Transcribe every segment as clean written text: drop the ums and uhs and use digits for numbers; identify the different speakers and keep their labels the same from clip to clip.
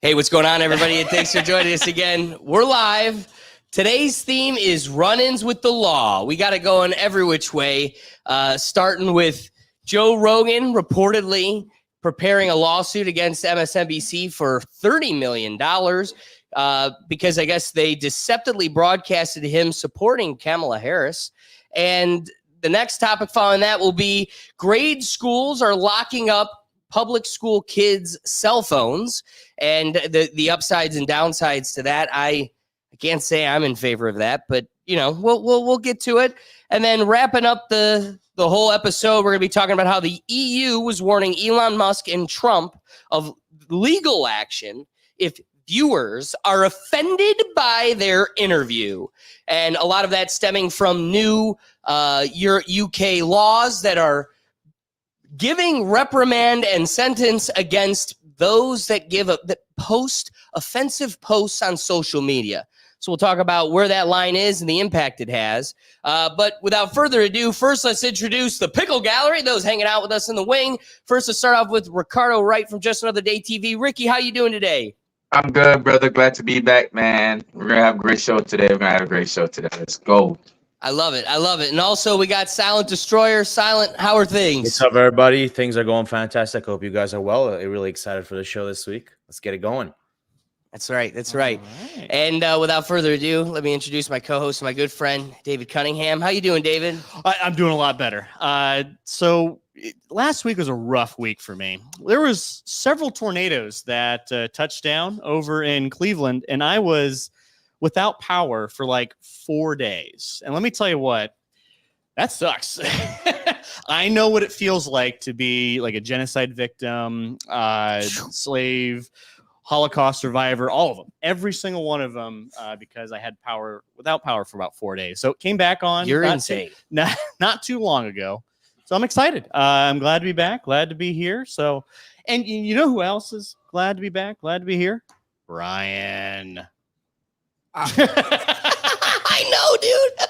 Speaker 1: Hey, what's going on, everybody? And thanks for joining us again. We're live. Today's theme is run-ins with the law. We got it going every which way, starting with Joe Rogan reportedly preparing a lawsuit against MSNBC for $30 million because I guess they deceptively broadcasted him supporting Kamala Harris. And the next topic following that will be grade schools are locking up public school kids' cell phones and the upsides and downsides to that. I can't say I'm in favor of that, but you know, we'll get to it. And then wrapping up the whole episode, we're going to be talking about how the EU was warning Elon Musk and Trump of legal action if viewers are offended by their interview. And a lot of that stemming from new UK laws that are giving reprimand and sentence against those that that post offensive posts on social media. So we'll talk about where that line is and the impact it has. But without further ado, first let's introduce the Pickle Gallery, those hanging out with us in the wing. First, let's start off with Ricardo Wright from Just Another Day TV. Ricky, how you doing today?
Speaker 2: I'm good, brother. Glad to be back, man. We're going to have a great show today. Let's go.
Speaker 1: I love it. And also, we got Silent Destroyer. Silent, how are things?
Speaker 3: What's up, everybody? Things are going fantastic. Hope you guys are well. I'm really excited for the show this week. Let's get it going.
Speaker 1: That's right. And without further ado, let me introduce my co-host, my good friend, David Cunningham. How you doing, David?
Speaker 4: I'm doing a lot better. Last week was a rough week for me. There was several tornadoes that touched down over in Cleveland, and I was without power for like 4 days. And let me tell you what, that sucks. I know what it feels like to be like a genocide victim, slave, Holocaust survivor, all of them, every single one of them, because I had without power for about 4 days. So it came back on.
Speaker 1: You're insane.
Speaker 4: Not too long ago. So I'm excited. I'm glad to be back. Glad to be here. So, and you know who else is glad to be back? Glad to be here? Ryan.
Speaker 1: I know, dude.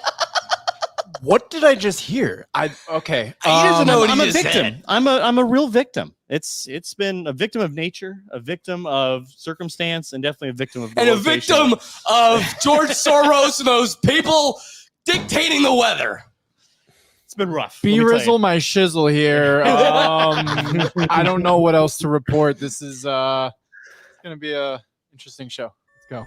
Speaker 5: What did I just hear? Okay.
Speaker 1: He doesn't know what
Speaker 4: I'm
Speaker 1: he
Speaker 4: a
Speaker 1: just
Speaker 4: victim.
Speaker 1: said.
Speaker 4: I'm a real victim. It's been a victim of nature, a victim of circumstance, and definitely a victim of
Speaker 1: and a victim of George Soros and those people dictating the weather.
Speaker 4: It's been rough.
Speaker 5: Be-rizzle my shizzle here. I don't know what else to report. This is going to be a interesting show. Let's go.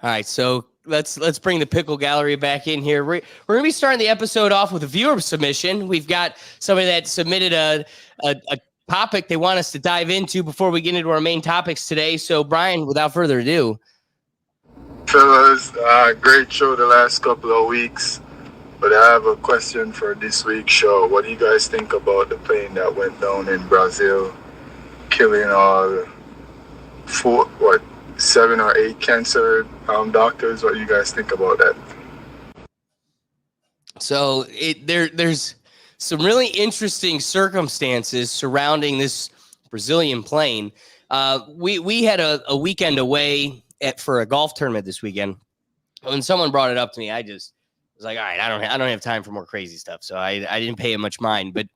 Speaker 1: All right, so let's bring the Pickle Gallery back in here. We're going to be starting the episode off with a viewer submission. We've got somebody that submitted a topic they want us to dive into before we get into our main topics today. So, Brian, without further ado.
Speaker 6: Fellas, great show the last couple of weeks, but I have a question for this week's show. What do you guys think about the plane that went down in Brazil, killing all 7 or 8 cancer doctors? What do you guys think about that?
Speaker 1: So there's some really interesting circumstances surrounding this Brazilian plane. We had a weekend away for a golf tournament this weekend. When someone brought it up to me, I just was like, all right, I don't have time for more crazy stuff. So I didn't pay it much mind, but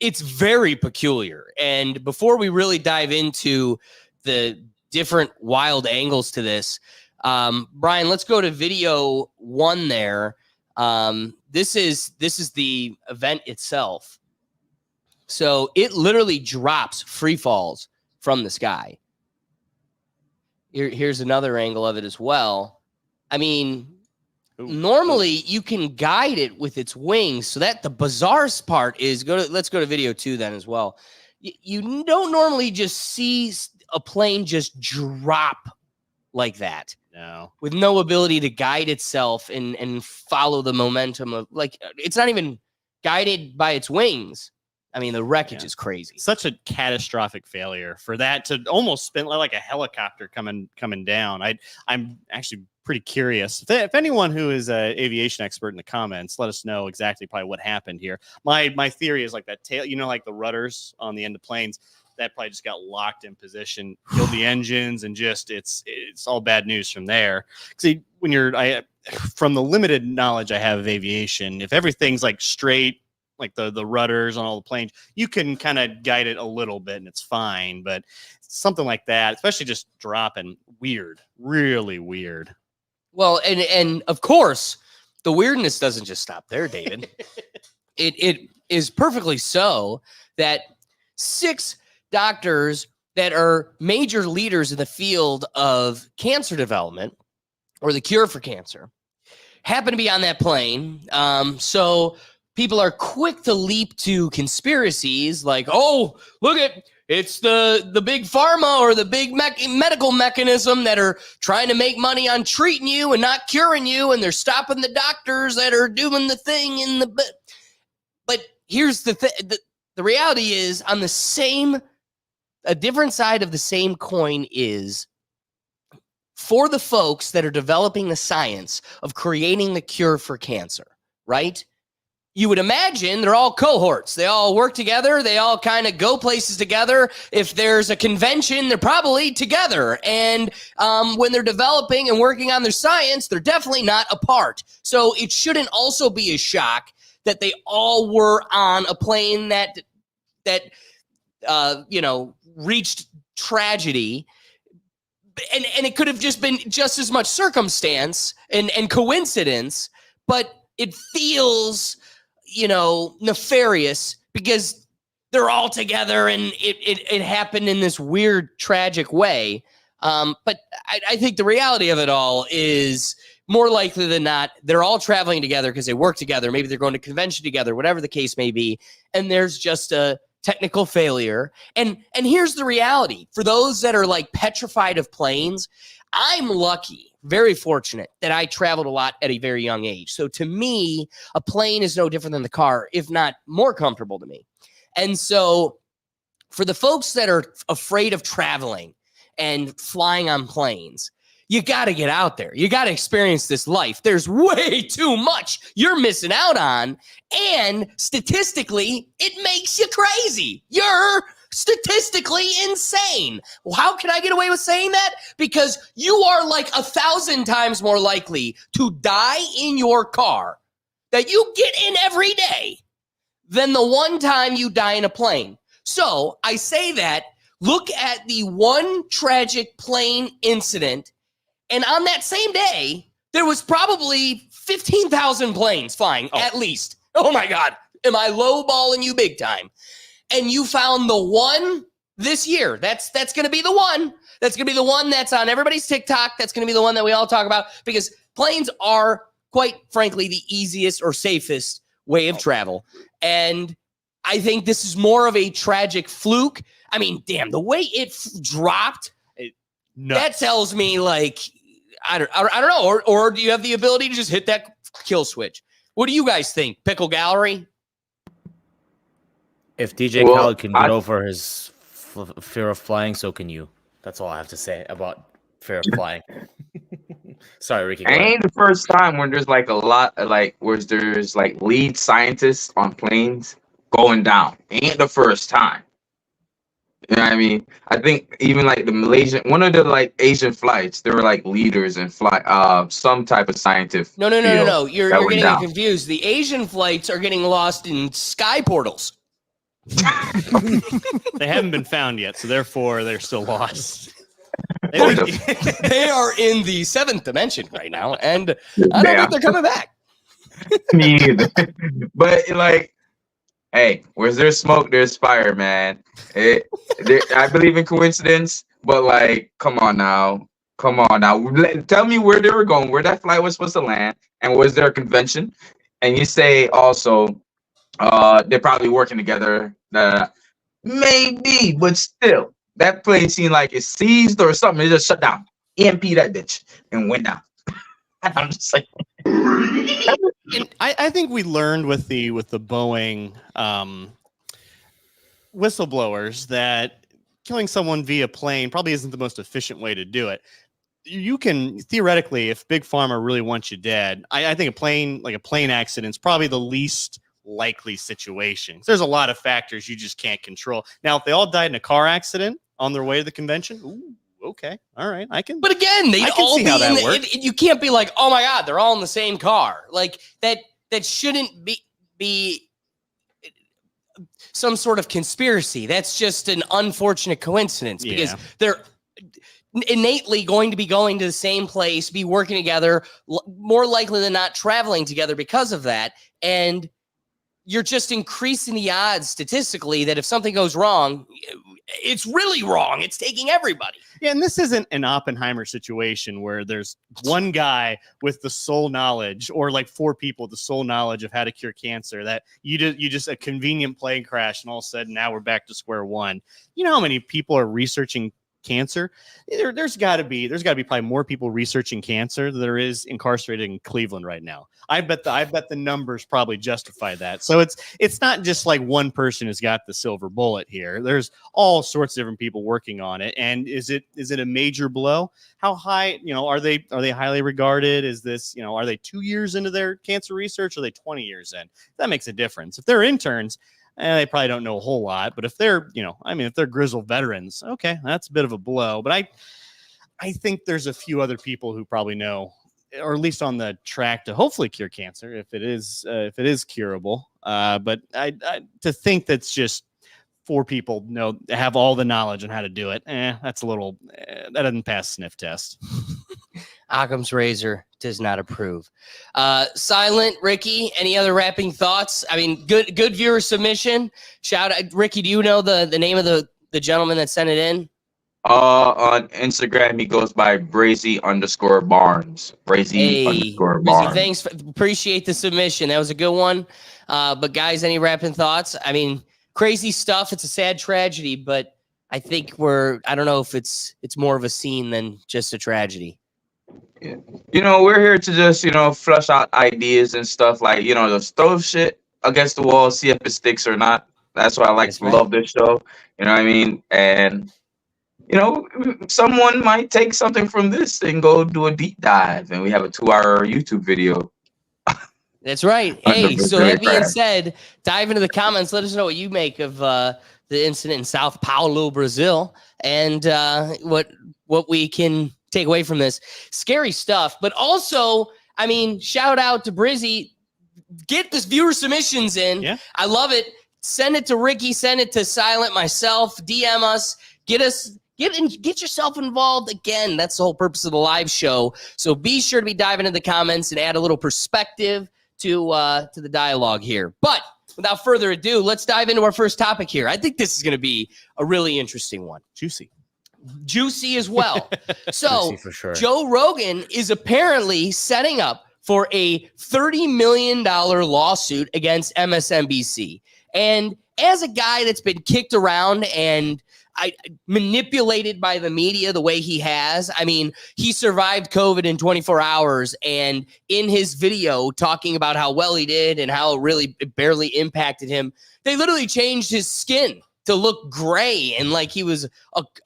Speaker 1: it's very peculiar. And before we really dive into the different wild angles to this, Brian, let's go to video 1 there. This is the event itself. So it literally drops, free falls from the sky. Here's another angle of it as well. I mean, normally you can guide it with its wings. So that the bizarre part is let's go to video 2 then as well. You don't normally just see a plane just drop like that.
Speaker 4: No.
Speaker 1: With no ability to guide itself and follow the momentum of, like, it's not even guided by its wings. I mean, the wreckage is crazy.
Speaker 4: Such a catastrophic failure for that to almost spin like a helicopter coming down. I'm actually pretty curious. If anyone who is an aviation expert in the comments, let us know exactly probably what happened here. My theory is like that tail, like the rudders on the end of planes, that probably just got locked in position, killed the engines, and just it's all bad news from there. See, from the limited knowledge I have of aviation, if everything's like straight, like the rudders on all the planes, you can kind of guide it a little bit and it's fine. But something like that, especially just dropping, weird, really weird.
Speaker 1: Well, and of course, the weirdness doesn't just stop there, David. It is perfectly so that 6 doctors that are major leaders in the field of cancer development or the cure for cancer happen to be on that plane. So people are quick to leap to conspiracies like, oh, look at it's the big pharma or the big medical mechanism that are trying to make money on treating you and not curing you, and they're stopping the doctors that are doing the thing in the. But here's the thing: the reality is, on a different side of the same coin is for the folks that are developing the science of creating the cure for cancer, right? You would imagine they're all cohorts. They all work together. They all kind of go places together. If there's a convention, they're probably together. And when they're developing and working on their science, they're definitely not apart. So it shouldn't also be a shock that they all were on a plane that reached tragedy. And it could have just been just as much circumstance and coincidence, but it feels nefarious because they're all together and it happened in this weird, tragic way. But I think the reality of it all is more likely than not, they're all traveling together because they work together. Maybe they're going to convention together, whatever the case may be. And there's just a technical failure. And here's the reality. For those that are like petrified of planes, I'm lucky, very fortunate that I traveled a lot at a very young age. So to me, a plane is no different than the car, if not more comfortable to me. And so for the folks that are afraid of traveling and flying on planes, you got to get out there. You got to experience this life. There's way too much you're missing out on. And statistically, it makes you crazy. You're statistically insane. Well, how can I get away with saying that? Because you are like 1,000 times more likely to die in your car that you get in every day than the one time you die in a plane. So I say that, look at the one tragic plane incident, and on that same day, there was probably 15,000 planes flying, at least. Oh my God, am I lowballing you big time? And you found the one this year. That's going to be the one. That's going to be the one that's on everybody's TikTok. That's going to be the one that we all talk about because planes are, quite frankly, the easiest or safest way of travel. And I think this is more of a tragic fluke. I mean, damn, the way it dropped, that tells me like, I don't know. Or do you have the ability to just hit that kill switch? What do you guys think? Pickle Gallery?
Speaker 3: If DJ Khaled can get over his fear of flying, so can you. That's all I have to say about fear of flying. Sorry, Ricky.
Speaker 2: Ain't the first time when there's like a lot of like where there's like lead scientists on planes going down. Ain't the first time. You know what I mean? I think even like the Malaysian, one of the like Asian flights, there were like leaders in some type of scientific.
Speaker 1: No. You're getting it confused. The Asian flights are getting lost in sky portals.
Speaker 4: They haven't been found yet, so therefore they're still lost.
Speaker 1: They are in the 7th dimension right now, and I don't think they're coming back.
Speaker 2: Me either. But like, hey, where's there's smoke, there's fire, man. I believe in coincidence, but like, come on now. Tell me where they were going, where that flight was supposed to land, and was there a convention? And you say also, they're probably working together. Maybe, but still, that plane seemed like it seized or something. It just shut down, EMP that bitch, and went down. I'm just like,
Speaker 4: I think we learned with the Boeing whistleblowers that killing someone via plane probably isn't the most efficient way to do it. You can theoretically, if Big Pharma really wants you dead, I think a plane accident is probably the least likely situation. There's a lot of factors you just can't control. Now, if they all died in a car accident on their way to the convention, ooh, okay, all right, I can.
Speaker 1: But again, they all
Speaker 4: see how that
Speaker 1: be
Speaker 4: works.
Speaker 1: you can't be like, oh my God, they're all in the same car. Like that shouldn't be some sort of conspiracy. That's just an unfortunate coincidence because they're innately going to be going to the same place, be working together, more likely than not traveling together because of that. And you're just increasing the odds statistically that if something goes wrong, it's really wrong. It's taking everybody.
Speaker 4: Yeah, and this isn't an Oppenheimer situation where there's one guy with the sole knowledge, or like 4 people with the sole knowledge of how to cure cancer, that you just a convenient plane crash and all of a sudden now we're back to square one. You know how many people are researching cancer? There's got to be probably more people researching cancer than there is incarcerated in Cleveland right now. I bet the numbers probably justify that. So it's not just like one person has got the silver bullet here. There's all sorts of different people working on it. And is it a major blow? How high, are they highly regarded? Is this, are they 2 years into their cancer research, or are they 20 years in? That makes a difference. If they're interns, they probably don't know a whole lot, but if they're, if they're grizzled veterans, okay, that's a bit of a blow. But I think there's a few other people who probably know, or at least on the track to hopefully cure cancer if it is curable. But I to think that's just 4 people have all the knowledge on how to do it. That's a little that doesn't pass sniff test.
Speaker 1: Occam's razor does not approve. Silent Ricky, any other wrapping thoughts? I mean, good viewer submission. Shout out, Ricky. Do you know the name of the gentleman that sent it in?
Speaker 2: On Instagram, he goes by Brazy_Barnes. Brazy_Barnes.
Speaker 1: Thanks. Appreciate the submission. That was a good one. But guys, any wrapping thoughts? I mean, crazy stuff. It's a sad tragedy, but I think I don't know if it's more of a scene than just a tragedy.
Speaker 2: We're here to just, flush out ideas and stuff, like, just throw shit against the wall, see if it sticks or not. That's why I love this show. You know what I mean? And, someone might take something from this and go do a deep dive, and we have a 2-hour YouTube video.
Speaker 1: That's right. Hey, so that being said, dive into the comments. Let us know what you make of the incident in Sao Paulo, Brazil, and what we can take away from this. Scary stuff, but also, I mean, shout out to Brizzy. Get this viewer submissions in.
Speaker 4: Yeah.
Speaker 1: I love it. Send it to Ricky, send it to Silent, myself, DM us, get yourself involved. Again, that's the whole purpose of the live show. So be sure to be diving into the comments and add a little perspective to the dialogue here. But without further ado, let's dive into our first topic here. I think this is going to be a really interesting one. Juicy as well. So
Speaker 3: Juicy for sure.
Speaker 1: Joe Rogan is apparently setting up for a $30 million lawsuit against MSNBC. And as a guy that's been kicked around and manipulated by the media the way he has, I mean, he survived COVID in 24 hours, and in his video talking about how well he did and how it barely impacted him, they literally changed his skin to look gray and like he was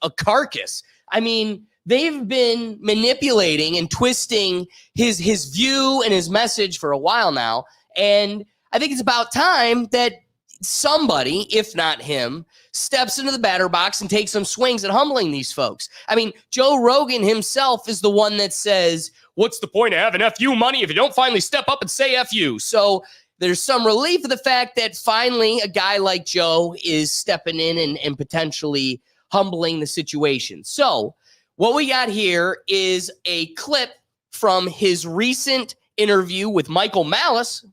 Speaker 1: a carcass. I mean, they've been manipulating and twisting his view and his message for a while now. And I think it's about time that somebody, if not him, steps into the batter box and takes some swings at humbling these folks. I mean, Joe Rogan himself is the one that says, what's the point of having FU money if you don't finally step up and say FU? So there's some relief of the fact that finally a guy like Joe is stepping in and potentially humbling the situation. So what we got here is a clip from his recent interview with Michael Malice.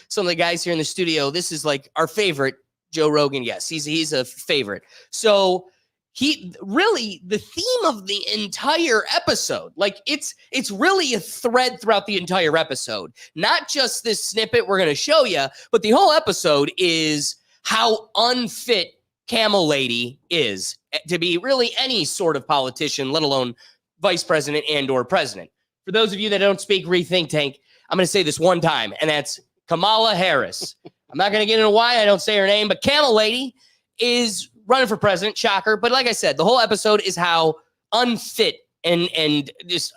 Speaker 1: Some of the guys here in the studio, this is like our favorite Joe Rogan. Yes, he's a favorite. So the theme of the entire episode, like it's really a thread throughout the entire episode, not just this snippet we're going to show you, but the whole episode is how unfit Camel Lady is to be really any sort of politician, let alone vice president and or president. For those of you that don't speak Rethink Tank, I'm going to say this one time, and that's Kamala Harris. I'm not going to get into why I don't say her name, but Camel Lady is running for president. Shocker. But like I said, the whole episode is how unfit and just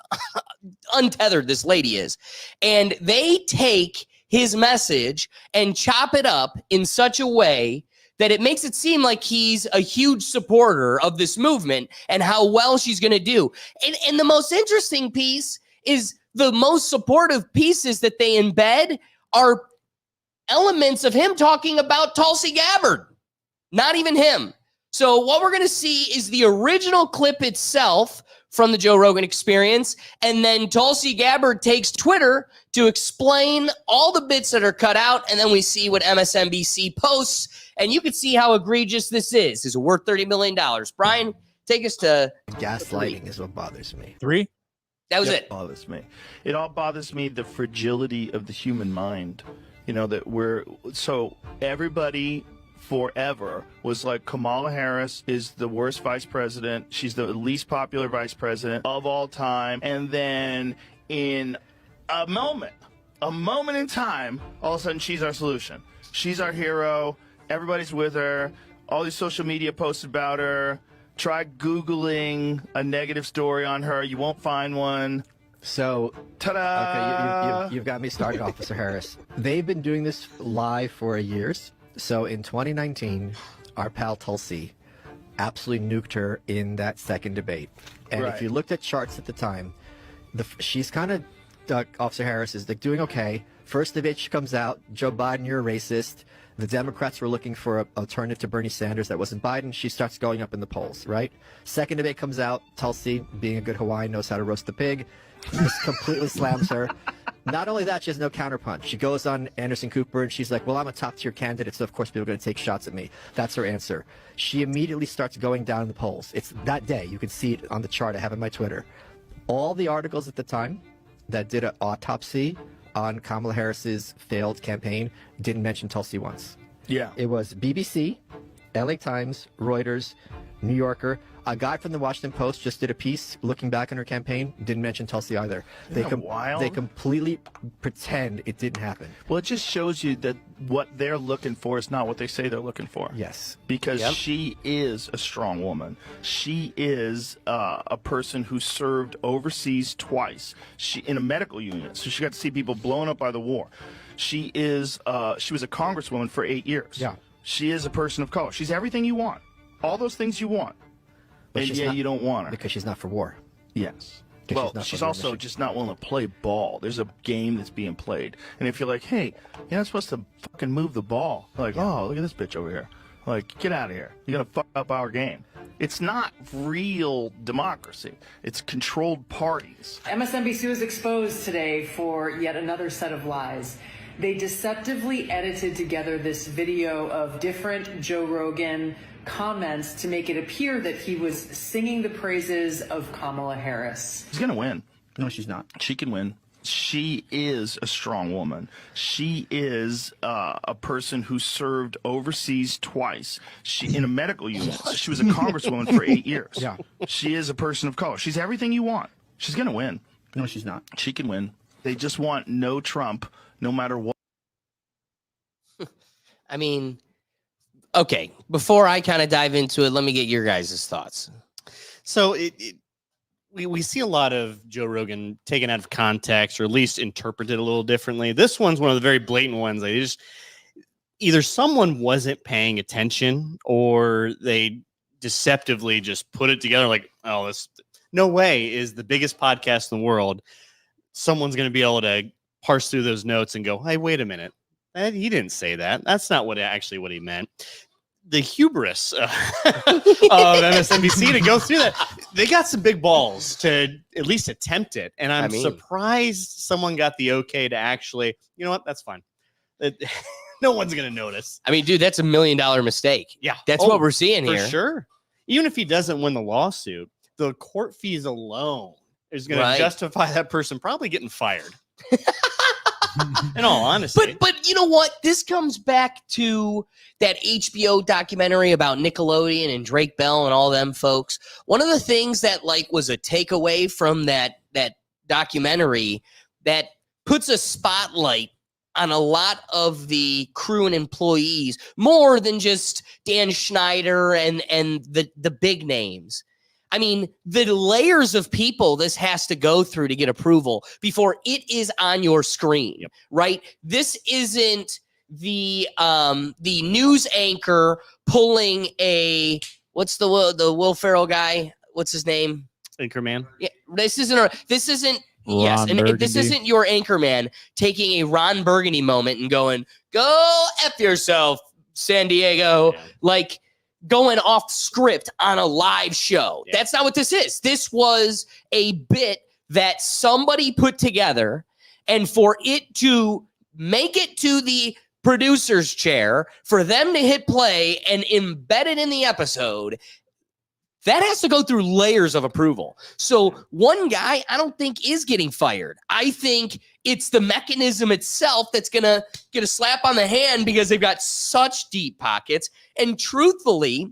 Speaker 1: untethered this lady is. And they take his message and chop it up in such a way that it makes it seem like he's a huge supporter of this movement and how well she's going to do. And the most interesting piece is the most supportive pieces that they embed are elements of him talking about Tulsi Gabbard, not even him. So what we're going to see is the original clip itself from the Joe Rogan Experience, and then Tulsi Gabbard takes Twitter to explain all the bits that are cut out, and then we see what MSNBC posts, and you can see how egregious this is. Is it worth $30 million? Brian, take us to
Speaker 7: gaslighting is what bothers me.
Speaker 5: 3?
Speaker 1: that was
Speaker 7: Yep.
Speaker 1: it.
Speaker 8: Bothers me. It all bothers me, the fragility of the human mind. You know, that everybody forever was like, Kamala Harris is the worst vice president. She's the least popular vice president of all time. And then in a moment in time, all of a sudden she's our solution. She's our hero. Everybody's with her. All these social media posts about her. Try Googling a negative story on her. You won't find one.
Speaker 7: So,
Speaker 8: Ta-da!
Speaker 7: okay, you've got me started, Officer Harris. They've been doing this live for years. So in 2019, our pal Tulsi absolutely nuked her in that second debate. And
Speaker 8: Right.
Speaker 7: if you looked at charts at the time, she's kind of, Officer Harris is like doing okay. First debate, she comes out, Joe Biden, you're a racist. The Democrats were looking for an alternative to Bernie Sanders that wasn't Biden. She starts going up in the polls, right? Second debate comes out, Tulsi, being a good Hawaiian, knows how to roast the pig, just completely slams her. Not only that, she has no counterpunch. She goes on Anderson Cooper and she's like, well, I'm a top tier candidate, so of course people are going to take shots at me. That's her answer. She immediately starts going down in the polls. It's that day. You can see it on the chart I have on my Twitter. All the articles at the time that did an autopsy on Kamala Harris's failed campaign didn't mention Tulsi once.
Speaker 8: Yeah.
Speaker 7: It was BBC, LA Times, Reuters, New Yorker. A guy from the Washington Post just did a piece looking back on her campaign, didn't mention Tulsi either.
Speaker 8: Isn't that wild?
Speaker 7: They completely pretend it didn't happen.
Speaker 8: Well, it just shows you that what they're looking for is not what they say they're looking for.
Speaker 7: Yes.
Speaker 8: Because she is a strong woman. She is a person who served overseas twice. She in a medical unit, so she got to see people blown up by the war. She was a congresswoman for 8 years.
Speaker 7: Yeah.
Speaker 8: She is a person of color. She's everything you want. All those things you want.
Speaker 7: But
Speaker 8: And
Speaker 7: she's
Speaker 8: yet
Speaker 7: not-
Speaker 8: you don't want her.
Speaker 7: Because she's not for war.
Speaker 8: Yes.
Speaker 7: 'Cause
Speaker 8: Well,
Speaker 7: she's not
Speaker 8: she's
Speaker 7: from
Speaker 8: also
Speaker 7: Michigan.
Speaker 8: just not willing to play ball. There's a game that's being played. And if you're like, hey, you're not supposed to fucking move the ball. Like, oh, look at this bitch over here. Like, get out of here. You're going to fuck up our game. It's not real democracy. It's controlled parties.
Speaker 9: MSNBC was exposed today for yet another set of lies. They deceptively edited together this video of different Joe Rogan comments to make it appear that he was singing the praises of Kamala Harris.
Speaker 8: She's going to win.
Speaker 7: No, she's not.
Speaker 8: She can win. She is a strong woman. She is a person who served overseas twice. She in a medical unit. She was a congresswoman for 8 years.
Speaker 7: Yeah.
Speaker 8: She is a person of color. She's everything you want. She's going to win.
Speaker 7: No, she's not.
Speaker 8: She can win. They just want no Trump, no matter what.
Speaker 1: I mean, okay, before I kind of dive into it, let me get your guys' thoughts.
Speaker 4: So we see a lot of Joe Rogan taken out of context or at least interpreted a little differently. This one's one of the very blatant ones. They just either someone wasn't paying attention or they deceptively just put it together like, oh, this no way is the biggest podcast in the world. Someone's going to be able to parse through those notes and go, hey, wait a minute. He didn't say that. That's not what he meant. The hubris of MSNBC to go through that. They got some big balls to at least attempt it. And I'm surprised someone got the okay to actually, you know what? That's fine. No one's going to notice.
Speaker 1: I mean, dude, that's $1 million mistake.
Speaker 4: Yeah.
Speaker 1: That's what we're seeing
Speaker 4: for
Speaker 1: here.
Speaker 4: Sure. Even if he doesn't win the lawsuit, the court fees alone is going to justify that person probably getting fired. In all honesty.
Speaker 1: But you know what? This comes back to that HBO documentary about Nickelodeon and Drake Bell and all them folks. One of the things that was a takeaway from that documentary that puts a spotlight on a lot of the crew and employees, more than just Dan Schneider and the big names. I mean, the layers of people this has to go through to get approval before it is on your screen, right? This isn't the news anchor pulling a what's the Will Ferrell guy? What's his name?
Speaker 4: Anchorman.
Speaker 1: Yeah, this isn't yes,
Speaker 5: Ron
Speaker 1: and
Speaker 5: Burgundy.
Speaker 1: this isn't your anchorman taking a Ron Burgundy moment and going, "Go F yourself, San Diego," like going off script on a live show.
Speaker 4: Yeah.
Speaker 1: That's not what this is. This was a bit that somebody put together, and for it to make it to the producer's chair, for them to hit play and embed it in the episode, that has to go through layers of approval. So one guy, I don't think is getting fired. I think it's the mechanism itself that's going to get a slap on the hand because they've got such deep pockets. And truthfully,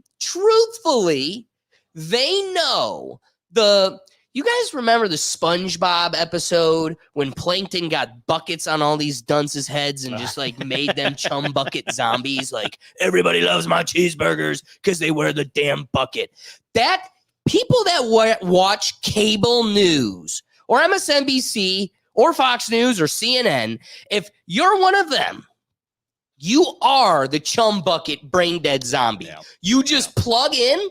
Speaker 1: they know you guys remember the SpongeBob episode when Plankton got buckets on all these dunces' heads and just like made them chum bucket zombies? Like, everybody loves my cheeseburgers because they wear the damn bucket. That people that watch cable news or MSNBC or Fox News or CNN, if you're one of them, you are the chum bucket brain dead zombie. Yeah. You just plug in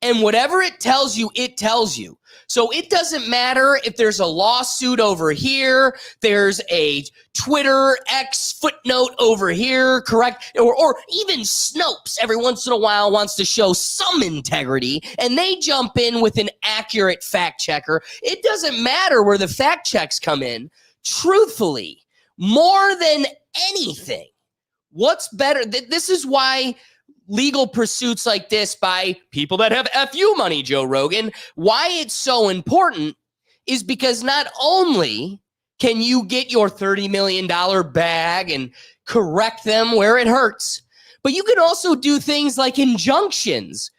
Speaker 1: and whatever it tells you, it tells you. So it doesn't matter if there's a lawsuit over here, there's a Twitter X footnote over here, correct? Or even Snopes every once in a while wants to show some integrity, and they jump in with an accurate fact checker. It doesn't matter where the fact checks come in. Truthfully, more than anything, what's better? This is why legal pursuits like this by people that have FU money, Joe Rogan, why it's so important is because not only can you get your $30 million bag and correct them where it hurts, but you can also do things like injunctions,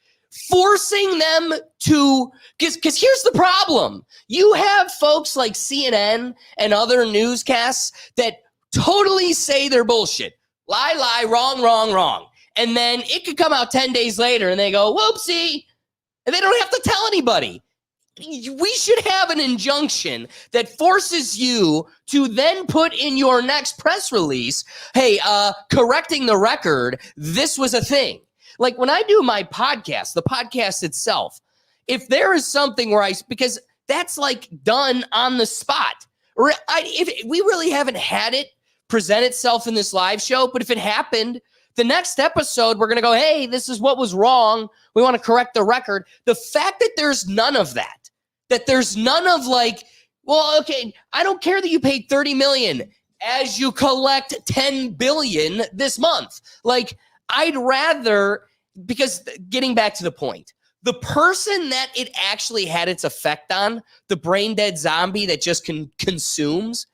Speaker 1: forcing them to, because here's the problem. You have folks like CNN and other newscasts that totally say they're bullshit. Lie, wrong. And then it could come out 10 days later and they go, whoopsie. And they don't have to tell anybody. We should have an injunction that forces you to then put in your next press release, hey, correcting the record, this was a thing. Like when I do my podcast, the podcast itself, if there is something where because that's like done on the spot. Or if we really haven't had it present itself in this live show, but if it happened, the next episode, we're going to go, hey, this is what was wrong. We want to correct the record. The fact that there's none of that there's none of like, well, okay, I don't care that you paid $30 million as you collect $10 billion this month. Like, I'd rather, because getting back to the point, the person that it actually had its effect on, the brain dead zombie that just consumes,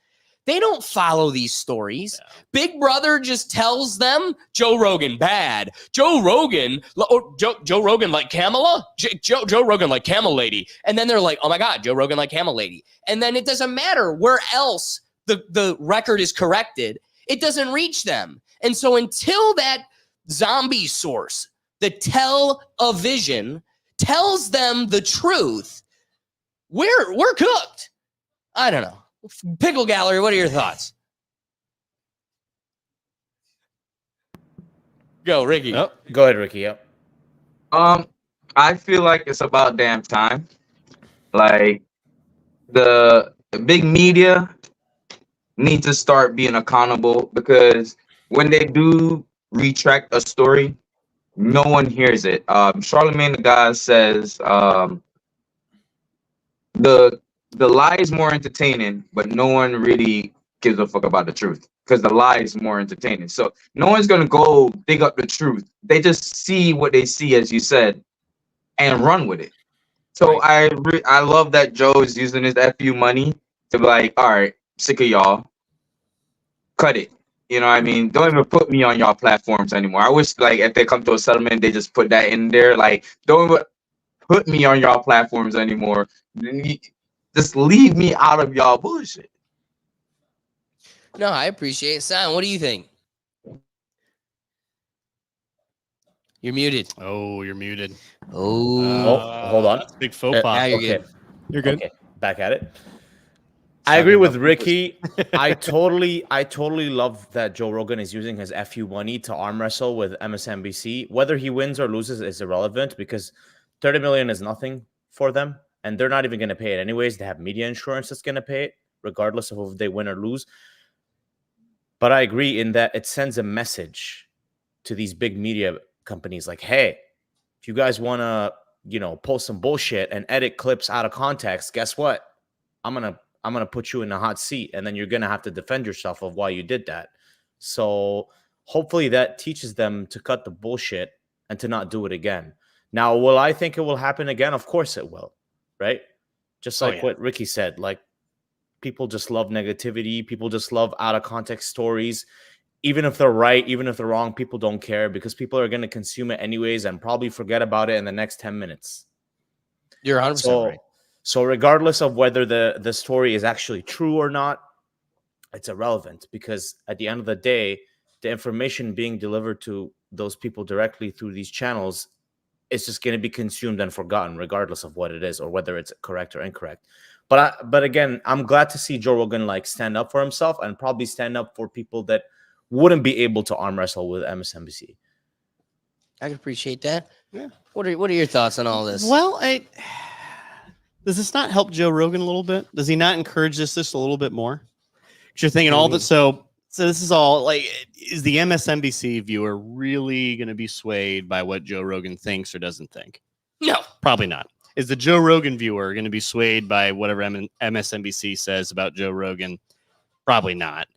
Speaker 1: they don't follow these stories. No. Big Brother just tells them Joe Rogan bad. Joe Rogan like Kamala. Joe Rogan like Camel Lady. And then they're like, oh my God, Joe Rogan like Camel Lady. And then it doesn't matter where else the record is corrected. It doesn't reach them. And so until that zombie source, the television, tells them the truth, we're cooked. I don't know. Pickle Gallery, what are your thoughts? Go, Ricky.
Speaker 3: Oh, go ahead, Ricky. Yep.
Speaker 2: I feel like it's about damn time. Like the big media need to start being accountable, because when they do retract a story, no one hears it. Charlemagne the God says the lie is more entertaining, but no one really gives a fuck about the truth because the lie is more entertaining. So no one's gonna go dig up the truth. They just see what they see, as you said, and run with it. So right. I love that Joe is using his FU money to be like, all right, sick of y'all, cut it. You know what I mean? Don't even put me on y'all platforms anymore. I wish, like, if they come to a settlement, they just put that in there. Like, don't even put me on y'all platforms anymore. Just leave me out of y'all bullshit.
Speaker 1: No, I appreciate it. Sam, what do you think? You're muted.
Speaker 4: Oh, you're muted.
Speaker 1: Oh,
Speaker 3: Hold on.
Speaker 4: That's a big faux pas.
Speaker 1: now you're
Speaker 3: Okay.
Speaker 1: good.
Speaker 5: You're good.
Speaker 3: Okay, back at it.
Speaker 4: Let's
Speaker 3: I
Speaker 4: talk
Speaker 3: agree with
Speaker 4: about
Speaker 3: Ricky. I totally love that Joe Rogan is using his FU money to arm wrestle with MSNBC. Whether he wins or loses is irrelevant because 30 million is nothing for them, and they're not even going to pay it anyways. They have media insurance that's going to pay it, regardless of if they win or lose. But I agree in that it sends a message to these big media companies like, hey, if you guys want to, post some bullshit and edit clips out of context, guess what? I'm gonna put you in a hot seat, and then you're gonna have to defend yourself of why you did that. So hopefully that teaches them to cut the bullshit and to not do it again. Now, will I think it will happen again? Of course it will, right? Just like what Ricky said, like people just love negativity. People just love out of context stories. Even if they're right, even if they're wrong, people don't care because people are going to consume it anyways and probably forget about it in the next 10 minutes.
Speaker 1: You're 100% right.
Speaker 3: So regardless of whether the story is actually true or not, it's irrelevant because at the end of the day, the information being delivered to those people directly through these channels is just going to be consumed and forgotten, regardless of what it is or whether it's correct or incorrect. But again, I'm glad to see Joe Rogan like stand up for himself and probably stand up for people that wouldn't be able to arm wrestle with MSNBC.
Speaker 1: I can appreciate that.
Speaker 4: Yeah.
Speaker 1: What are your thoughts on all this?
Speaker 4: Well, does this not help Joe Rogan a little bit? Does he not encourage this a little bit more? Because you're thinking all that. So this is all like, is the MSNBC viewer really going to be swayed by what Joe Rogan thinks or doesn't think?
Speaker 1: No,
Speaker 4: probably not. Is the Joe Rogan viewer going to be swayed by whatever MSNBC says about Joe Rogan? Probably not.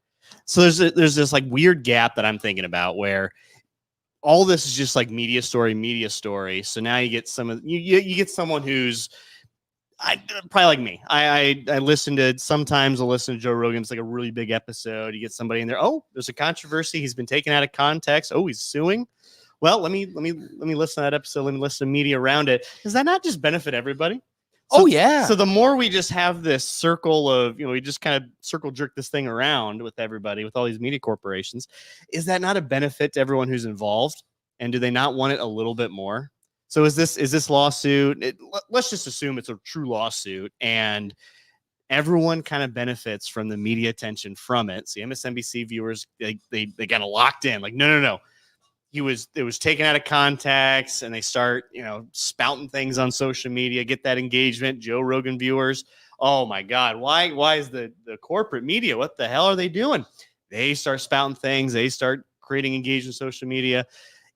Speaker 4: So there's this like weird gap that I'm thinking about where all this is just like media story. So now you get you get someone who's probably like me. I sometimes I'll listen to Joe Rogan. It's like a really big episode. You get somebody in there. Oh, there's a controversy. He's been taken out of context. Oh, he's suing. Well, let me listen to that episode. Let me listen to media around it. Does that not just benefit everybody? So,
Speaker 1: yeah.
Speaker 4: So the more we just have this circle of, we just kind of circle jerk this thing around with everybody, with all these media corporations, is that not a benefit to everyone who's involved? And do they not want it a little bit more? So is this lawsuit? Let's just assume it's a true lawsuit, and everyone kind of benefits from the media attention from it. So MSNBC viewers, they kind of locked in, like, no. It was taken out of context, and they start, spouting things on social media, get that engagement. Joe Rogan viewers, oh my God, why is the corporate media, what the hell are they doing? They start spouting things, they start creating engagement on social media,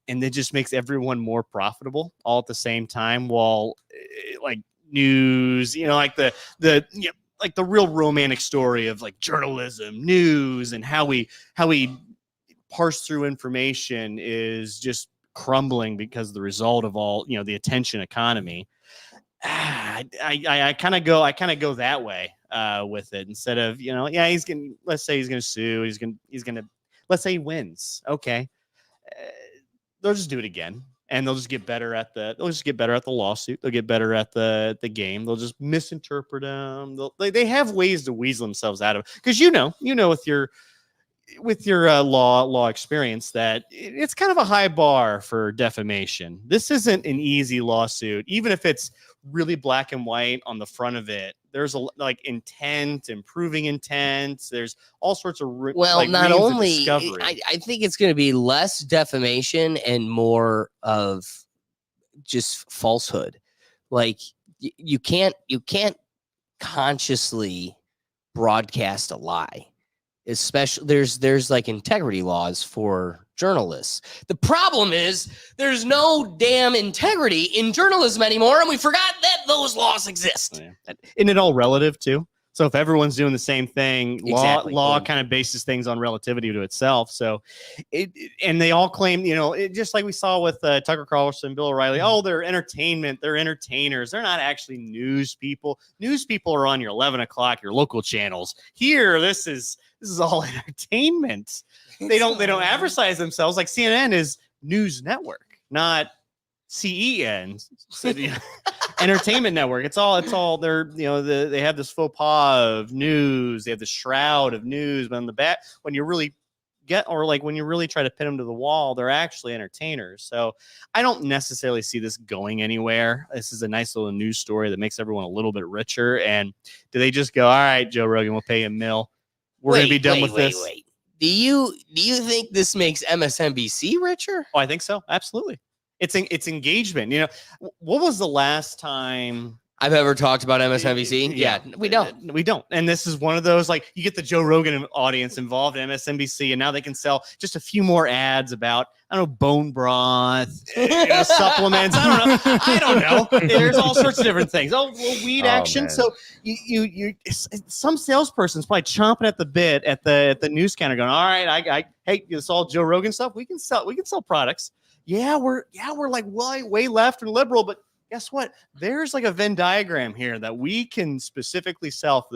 Speaker 4: and it just makes everyone more profitable all at the same time. While like news, like the like the real romantic story of like journalism, news, and how we parse through information is just crumbling because of the result of all, the attention economy. I kind of go that way with it instead of, let's say he's going to sue. He's going to, let's say he wins. Okay. They'll just do it again, and they'll just get better at the lawsuit. They'll get better at the game. They'll just misinterpret them. They have ways to weasel themselves out of it. Cause with your law experience that it's kind of a high bar for defamation. This isn't an easy lawsuit, even if it's really black and white on the front of it. There's intent, improving intent. There's all sorts of
Speaker 1: not only I think it's going to be less defamation and more of just falsehood. Like you can't consciously broadcast a lie. Especially there's like integrity laws for journalists. The problem is there's no damn integrity in journalism anymore, and we forgot that those laws exist.
Speaker 4: Yeah. Isn't it all relative too? So if everyone's doing the same thing,
Speaker 1: exactly.
Speaker 4: law kind of bases things on relativity to itself. So and they all claim, just like we saw with Tucker Carlson, Bill O'Reilly, they're entertainment, they're entertainers. They're not actually news people. News people are on your 11 o'clock, your local channels. Here, this is all entertainment. They don't advertise themselves. Like CNN is news network, not CEN. entertainment network. It's all they're, they have this faux pas of news. They have this shroud of news, but on the back, when you really when you really try to pin them to the wall, they're actually entertainers. So I don't necessarily see this going anywhere. This is a nice little news story that makes everyone a little bit richer. And do they just go, all right, Joe Rogan, we'll pay $1 million. We're going to be done with this.
Speaker 1: Wait. Do you think this makes MSNBC richer?
Speaker 4: Oh, I think so. Absolutely. It's engagement. What was the last time
Speaker 1: I've ever talked about MSNBC? Yeah, we don't.
Speaker 4: We don't. And this is one of those, like, you get the Joe Rogan audience involved in MSNBC, and now they can sell just a few more ads about, I don't know, bone broth, supplements. I don't know. There's all sorts of different things. Oh, well, weed action. Man. So you some salesperson's probably chomping at the bit at the news counter, going, all right, hey, it's all Joe Rogan stuff. We can sell products. Yeah, we're like way left and liberal, but guess what? There's like a Venn diagram here that we can specifically sell for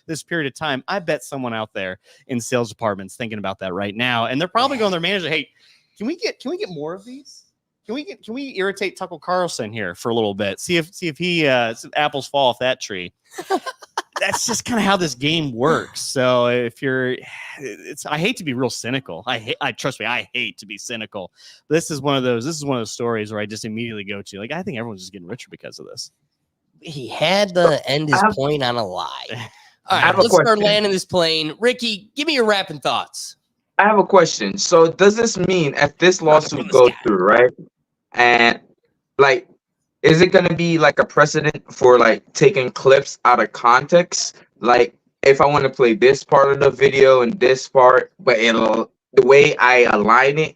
Speaker 4: this period of time. I bet someone out there in sales departments thinking about that right now, and they're probably going to their manager, "Hey, can we get more of these? Can we irritate Tucker Carlson here for a little bit? See if apples fall off that tree." That's just kind of how this game works. So I hate to be real cynical. Trust me, I hate to be cynical. This is one of those stories where I just immediately go to, like, I think everyone's just getting richer because of this.
Speaker 1: He had to end his point on a lie. All right, let's start landing this plane. Ricky, give me your rapping thoughts.
Speaker 2: I have a question. So does this mean if this lawsuit goes through, right? And like, is it going to be like a precedent for like taking clips out of context? Like, if I want to play this part of the video and this part, but the way I align it.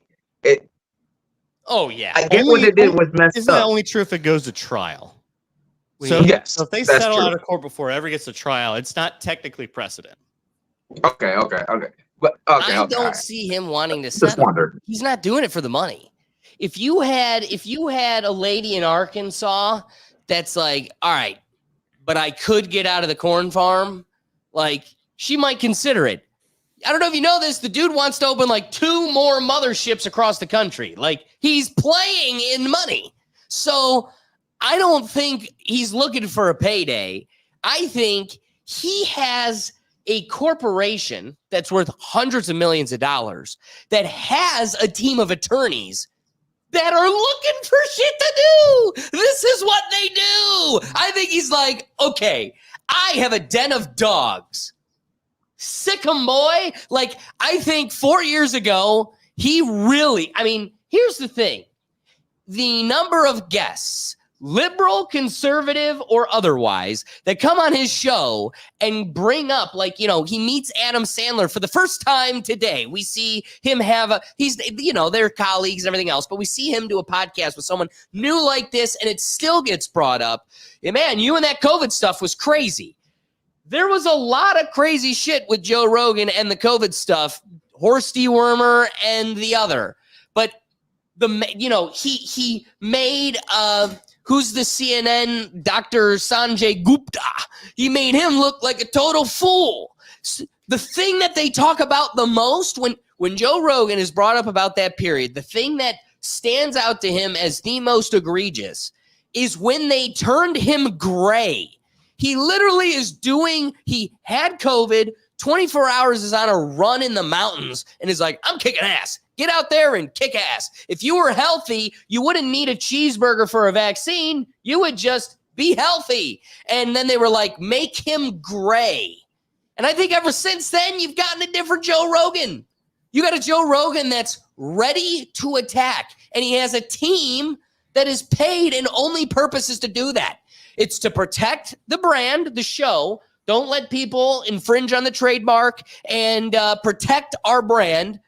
Speaker 1: Oh yeah,
Speaker 2: I get what it did was messed up.
Speaker 4: Isn't that only true if it goes to trial? So
Speaker 2: yes,
Speaker 4: so if they settle out of court before it ever gets to trial, it's not technically precedent.
Speaker 2: Okay. But I
Speaker 1: don't see him wanting to settle. He's not doing it for the money. If you had a lady in Arkansas that's like, all right, but I could get out of the corn farm, like, she might consider it. I don't know if you know this, the dude wants to open like 2 more motherships across the country. Like, he's playing in money. So I don't think he's looking for a payday. I think he has a corporation that's worth hundreds of millions of dollars that has a team of attorneys that are looking for shit to do. This is what they do. I think he's like, okay, I have a den of dogs. Sick 'em, boy. Like, I think 4 years ago, here's the thing. The number of guests, liberal, conservative, or otherwise, that come on his show and bring up, like, he meets Adam Sandler for the first time today. We see him they're colleagues and everything else, but we see him do a podcast with someone new like this, and it still gets brought up. Yeah, man, you and that COVID stuff was crazy. There was a lot of crazy shit with Joe Rogan and the COVID stuff, Horst Dewormer and the other. But he made who's the CNN Dr. Sanjay Gupta? He made him look like a total fool. The thing that they talk about the most when Joe Rogan is brought up about that period, the thing that stands out to him as the most egregious is when they turned him gray. He literally he had COVID, 24 hours is on a run in the mountains and is like, I'm kicking ass. Get out there and kick ass. If you were healthy, you wouldn't need a cheeseburger for a vaccine. You would just be healthy. And then they were like, make him gray. And I think ever since then, you've gotten a different Joe Rogan. You got a Joe Rogan that's ready to attack. And he has a team that is paid and only purpose is to do that. It's to protect the brand, the show. Don't let people infringe on the trademark and protect our brand.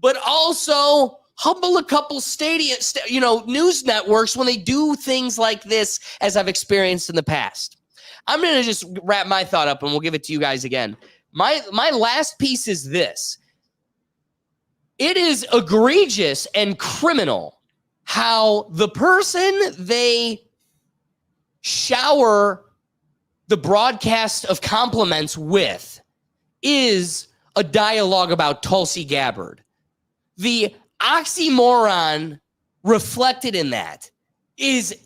Speaker 1: But also humble a couple news networks when they do things like this, as I've experienced in the past. I'm going to just wrap my thought up and we'll give it to you guys again. My last piece is this. It is egregious and criminal how the person they shower the broadcast of compliments with is a dialogue about Tulsi Gabbard. The oxymoron reflected in that is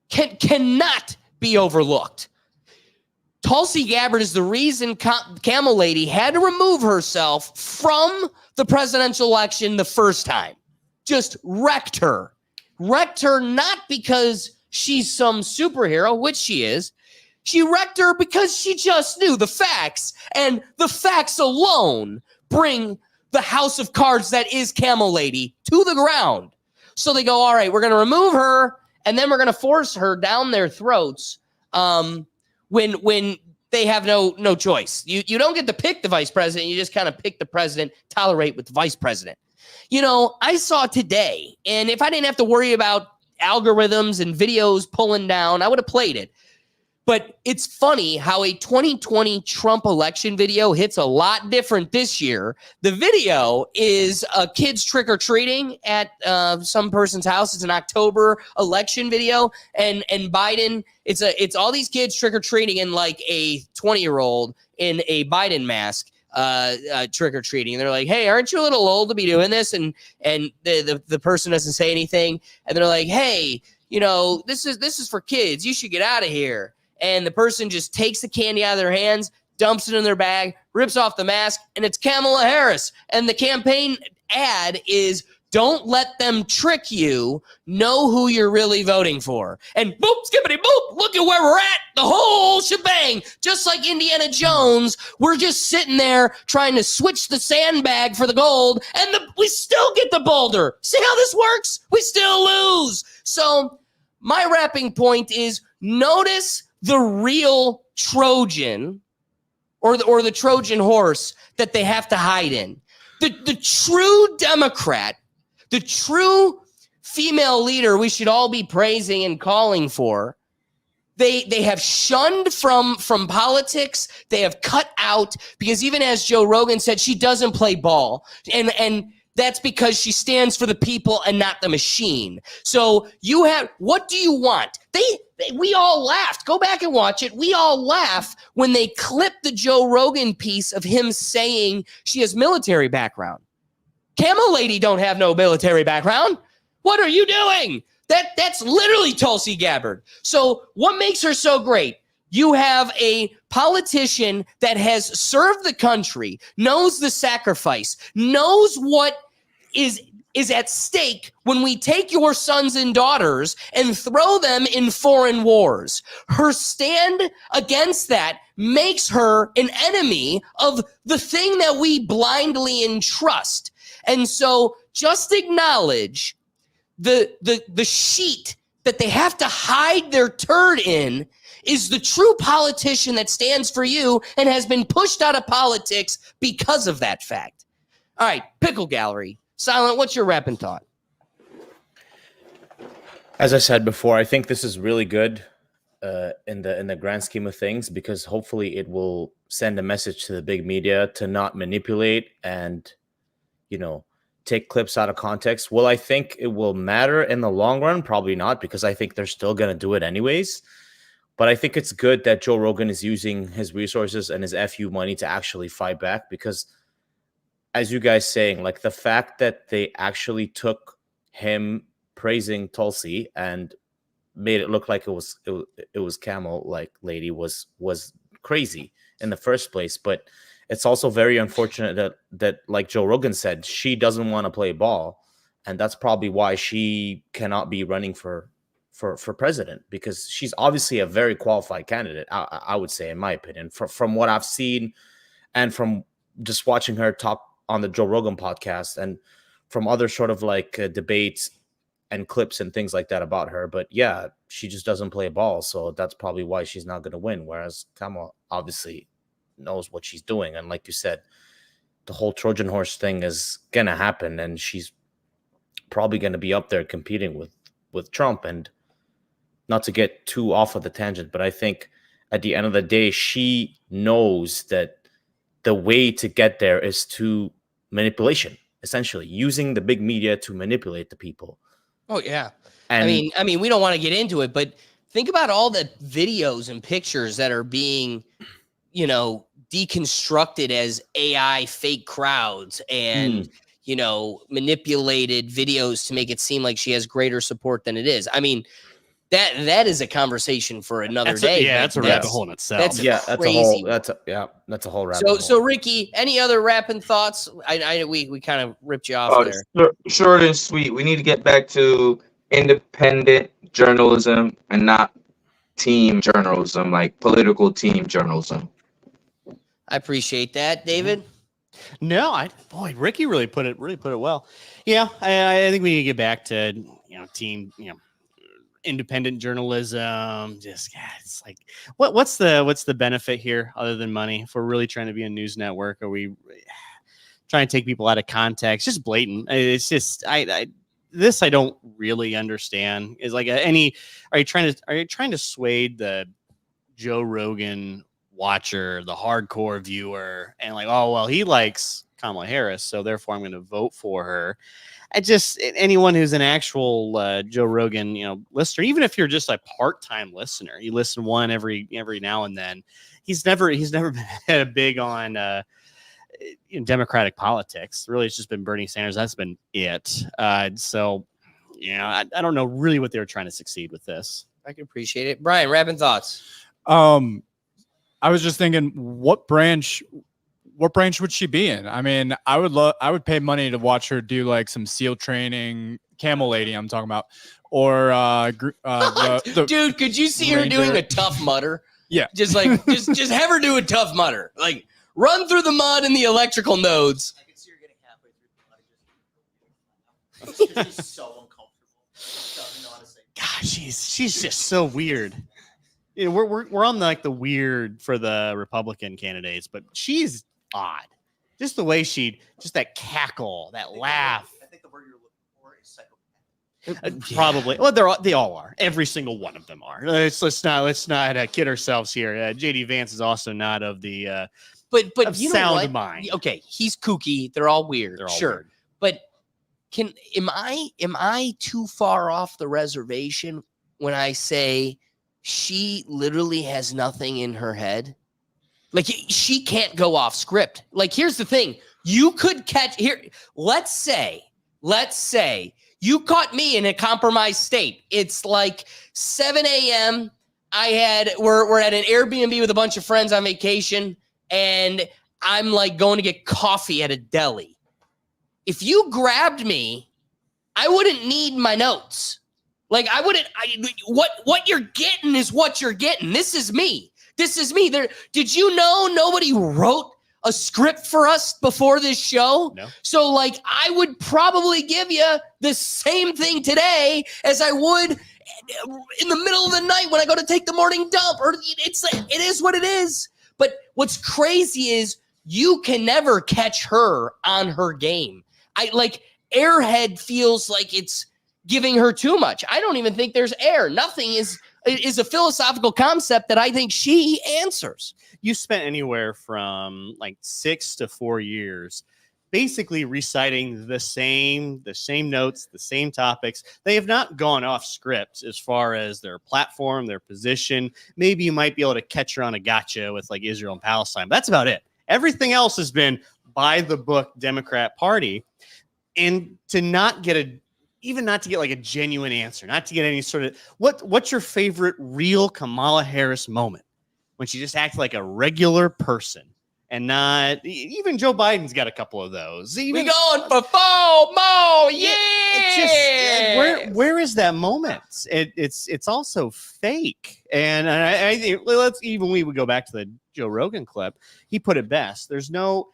Speaker 1: cannot be overlooked. Tulsi Gabbard is the reason Camel Lady had to remove herself from the presidential election the first time. Just wrecked her. Wrecked her not because she's some superhero, which she is. She wrecked her because she just knew the facts, and the facts alone bring the house of cards that is Camel Lady to the ground. So they go, all right, we're going to remove her, and then we're going to force her down their throats when they have no choice. You don't get to pick the vice president. You just kind of pick the president, tolerate with the vice president. You know, I saw today, and if I didn't have to worry about algorithms and videos pulling down, I would have played it. But it's funny how a 2020 Trump election video hits a lot different this year. The video is kids trick-or-treating at some person's house. It's an October election video. And Biden, it's all these kids trick-or-treating and like a 20-year-old in a Biden mask trick-or-treating. And they're like, hey, aren't you a little old to be doing this? And the person doesn't say anything. And they're like, hey, you know, this is for kids. You should get out of here. And the person just takes the candy out of their hands, dumps it in their bag, rips off the mask, and it's Kamala Harris. And the campaign ad is, don't let them trick you. Know who you're really voting for. And boop, skippity boop, look at where we're at. The whole shebang. Just like Indiana Jones, we're just sitting there trying to switch the sandbag for the gold, and we still get the boulder. See how this works? We still lose. So my wrapping point is, notice the real Trojan or the Trojan horse that they have to hide in. The true Democrat, the true female leader we should all be praising and calling for, they have shunned from politics. They have cut out, because even as Joe Rogan said, she doesn't play ball. And that's because she stands for the people and not the machine. So what do you want? We all laughed. Go back and watch it. We all laugh when they clip the Joe Rogan piece of him saying she has military background. Camel Lady don't have no military background. What are you doing? That's literally Tulsi Gabbard. So what makes her so great? You have a politician that has served the country, knows the sacrifice, knows what is at stake when we take your sons and daughters and throw them in foreign wars. Her stand against that makes her an enemy of the thing that we blindly entrust. And so just acknowledge the sheet that they have to hide their turd in is the true politician that stands for you and has been pushed out of politics because of that fact. All right, Pickle Gallery. Silent, what's your rapping thought?
Speaker 3: As I said before, I think this is really good in the grand scheme of things, because hopefully it will send a message to the big media to not manipulate and, you know, take clips out of context. Will I think it will matter in the long run? Probably not, because I think they're still going to do it anyways. But I think it's good that Joe Rogan is using his resources and his FU money to actually fight back, because as you guys saying, like the fact that they actually took him praising Tulsi and made it look like it was Camel like Lady was crazy in the first place. But it's also very unfortunate that like Joe Rogan said, she doesn't want to play ball, and that's probably why she cannot be running for president, because she's obviously a very qualified candidate. I would say, in my opinion, from what I've seen and from just watching her talk on the Joe Rogan podcast and from other sort of like debates and clips and things like that about her. But yeah, she just doesn't play ball. So that's probably why she's not going to win. Whereas Kamala obviously knows what she's doing. And like you said, the whole Trojan horse thing is going to happen. And she's probably going to be up there competing with Trump. And not to get too off of the tangent, but I think at the end of the day, she knows that the way to get there is to manipulation, essentially using the big media to manipulate the people.
Speaker 1: Oh yeah.
Speaker 3: And
Speaker 1: I mean, we don't want to get into it, but think about all the videos and pictures that are being, you know, deconstructed as AI fake crowds and, you know, manipulated videos to make it seem like she has greater support than it is. I mean, that is a conversation for another day.
Speaker 4: Yeah,
Speaker 1: but
Speaker 4: that's a rabbit hole in itself.
Speaker 1: That's
Speaker 3: That's
Speaker 1: crazy.
Speaker 3: a whole rabbit hole.
Speaker 1: So Ricky, any other rapping thoughts? We kind of ripped you off there.
Speaker 2: Short and sweet. We need to get back to independent journalism and not team journalism, like political team journalism.
Speaker 1: I appreciate that, David.
Speaker 4: No, Ricky really put it well. Yeah, I think we need to get back to team independent journalism. Just it's like what's the benefit here other than money? If we're really trying to be a news network, are we trying to take people out of context? Just blatant. It's just I don't really understand. Is like are you trying to sway the Joe Rogan watcher, the hardcore viewer, and like, oh well, he likes Kamala Harris, so therefore I'm going to vote for her. I just anyone who's an actual Joe Rogan listener, even if you're just a part-time listener, you listen one every now and then. He's never been big on Democratic politics. Really, it's just been Bernie Sanders. That's been it. So I don't know really what they were trying to succeed with this.
Speaker 1: I can appreciate it. Brian, rapping thoughts.
Speaker 5: I was just thinking, what branch would she be in? I mean, I would pay money to watch her do like some SEAL training, camel lady I'm talking about, or
Speaker 1: dude, could you see her doing a Tough Mudder?
Speaker 5: Yeah,
Speaker 1: just just have her do a Tough Mudder, like run through the mud and the electrical nodes.
Speaker 10: I can see her getting halfway through the mud. She's so uncomfortable. She doesn't know how to say.
Speaker 4: God, she's just so weird. We're on the weird for the Republican candidates, but she's odd. Just the way just that cackle, that laugh.
Speaker 10: I think the word you're looking for is psychopath.
Speaker 4: Probably. Well, they all are. Every single one of them are. Let's not kid ourselves here. JD Vance is also not of the
Speaker 1: but
Speaker 4: of
Speaker 1: you know
Speaker 4: sound
Speaker 1: what?
Speaker 4: mind.
Speaker 1: Okay, he's kooky. They're all weird.
Speaker 4: They're all
Speaker 1: sure.
Speaker 4: weird.
Speaker 1: But am I too far off the reservation when I say she literally has nothing in her head? Like she can't go off script. Like here's the thing. You could catch here. Let's say you caught me in a compromised state. It's like 7 a.m. We're at an Airbnb with a bunch of friends on vacation, and I'm like going to get coffee at a deli. If you grabbed me, I wouldn't need my notes. Like what you're getting is what you're getting. This is me. Did you know nobody wrote a script for us before this show?
Speaker 4: No.
Speaker 1: So like I would probably give you the same thing today as I would in the middle of the night when I go to take the morning dump. Or it is what it is. But what's crazy is you can never catch her on her game. Airhead feels like it's giving her too much. I don't even think there's air. Nothing is a philosophical concept that I think she answers.
Speaker 4: You spent anywhere from like 6 to 4 years basically reciting the same notes, the same topics. They have not gone off script as far as their platform, their position. Maybe you might be able to catch her on a gotcha with like Israel and Palestine. But that's about it. Everything else has been by the book Democrat Party. And to not get like a genuine answer, not to get any sort of what's your favorite real Kamala Harris moment when she just acts like a regular person and not even Joe Biden's got a couple of those.
Speaker 1: We going for FOMO, yeah.
Speaker 4: It's just where is that moment? It's also fake, and I think we would go back to the Joe Rogan clip. He put it best. There's no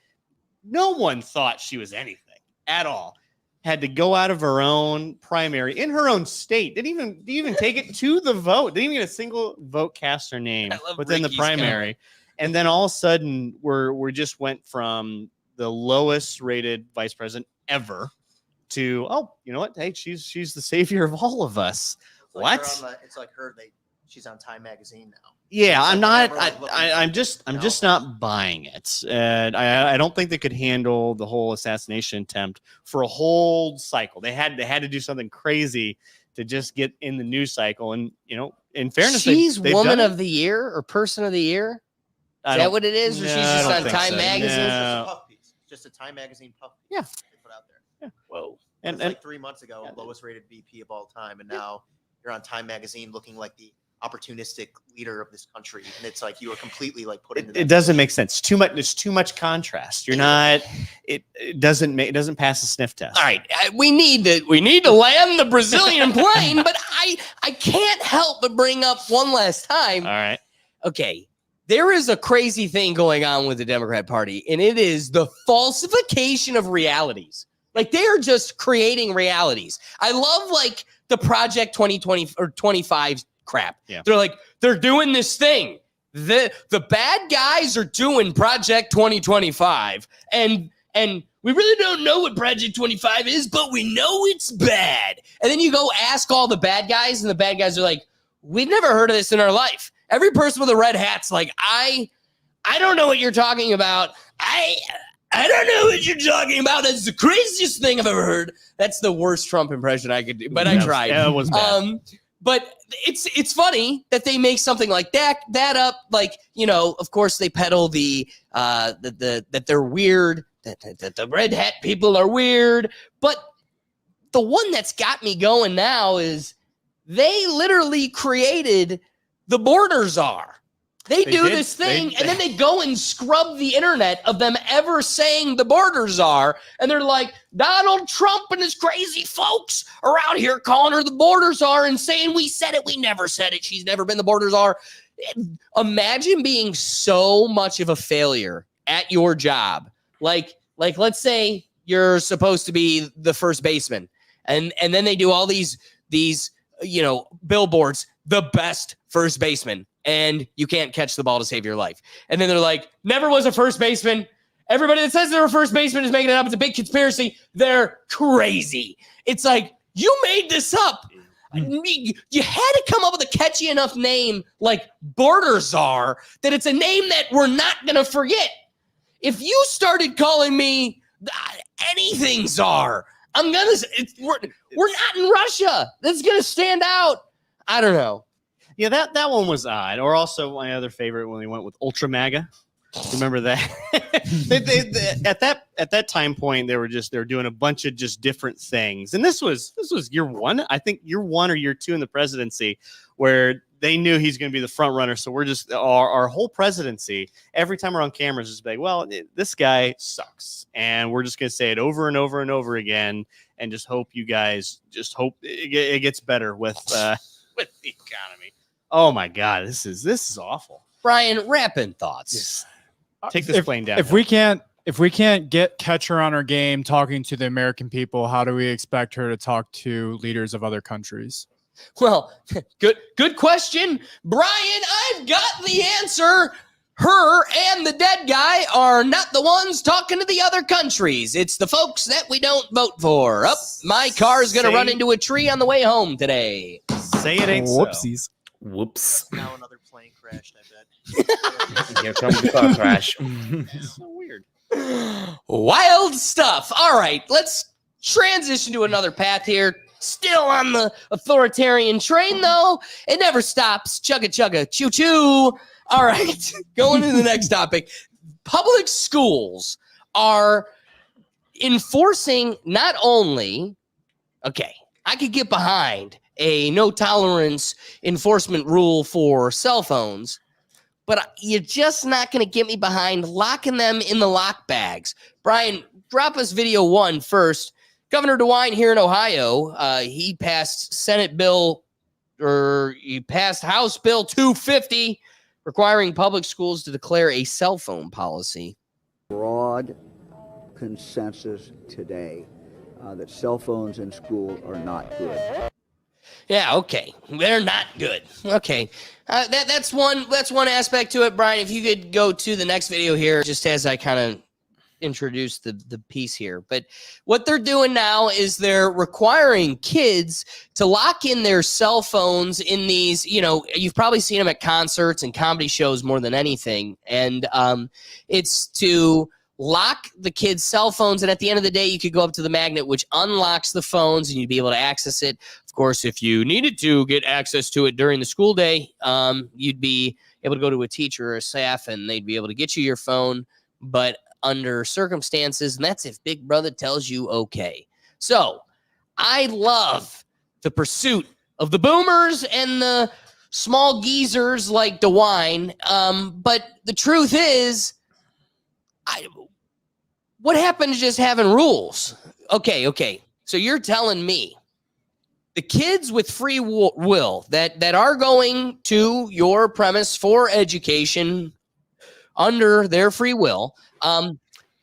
Speaker 4: one thought she was anything at all. Had to go out of her own primary in her own state. Didn't even take it to the vote. Didn't even get a single vote cast her name within the primary. And then all of a sudden, we just went from the lowest rated vice president ever to, oh, you know what? Hey, she's the savior of all of us. What?
Speaker 10: It's like her. She's on Time Magazine now.
Speaker 4: Yeah, I'm just not buying it. And I don't think they could handle the whole assassination attempt for a whole cycle. They had to do something crazy to just get in the news cycle. And in fairness,
Speaker 1: she's
Speaker 4: they've
Speaker 1: woman
Speaker 4: done
Speaker 1: of the year or person of the year. Is that what it is? Or she's just on Time Magazine?
Speaker 10: No. Just a puff piece. Just a Time Magazine puff piece.
Speaker 4: Yeah.
Speaker 10: They put out there.
Speaker 4: Yeah. Whoa.
Speaker 10: And like 3 months ago, lowest rated VP of all time, and now you're on Time magazine looking like the opportunistic leader of this country, and it's like you are completely like put into that
Speaker 4: It doesn't make sense. Too much. There's too much contrast. You're not. It doesn't pass the sniff test.
Speaker 1: All right, we need to land the Brazilian plane, but I can't help but bring up one last time.
Speaker 4: All right.
Speaker 1: Okay, there is a crazy thing going on with the Democrat Party, and it is the falsification of realities. Like, they are just creating realities. I love like the Project 2020 or 25 crap.
Speaker 4: Yeah.
Speaker 1: They're doing this thing. The bad guys are doing Project 2025, and we really don't know what Project 25 is, but we know it's bad. And then you go ask all the bad guys, and the bad guys are like, we've never heard of this in our life. Every person with a red hat's like, I don't know what you're talking about. I don't know what you're talking about. That's the craziest thing I've ever heard. That's the worst Trump impression I could do, but I tried.
Speaker 4: Yeah, it was bad.
Speaker 1: But it's funny that they make something like that up. Like, you know, of course they peddle that they're weird, that the red hat people are weird. But the one that's got me going now is they literally created the border czar. They do
Speaker 4: did.
Speaker 1: this thing, and then they go and scrub the internet of them ever saying the border czar, and they're like, Donald Trump and his crazy folks are out here calling her the border czar and saying we said it, we never said it, she's never been the border czar. Imagine being so much of a failure at your job. Like let's say you're supposed to be the first baseman, and then they do all these you know, billboards, the best first baseman, and you can't catch the ball to save your life. And then they're like, never was a first baseman. Everybody that says they're a first baseman is making it up. It's a big conspiracy. They're crazy. It's like, you made this up. You had to come up with a catchy enough name like Border Czar that it's a name that we're not going to forget. If you started calling me anything czar, we're not in Russia. That's going to stand out. I don't know.
Speaker 4: Yeah, that one was odd. Or also my other favorite when we went with Ultra MAGA. Remember that? they at that time point they were doing a bunch of just different things. And this was year one. I think year one or year two in the presidency where they knew he's going to be the front runner. So we're just our whole presidency. Every time we're on cameras, just like, well, this guy sucks, and we're just going to say it over and over and over again, and just hope you guys hope it gets better with the economy. Oh my God, this is awful.
Speaker 1: Brian, wrapping thoughts.
Speaker 4: Take this plane down.
Speaker 5: If we can't get Catcher on her game talking to the American people, how do we expect her to talk to leaders of other countries?
Speaker 1: Well, good question, Brian. I've got the answer. Her and the dead guy are not the ones talking to the other countries. It's the folks that we don't vote for. My car is going to run into a tree on the way home today.
Speaker 4: Say it ain't
Speaker 5: Whoopsies.
Speaker 3: Whoops.
Speaker 10: Now another plane crashed, I bet.
Speaker 3: Here comes the car crash.
Speaker 4: so weird.
Speaker 1: Wild stuff. All right, let's transition to another path here. Still on the authoritarian train, though. It never stops. Chugga, chugga, choo, choo. All right, going to the next topic. Public schools are enforcing not only, okay, I could get behind a no tolerance enforcement rule for cell phones, but you're just not going to get me behind locking them in the lock bags. Brian, drop us video one first. Governor DeWine here in Ohio, he passed House Bill 250 requiring public schools to declare a cell phone policy.
Speaker 11: Broad consensus today that cell phones in school are not good.
Speaker 1: Yeah, okay. They're not good. Okay. That's one aspect to it, Brian. If you could go to the next video here, just as I kind of introduce the piece here. But what they're doing now is they're requiring kids to lock in their cell phones in these, you know, you've probably seen them at concerts and comedy shows more than anything. And it's to lock the kids' cell phones. And at the end of the day, you could go up to the magnet, which unlocks the phones and you'd be able to access it. Of course, if you needed to get access to it during the school day, you'd be able to go to a teacher or a staff and they'd be able to get you your phone. But under circumstances, and that's if Big Brother tells you okay. So I love the pursuit of the boomers and the small geezers like DeWine. But the truth is, what happened to just having rules? Okay. So you're telling me the kids with free will that are going to your premise for education under their free will,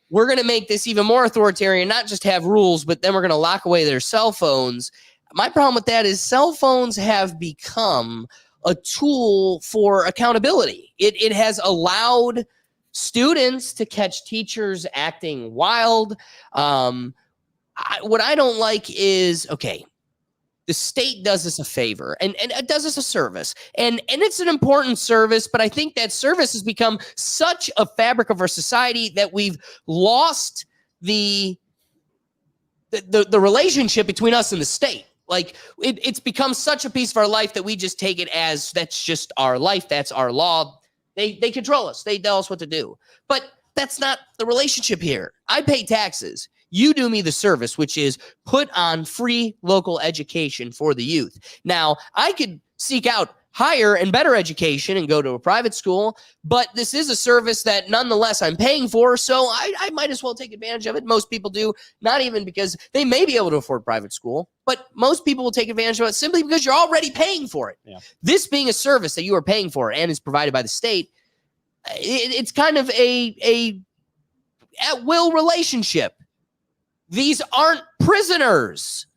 Speaker 1: we're going to make this even more authoritarian, not just have rules, but then we're going to lock away their cell phones. My problem with that is cell phones have become a tool for accountability. It has allowed students to catch teachers acting wild. What I don't like is, okay, the state does us a favor and it does us a service. And it's an important service, but I think that service has become such a fabric of our society that we've lost the relationship between us and the state. Like it's become such a piece of our life that we just take it as that's just our life. That's our law. They control us. They tell us what to do. But that's not the relationship here. I pay taxes. You do me the service, which is put on free local education for the youth. Now, I could seek out higher and better education and go to a private school, but this is a service that nonetheless I'm paying for, so I might as well take advantage of it. Most people do, not even because they may be able to afford private school, but most people will take advantage of it simply because you're already paying for it. Yeah. This being a service that you are paying for and is provided by the state, it's kind of a at-will relationship. These aren't prisoners.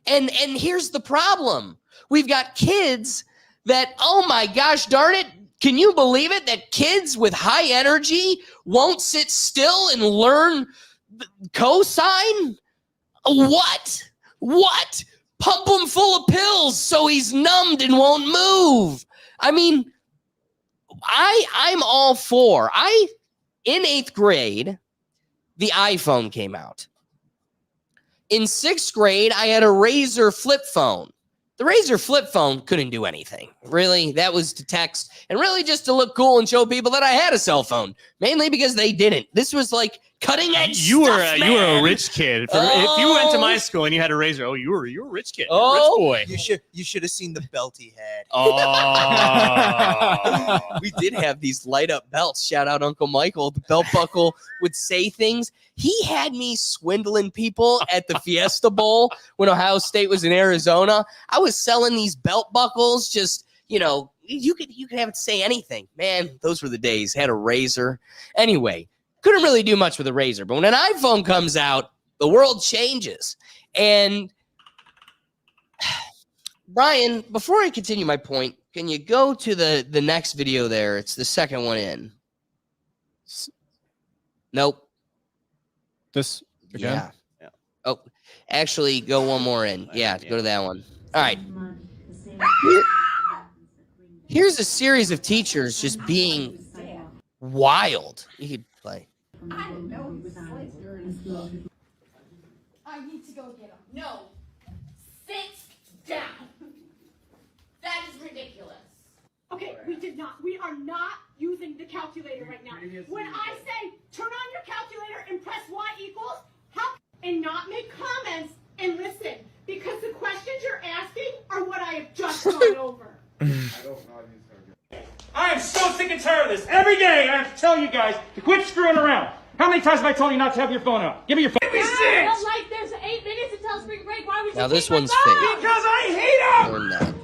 Speaker 1: And here's the problem. We've got kids that, oh my gosh, darn it, can you believe it? That kids with high energy won't sit still and learn cosine? What? Pump him full of pills so he's numbed and won't move. I mean, I'm all for. In 8th grade, the iPhone came out. In 6th grade, I had a Razor flip phone. The Razor flip phone couldn't do anything. Really, that was to text and really just to look cool and show people that I had a cell phone. Mainly because they didn't. This was like cutting edge
Speaker 4: You were
Speaker 1: stuff,
Speaker 4: you were a
Speaker 1: man.
Speaker 4: rich kid. If you went to my school and you had a Razor, you were a rich kid.
Speaker 1: Oh,
Speaker 4: You're a rich boy.
Speaker 10: You should have seen the belt he had.
Speaker 4: Oh.
Speaker 1: We did have these light up belts. Shout out Uncle Michael. The belt buckle would say things. He had me swindling people at the Fiesta Bowl when Ohio State was in Arizona. I was selling these belt buckles. Just, you could have it say anything. Man, those were the days. Had a Razor. Anyway, couldn't really do much with a Razor. But when an iPhone comes out, the world changes. And Brian, before I continue my point, can you go to the next video there? It's the second one in. Nope.
Speaker 5: This again?
Speaker 1: Yeah. Oh, actually, go one more in. Yeah, go to that one. All right. Here's a series of teachers just being wild. You could play.
Speaker 12: I need to go get him. No. Sit down. That is ridiculous. Okay, we are not using the calculator right now. When I say turn on your calculator and press Y equals, and not make comments and listen, because the questions you're asking are what I have just gone over.
Speaker 13: I am so sick and tired of this. Every day I have to tell you guys to quit screwing around. How many times have I told you not to have your phone up? Give me your phone. Give me 6!
Speaker 12: Like there's 8 minutes until spring break. Why would you
Speaker 1: Now this
Speaker 12: take my
Speaker 1: one's
Speaker 12: phone?
Speaker 1: fake.
Speaker 13: Because I hate them!
Speaker 1: Or not.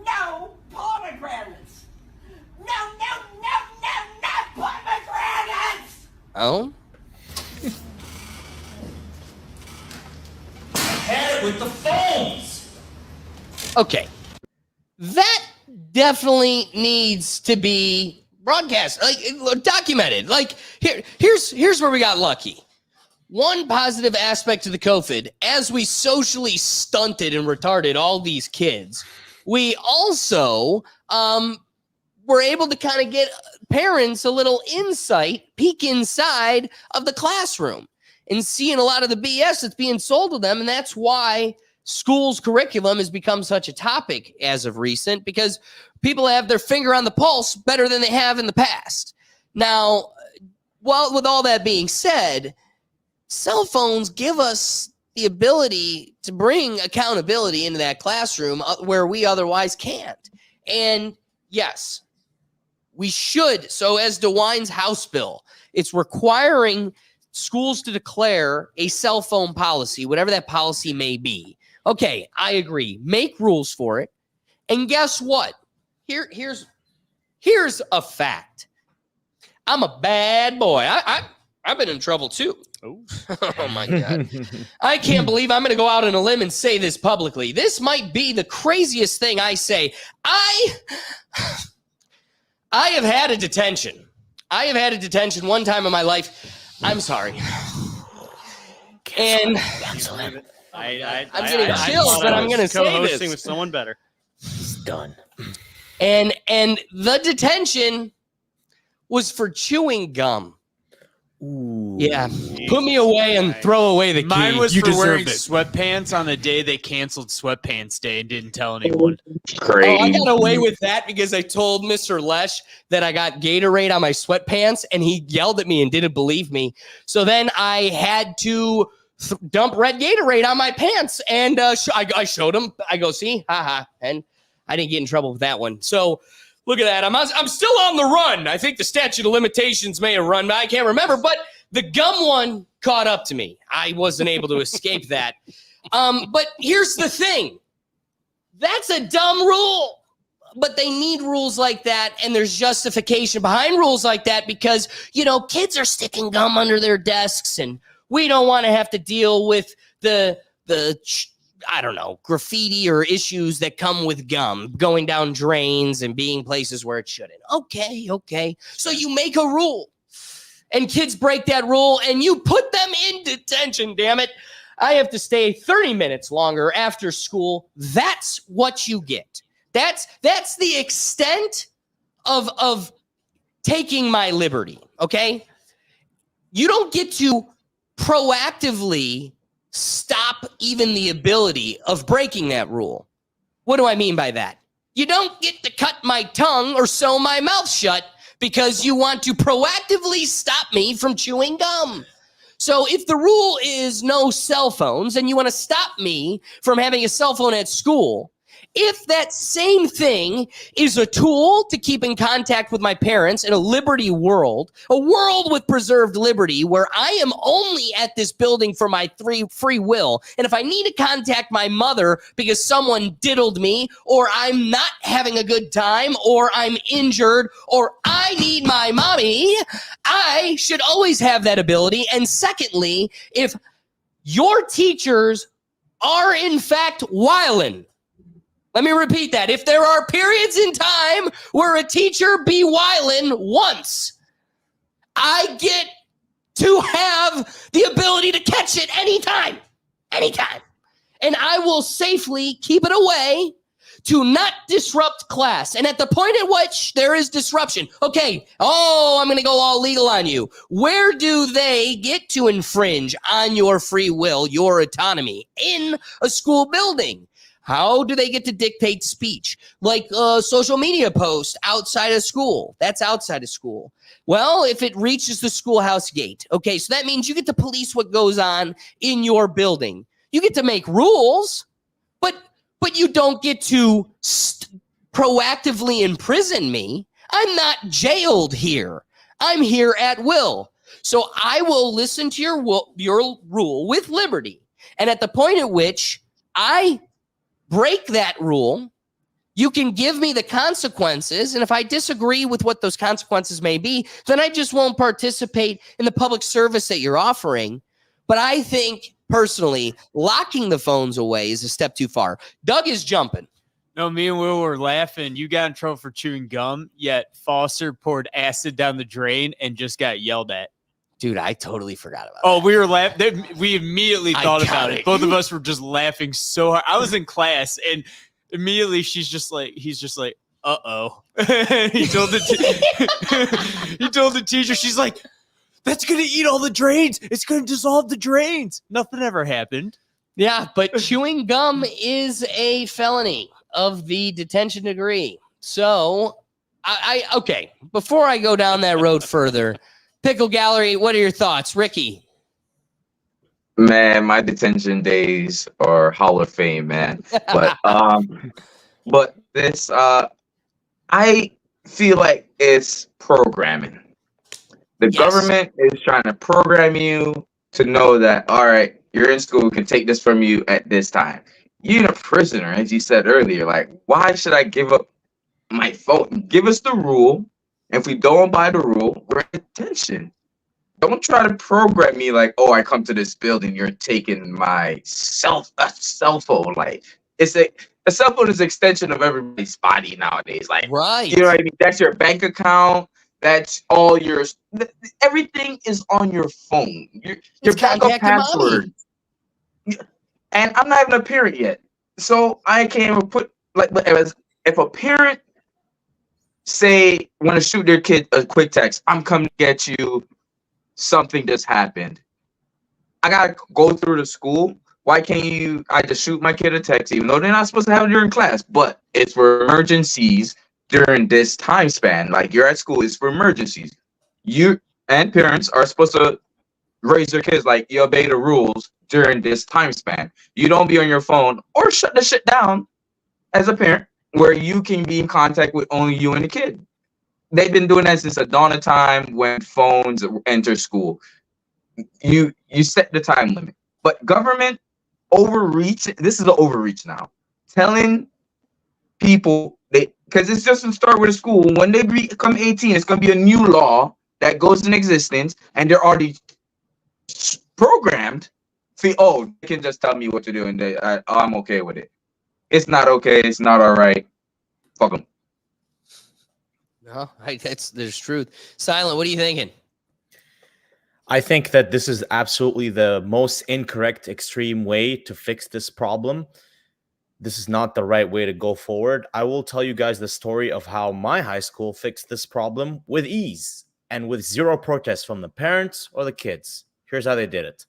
Speaker 12: No pomegranates. No pomegranates.
Speaker 1: Oh?
Speaker 13: Had it with the phones!
Speaker 1: Okay. That definitely needs to be broadcast, like documented. Like here's where we got lucky. One positive aspect of the COVID, as we socially stunted and retarded all these kids, we also were able to kind of get parents a little insight, peek inside of the classroom and seeing a lot of the BS that's being sold to them. And that's why school's curriculum has become such a topic as of recent, because people have their finger on the pulse better than they have in the past. Now, well, with all that being said, cell phones give us the ability to bring accountability into that classroom where we otherwise can't. And yes, we should. So as DeWine's House bill, it's requiring schools to declare a cell phone policy, whatever that policy may be. Okay, I agree. Make rules for it. And guess what? Here's a fact. I'm a bad boy. I've been in trouble too. Oh, oh my God. I can't believe I'm going to go out on a limb and say this publicly. This might be the craziest thing I say. I have had a detention. I have had a detention one time in my life. I'm sorry. And I'm getting chills that I'm going to say this.
Speaker 4: With someone better.
Speaker 3: It's done.
Speaker 1: And the detention was for chewing gum.
Speaker 3: Ooh.
Speaker 1: Yeah. Put me away and throw away the key.
Speaker 5: Mine was
Speaker 1: You
Speaker 5: for wearing
Speaker 1: deserved it.
Speaker 5: sweatpants on the day they canceled Sweatpants Day and didn't tell anyone.
Speaker 1: Oh, I got away with that because I told Mr. Lesh that I got Gatorade on my sweatpants, and he yelled at me and didn't believe me. So then I had to dump red Gatorade on my pants, and I showed him. I go, see, haha, and I didn't get in trouble with that one. So look at that. I'm still on the run. I think the statute of limitations may have run, but I can't remember. But the gum one caught up to me. I wasn't able to escape that. But here's the thing. That's a dumb rule. But they need rules like that, and there's justification behind rules like that because, you know, kids are sticking gum under their desks, and we don't want to have to deal with the I don't know, graffiti or issues that come with gum going down drains and being places where it shouldn't. Okay. So you make a rule and kids break that rule and you put them in detention, damn it. I have to stay 30 minutes longer after school. That's what you get. That's the extent of taking my liberty, okay? You don't get to proactively stop even the ability of breaking that rule. What do I mean by that? You don't get to cut my tongue or sew my mouth shut because you want to proactively stop me from chewing gum. So if the rule is no cell phones and you want to stop me from having a cell phone at school, if that same thing is a tool to keep in contact with my parents in a liberty world, a world with preserved liberty where I am only at this building for my free will, and if I need to contact my mother because someone diddled me, or I'm not having a good time, or I'm injured, or I need my mommy, I should always have that ability. And secondly, if your teachers are in fact wildin', let me repeat that. If there are periods in time where a teacher be wildin' once, I get to have the ability to catch it anytime. And I will safely keep it away to not disrupt class. And at the point at which there is disruption, okay, I'm going to go all legal on you. Where do they get to infringe on your free will, your autonomy in a school building? How do they get to dictate speech? Like a social media post outside of school. That's outside of school. Well, if it reaches the schoolhouse gate. Okay, so that means you get to police what goes on in your building. You get to make rules, but you don't get to proactively imprison me. I'm not jailed here. I'm here at will. So I will listen to your rule with liberty. And at the point at which I break that rule, you can give me the consequences. And if I disagree with what those consequences may be, then I just won't participate in the public service that you're offering. But I think personally, locking the phones away is a step too far. Doug is jumping.
Speaker 5: No, me and Will were laughing. You got in trouble for chewing gum, yet Foster poured acid down the drain and just got yelled at.
Speaker 1: Dude, I totally forgot about
Speaker 5: that. We were laughing. We immediately thought about it. Both of us were just laughing so hard. I was in class, and immediately he's just like, uh-oh. he told the teacher, she's like, that's going to eat all the drains. It's going to dissolve the drains. Nothing ever happened.
Speaker 1: Yeah, but chewing gum is a felony of the detention degree. So, okay, before I go down that road further, Pickle Gallery, what are your thoughts? Ricky?
Speaker 2: Man, my detention days are Hall of Fame, man. But this I feel like it's programming. The government is trying to program you to know that, all right, you're in school, we can take this from you at this time. You're a prisoner, as you said earlier. Like, why should I give up my phone? Give us the rule. If we don't abide the rule, we're in detention. Don't try to program me like, oh, I come to this building, you're taking my cell phone. Like, it's a cell phone is an extension of everybody's body nowadays. Like,
Speaker 1: Right.
Speaker 2: you know what I mean? That's your bank account. That's all yours. Everything is on your phone. Your backup password. And I'm not even a parent yet, so I can't even put like if a parent say want to shoot their kid a quick text, I'm coming to get you. Something just happened. I gotta go through the school. Why can't I just shoot my kid a text, even though they're not supposed to have it during class? But it's for emergencies during this time span. Like, you're at school, it's for emergencies. You and parents are supposed to raise their kids like, you obey the rules during this time span. You don't be on your phone or shut the shit down as a parent where you can be in contact with only you and the kid. They've been doing that since the dawn of time when phones enter school. You set the time limit. But government overreach, this is an overreach now. Telling people, because it's just to start with a school, when they become 18, it's going to be a new law that goes in existence, and they're already programmed. See, oh, they can just tell me what to do, and I'm okay with it. It's not okay. It's not all right. Fuck them.
Speaker 1: No, there's truth. Silent, what are you thinking?
Speaker 3: I think that this is absolutely the most incorrect, extreme way to fix this problem. This is not the right way to go forward. I will tell you guys the story of how my high school fixed this problem with ease and with zero protest from the parents or the kids. Here's how they did it.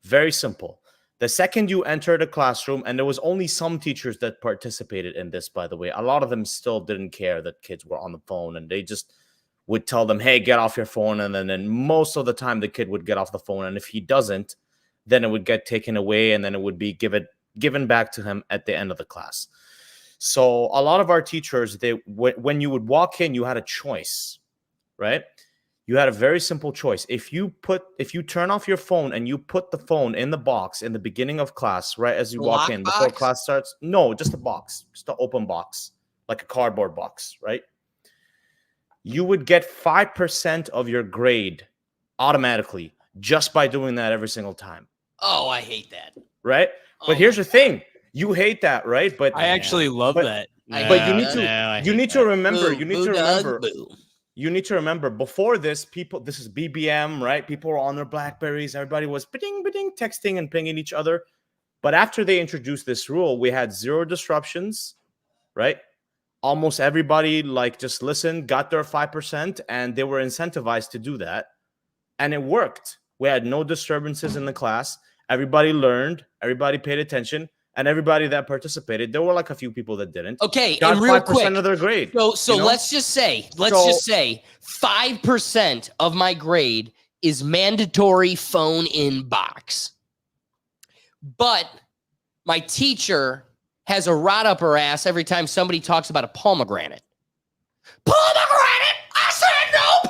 Speaker 3: Very simple. The second you enter the classroom, and there was only some teachers that participated in this, by the way. A lot of them still didn't care that kids were on the phone, and they just would tell them, hey, get off your phone. And then most of the time the kid would get off the phone. And if he doesn't, then it would get taken away, and then it would be given back to him at the end of the class. So a lot of our teachers, when you would walk in, you had a choice, right? You had a very simple choice. If you turn off your phone and you put the phone in the box in the beginning of class, right as you walk in before class starts, no, just a box, just an open box, like a cardboard box, right? You would get 5% of your grade automatically just by doing that every single time.
Speaker 1: Oh, I hate that.
Speaker 3: Right? But here's the thing. You hate that, right? But
Speaker 5: I actually love that.
Speaker 3: But you need to remember, you need to remember before this, this is BBM, right? People were on their Blackberries. Everybody was bidding, texting and pinging each other. But after they introduced this rule, we had zero disruptions, right? Almost everybody just listened, got their 5%, and they were incentivized to do that. And it worked. We had no disturbances in the class. Everybody learned, everybody paid attention. And everybody that participated, there were like a few people that didn't.
Speaker 1: Okay,
Speaker 3: got
Speaker 1: and real
Speaker 3: 5%
Speaker 1: quick,
Speaker 3: of their grade.
Speaker 1: So you know? let's just say 5% of my grade is mandatory phone in box. But my teacher has a rod up her ass every time somebody talks about a pomegranate. Pomegranate! I said no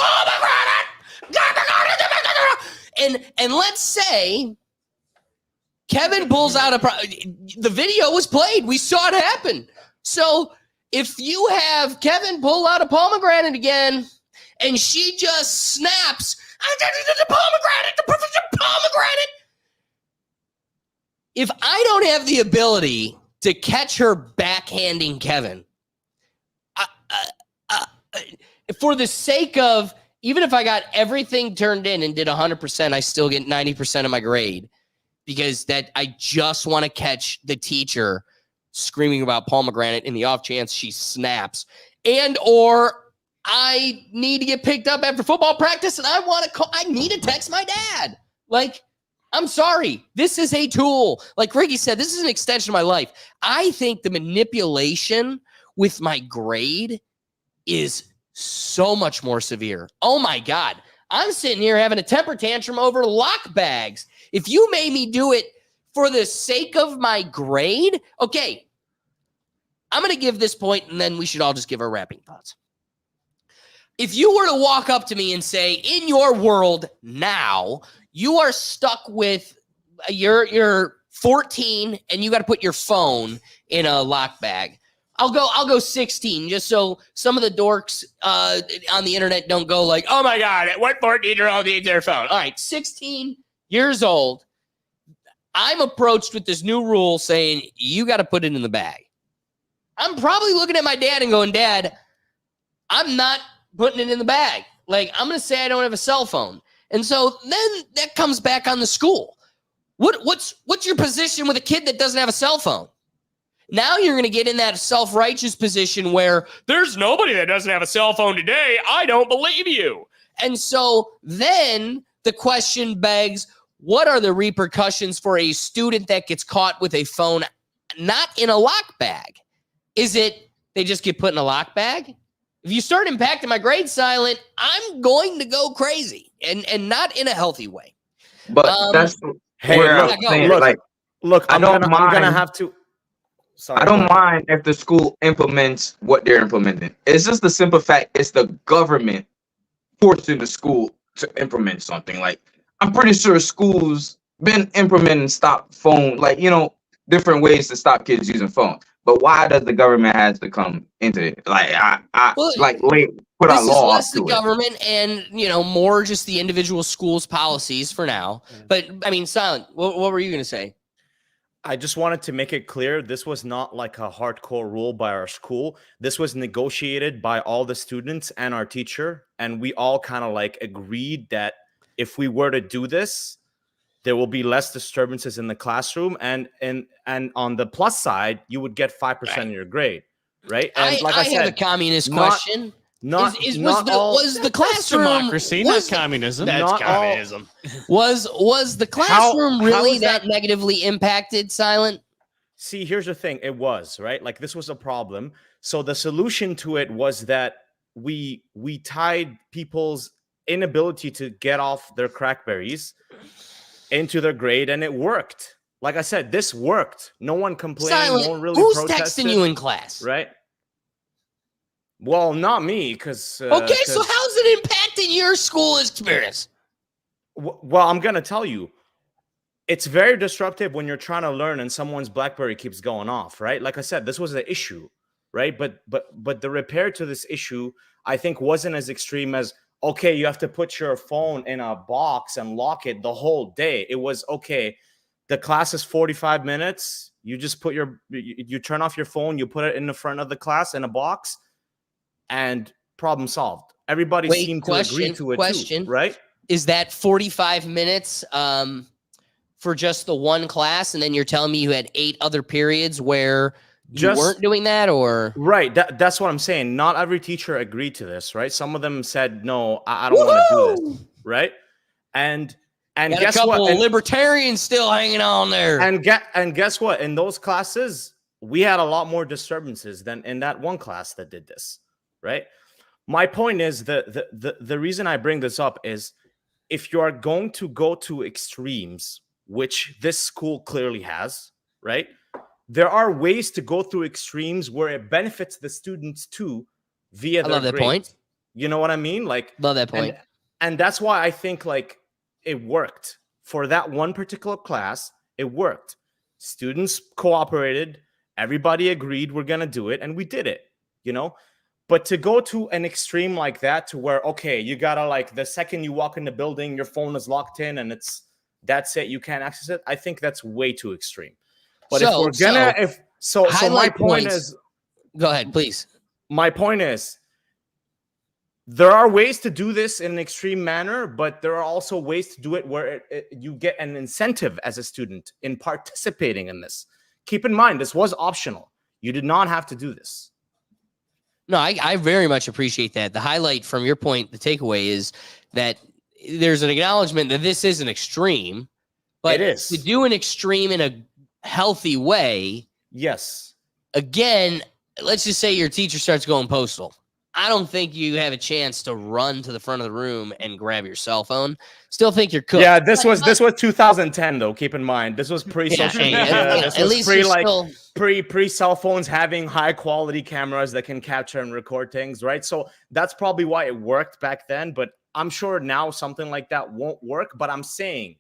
Speaker 1: pomegranate! And let's say Kevin pulls out the video was played. We saw it happen. So if you have Kevin pull out a pomegranate again, and she just snaps, the pomegranate. If I don't have the ability to catch her backhanding Kevin, for the sake of, even if I got everything turned in and did 100%, I still get 90% of my grade. Because that I just want to catch the teacher screaming about pomegranate in the off chance she snaps. And or I need to get picked up after football practice and I need to text my dad. Like, I'm sorry. This is a tool. Like Ricky said, this is an extension of my life. I think the manipulation with my grade is so much more severe. Oh my God. I'm sitting here having a temper tantrum over lock bags. If you made me do it for the sake of my grade, okay, I'm going to give this point, and then we should all just give our wrapping thoughts. If you were to walk up to me and say, in your world now, you are stuck with you're 14 and you got to put your phone in a lock bag. I'll go 16, just so some of the dorks on the internet don't go like, oh my God, what 14-year-old needs their phone? All right, 16 years old. I'm approached with this new rule saying you got to put it in the bag. I'm probably looking at my dad and going, Dad, I'm not putting it in the bag. Like, I'm going to say I don't have a cell phone. And so then that comes back on the school. What's your position with a kid that doesn't have a cell phone? Now you're going to get in that self-righteous position where there's nobody that doesn't have a cell phone today. I don't believe you. And so then the question begs, what are the repercussions for a student that gets caught with a phone not in a lock bag? Is it they just get put in a lock bag? If you start impacting my grade silent, I'm going to go crazy and not in a healthy way.
Speaker 2: But that's where I'm saying,
Speaker 3: look,
Speaker 2: I'm gonna
Speaker 3: have to. Sorry,
Speaker 2: I don't mind if the school implements what they're implementing. It's just the simple fact it's the government forcing the school to implement something. Like, I'm pretty sure schools been implementing stop phone, like, different ways to stop kids using phones. But why does the government has to come into it? Like, put a law
Speaker 1: less
Speaker 2: to
Speaker 1: the government and, more just the individual schools' policies for now. But, I mean, Silent, what were you going to say?
Speaker 3: I just wanted to make it clear this was not like a hardcore rule by our school. This was negotiated by all the students and our teacher. And we all kind of like agreed that if we were to do this, there will be less disturbances in the classroom. And on the plus side, you would get 5% of your grade, right? And
Speaker 1: I have a communist question. Was the classroom
Speaker 4: democracy, not communism?
Speaker 1: That's communism. Was the classroom really that negatively impacted, Silent?
Speaker 3: See, here's the thing. It was, right? Like, this was a problem. So the solution to it was that we tied people's inability to get off their crackberries into their grade, and it worked. Like I said, this worked. No one complained.
Speaker 1: Silent,
Speaker 3: no one really
Speaker 1: who's
Speaker 3: protested.
Speaker 1: texting you in class?
Speaker 3: Right? Well, not me, because...
Speaker 1: okay, so how's it impacting your school experience?
Speaker 3: Well, I'm going to tell you. It's very disruptive when you're trying to learn and someone's BlackBerry keeps going off, right? Like I said, this was an issue, right? But the repair to this issue, I think, wasn't as extreme as, okay, you have to put your phone in a box and lock it the whole day. It was, okay, the class is 45 minutes. You just put you turn off your phone, you put it in the front of the class in a box, and problem solved. Everybody seemed to agree to it too, right?
Speaker 1: Is that 45 minutes for just the one class, and then you're telling me you had 8 other periods where you weren't doing that, or?
Speaker 3: Right, that's what I'm saying. Not every teacher agreed to this, right? Some of them said, no, I don't want to do this, right? And guess
Speaker 1: a couple
Speaker 3: what?
Speaker 1: Of libertarians still hanging on there.
Speaker 3: And guess what? In those classes, we had a lot more disturbances than in that one class that did this, right? My point is the reason I bring this up is if you are going to go to extremes, which this school clearly has, right? There are ways to go through extremes where it benefits the students too via their
Speaker 1: love that
Speaker 3: grades.
Speaker 1: point.
Speaker 3: You know what I mean? Like,
Speaker 1: love that point.
Speaker 3: And that's why I think like it worked for that one particular class. It worked. Students cooperated. Everybody agreed we're going to do it. And we did it, But to go to an extreme like that to where, okay, you got to like the second you walk in the building, your phone is locked in and that's it. You can't access it. I think that's way too extreme. But if we're gonna, so my point is,
Speaker 1: go ahead, please.
Speaker 3: My point is, there are ways to do this in an extreme manner, but there are also ways to do it where you get an incentive as a student in participating in this. Keep in mind, this was optional. You did not have to do this.
Speaker 1: No, I very much appreciate that. The highlight from your point, the takeaway is that there's an acknowledgement that this is an extreme, but
Speaker 3: it is.
Speaker 1: To do an extreme in a healthy way.
Speaker 3: Yes.
Speaker 1: Again, let's just say your teacher starts going postal. I don't think you have a chance to run to the front of the room and grab your cell phone. Still think you're cooked.
Speaker 3: Yeah, this was 2010 though. Keep in mind, this was pre-social
Speaker 1: hey,
Speaker 3: media. This
Speaker 1: at
Speaker 3: was
Speaker 1: least you're still
Speaker 3: pre cell phones having high quality cameras that can capture and record things, right? So that's probably why it worked back then. But I'm sure now something like that won't work. But I'm saying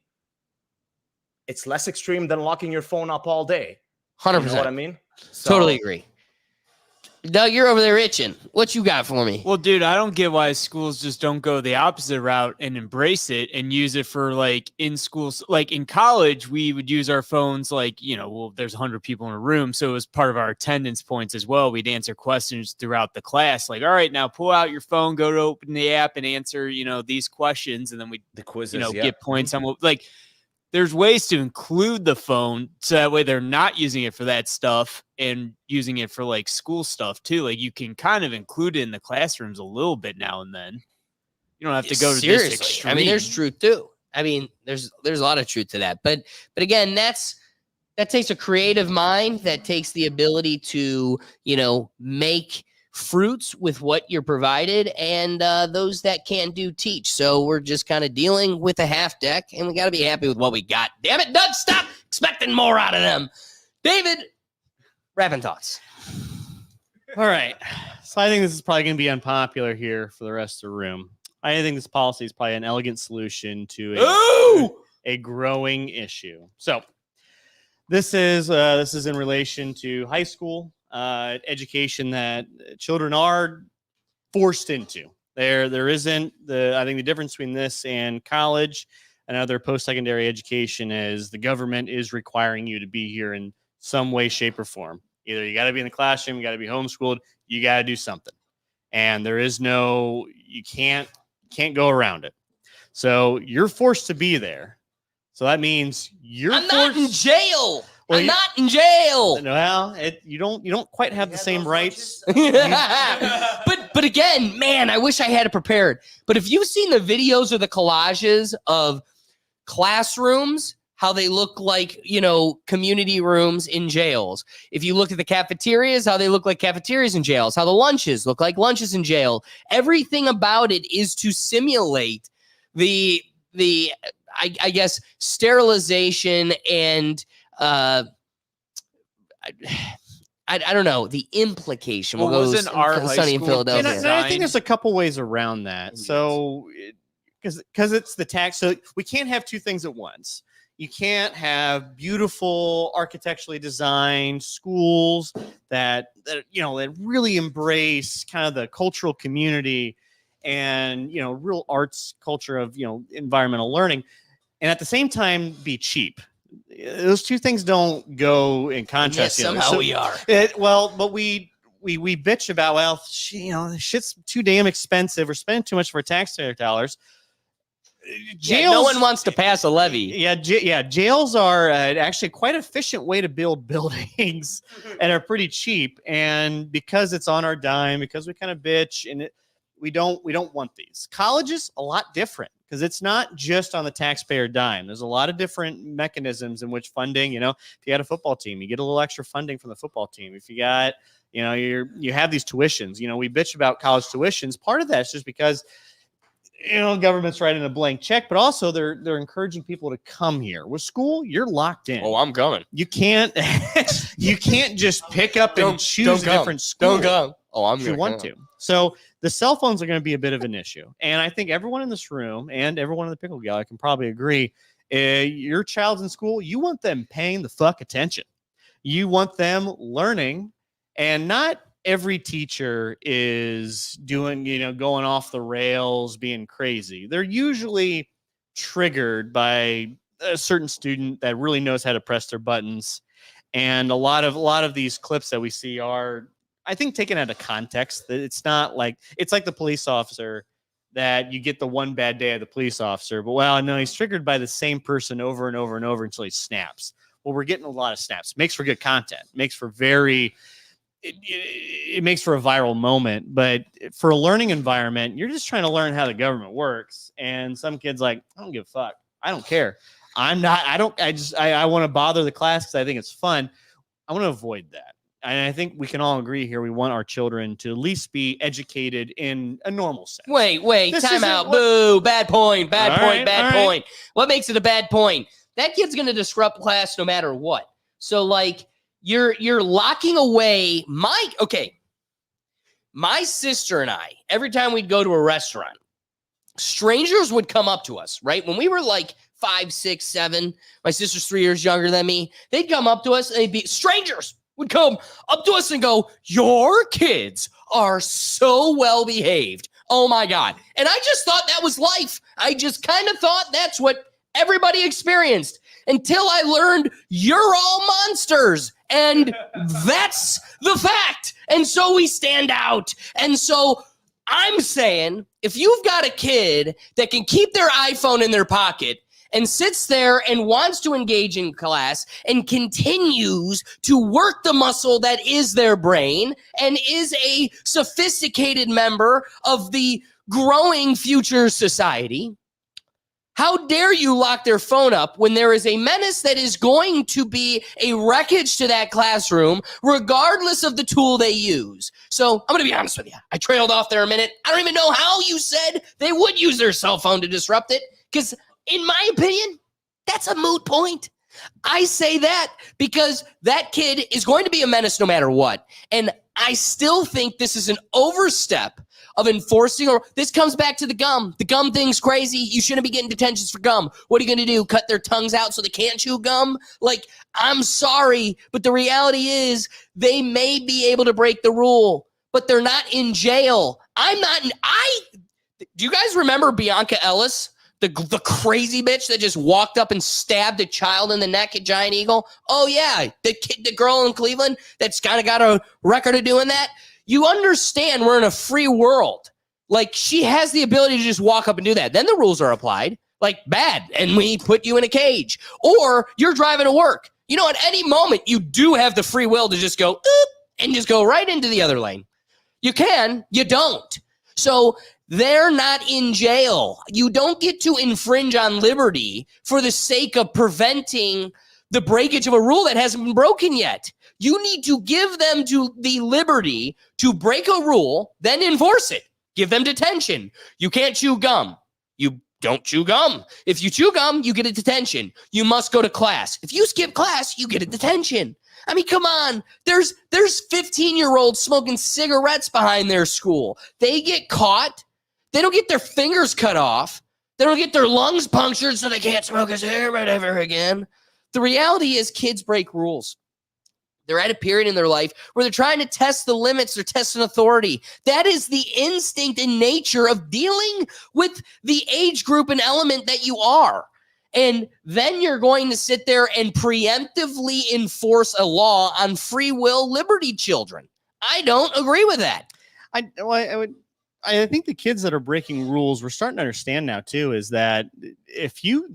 Speaker 3: it's less extreme than locking your phone up all day.
Speaker 1: 100%.
Speaker 3: You know what I mean? So,
Speaker 1: totally agree. Doug, you're over there itching. What you got for me?
Speaker 5: Well, dude, I don't get why schools just don't go the opposite route and embrace it and use it for like in schools. Like in college, we would use our phones like, well, there's 100 people in a room. So it was part of our attendance points as well. We'd answer questions throughout the class. Like, all right, now pull out your phone, go to open the app and answer, these questions. And then we,
Speaker 3: the quizzes,
Speaker 5: get points on like, there's ways to include the phone so that way they're not using it for that stuff and using it for like school stuff too. Like you can kind of include it in the classrooms a little bit now and then. You don't have to go to this extreme.
Speaker 1: I mean, there's truth too. I mean, there's a lot of truth to that. But again, that takes a creative mind that takes the ability to, make fruits with what you're provided, and those that can't do teach. So we're just kind of dealing with a half deck, and we got to be happy with what we got. Damn it, Doug, stop expecting more out of them. David, wrapping thoughts.
Speaker 4: All right. So I think this is probably going to be unpopular here for the rest of the room. I think this policy is probably an elegant solution to a growing issue. So this is in relation to high school education that children are forced into. There isn't I think the difference between this and college and other post-secondary education is the government is requiring you to be here in some way, shape, or form. Either you got to be in the classroom, you got to be homeschooled, you got to do something. And there is you can't go around it. So you're forced to be there. So that means I'm
Speaker 1: not in jail. Well, I'm not in jail.
Speaker 4: Well, you don't quite have the same rights.
Speaker 1: But again, man, I wish I had it prepared. But if you've seen the videos or the collages of classrooms, how they look like, community rooms in jails. If you look at the cafeterias, how they look like cafeterias in jails, how the lunches look like lunches in jail. Everything about it is to simulate the I guess sterilization and I don't know the implication. We'll go sunny in Philadelphia.
Speaker 4: And I think there's a couple ways around that. So, because it's the tax, so we can't have two things at once. You can't have beautiful architecturally designed schools that really embrace kind of the cultural community and real arts culture of environmental learning, and at the same time be cheap. Those two things don't go in contrast.
Speaker 1: Yes, somehow we are.
Speaker 4: But we bitch about, shit's too damn expensive. We're spending too much of our taxpayer dollars.
Speaker 1: Jails, no one wants to pass a levy.
Speaker 4: Yeah, jails are actually quite an efficient way to build buildings and are pretty cheap. And because it's on our dime, because we kind of bitch, and we don't want these. Colleges, a lot different. Because it's not just on the taxpayer dime. There's a lot of different mechanisms in which funding, if you got a football team, you get a little extra funding from the football team. If you got, you have these tuitions, we bitch about college tuitions. Part of that is just because, government's writing a blank check, but also they're encouraging people to come here. With school, you're locked in.
Speaker 1: Oh, I'm coming.
Speaker 4: You can't just pick up and choose a different school.
Speaker 1: Don't come. Oh, I'm
Speaker 4: if you want to. So the cell phones are going to be a bit of an issue. And I think everyone in this room and everyone in the Pickle Galley can probably agree, your child's in school, you want them paying the fuck attention. You want them learning, and not every teacher is doing, going off the rails, being crazy. They're usually triggered by a certain student that really knows how to press their buttons. And a lot of these clips that we see are, I think, taken out of context. It's not like, it's like the police officer that you get the one bad day of the police officer, but no, he's triggered by the same person over and over and over until he snaps. Well, we're getting a lot of snaps. Makes for good content. Makes for it makes for a viral moment. But for a learning environment, you're just trying to learn how the government works. And some kid's like, I don't give a fuck. I don't care. I want to bother the class because I think it's fun. I want to avoid that. And I think we can all agree here. We want our children to at least be educated in a normal sense.
Speaker 1: Wait,
Speaker 4: This
Speaker 1: time
Speaker 4: isn't
Speaker 1: out.
Speaker 4: what-
Speaker 1: Boo, bad point,
Speaker 4: All right.
Speaker 1: point. What makes it a bad point? That kid's going to disrupt class no matter what. So like you're locking away my sister and I, every time we'd go to a restaurant, strangers would come up to us, right? When we were like 5, 6, 7, my sister's 3 years younger than me, they'd come up to us and strangers would come up to us and go, "Your kids are so well behaved. Oh my God." And I just thought that was life. I just kind of thought that's what everybody experienced until I learned you're all monsters. And that's the fact. And so we stand out. And so I'm saying if you've got a kid that can keep their iPhone in their pocket and sits there and wants to engage in class and continues to work the muscle that is their brain and is a sophisticated member of the growing future society, how dare you lock their phone up when there is a menace that is going to be a wreckage to that classroom, regardless of the tool they use? So I'm going to be honest with you. I trailed off there a minute. I don't even know how you said they would use their cell phone to disrupt it, because in my opinion, that's a moot point. I say that because that kid is going to be a menace no matter what. And I still think this is an overstep of enforcing, or this comes back to the gum. The gum thing's crazy. You shouldn't be getting detentions for gum. What are you going to do? Cut their tongues out so they can't chew gum? Like, I'm sorry, but the reality is they may be able to break the rule, but they're not in jail. Do you guys remember Bianca Ellis? The crazy bitch that just walked up and stabbed a child in the neck at Giant Eagle? Oh, yeah. The girl in Cleveland that's kind of got a record of doing that. You understand we're in a free world. Like, she has the ability to just walk up and do that. Then the rules are applied. Like, bad. And we put you in a cage. Or you're driving to work. You know, at any moment, you do have the free will to just go, oop, and just go right into the other lane. You can. You don't. So they're not in jail. You don't get to infringe on liberty for the sake of preventing the breakage of a rule that hasn't been broken yet. You need to give them the liberty to break a rule, then enforce it. Give them detention. You can't chew gum. You don't chew gum. If you chew gum, you get a detention. You must go to class. If you skip class, you get a detention. I mean, come on. There's 15-year-olds smoking cigarettes behind their school. They get caught. They don't get their fingers cut off. They don't get their lungs punctured so they can't smoke a cigarette ever again. The reality is kids break rules. They're at a period in their life where they're trying to test the limits. They're testing authority. That is the instinct and nature of dealing with the age group and element that you are. And then you're going to sit there and preemptively enforce a law on free will liberty children. I don't agree with that.
Speaker 4: I think the kids that are breaking rules, we're starting to understand now too, is that if you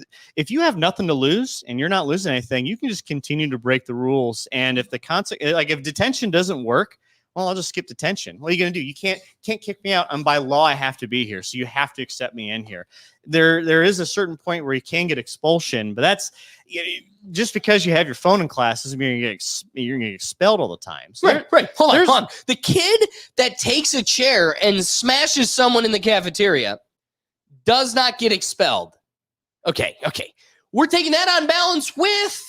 Speaker 4: have nothing to lose and you're not losing anything, you can just continue to break the rules. And if if detention doesn't work, well, I'll just skip detention. What are you going to do? You can't kick me out. And by law, I have to be here. So you have to accept me in here. There is a certain point where you can get expulsion, but that's just because you have your phone in class doesn't mean you're going to get expelled all the time. So
Speaker 1: Right. Hold on. The kid that takes a chair and smashes someone in the cafeteria does not get expelled. Okay. We're taking that on balance with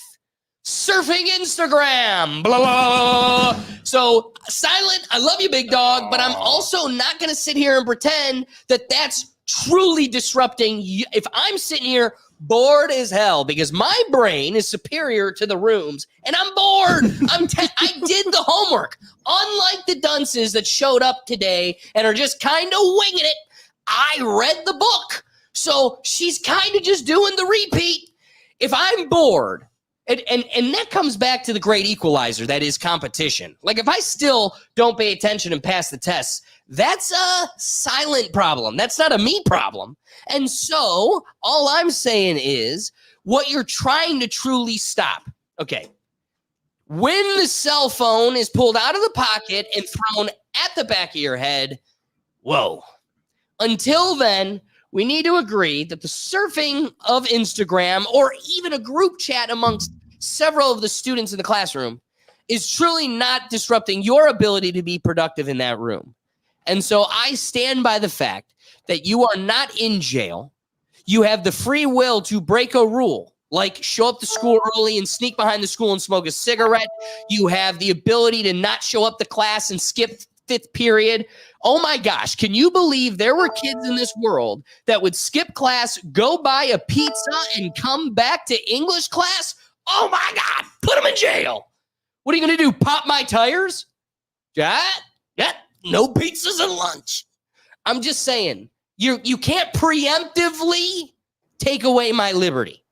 Speaker 1: surfing Instagram. Blah, blah, blah, blah. So, Silent, I love you, big dog, but I'm also not going to sit here and pretend that that's truly disrupting. If I'm sitting here bored as hell because my brain is superior to the room's and I'm bored, I did the homework. Unlike the dunces that showed up today and are just kind of winging it, I read the book. So she's kind of just doing the repeat. If I'm bored, and that comes back to the great equalizer that is competition. Like, if I still don't pay attention and pass the tests, that's a Silent problem. That's not a me problem. And so all I'm saying is what you're trying to truly stop. Okay. When the cell phone is pulled out of the pocket and thrown at the back of your head, whoa. Until then, we need to agree that the surfing of Instagram or even a group chat amongst several of the students in the classroom is truly not disrupting your ability to be productive in that room. And so I stand by the fact that you are not in jail. You have the free will to break a rule, like show up to school early and sneak behind the school and smoke a cigarette. You have the ability to not show up to class and skip 5th period. Oh my gosh, can you believe there were kids in this world that would skip class, go buy a pizza, and come back to English class? Oh my God, put them in jail. What are you going to do, pop my tires? Yeah, no pizzas and lunch. I'm just saying, you can't preemptively take away my liberty.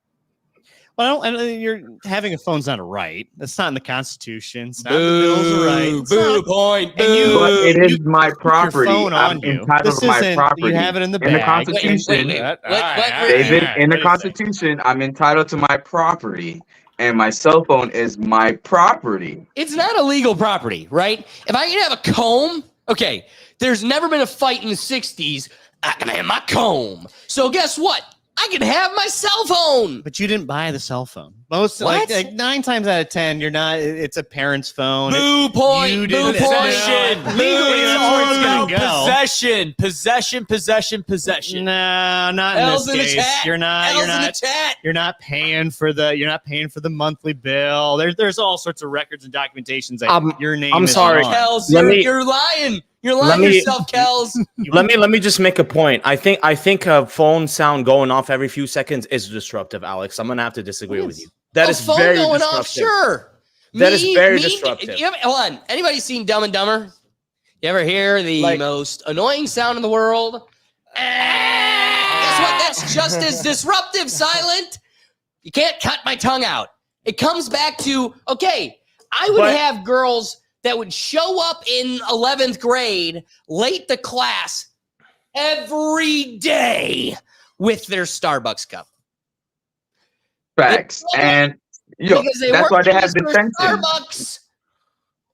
Speaker 4: Well, you're having a phone's not a right. That's not in the Constitution. It's not in the Bills of Rights.
Speaker 1: Boo point.
Speaker 2: But it is my property.
Speaker 4: Phone
Speaker 2: I'm
Speaker 4: on you.
Speaker 2: entitled to my property.
Speaker 4: You have it in the bag.
Speaker 2: In the Constitution, David, in the Constitution, I'm entitled to my property, and my cell phone is my property.
Speaker 1: It's not illegal property, right? If I can have a comb, okay, there's never been a fight in the 60s. I can have my comb. So guess what? I can have my cell phone.
Speaker 4: But you didn't buy the cell phone. Most like 9 times out of 10, you're not. It's a parent's phone.
Speaker 1: Boo point.
Speaker 4: You
Speaker 1: Boo
Speaker 4: didn't
Speaker 1: point.
Speaker 4: Legally, that's where it's gonna go.
Speaker 5: Possession.
Speaker 4: No, not in
Speaker 1: L's
Speaker 4: this
Speaker 1: in the
Speaker 4: case.
Speaker 1: chat.
Speaker 4: You're not.
Speaker 1: L's in the chat.
Speaker 4: You're not paying for the monthly bill. There's all sorts of records and documentations that your name.
Speaker 3: I'm
Speaker 4: is
Speaker 3: sorry.
Speaker 4: on.
Speaker 1: Kels, you're lying. You're
Speaker 3: Let
Speaker 1: lying
Speaker 3: me-
Speaker 1: yourself, Kels.
Speaker 3: Let me just make a point. I think a phone sound going off every few seconds is disruptive, Alex. I'm gonna have to disagree with you. That is
Speaker 1: phone
Speaker 3: very
Speaker 1: going
Speaker 3: disruptive.
Speaker 1: off, sure.
Speaker 3: That is very disruptive.
Speaker 1: Hold on. Anybody seen Dumb and Dumber? You ever hear the most annoying sound in the world? Guess what? That's just as disruptive, Silent. You can't cut my tongue out. It comes back to, okay, I would have girls that would show up in 11th grade late to class every day with their Starbucks cup.
Speaker 2: Facts. And that's why they have detention.
Speaker 1: Starbucks.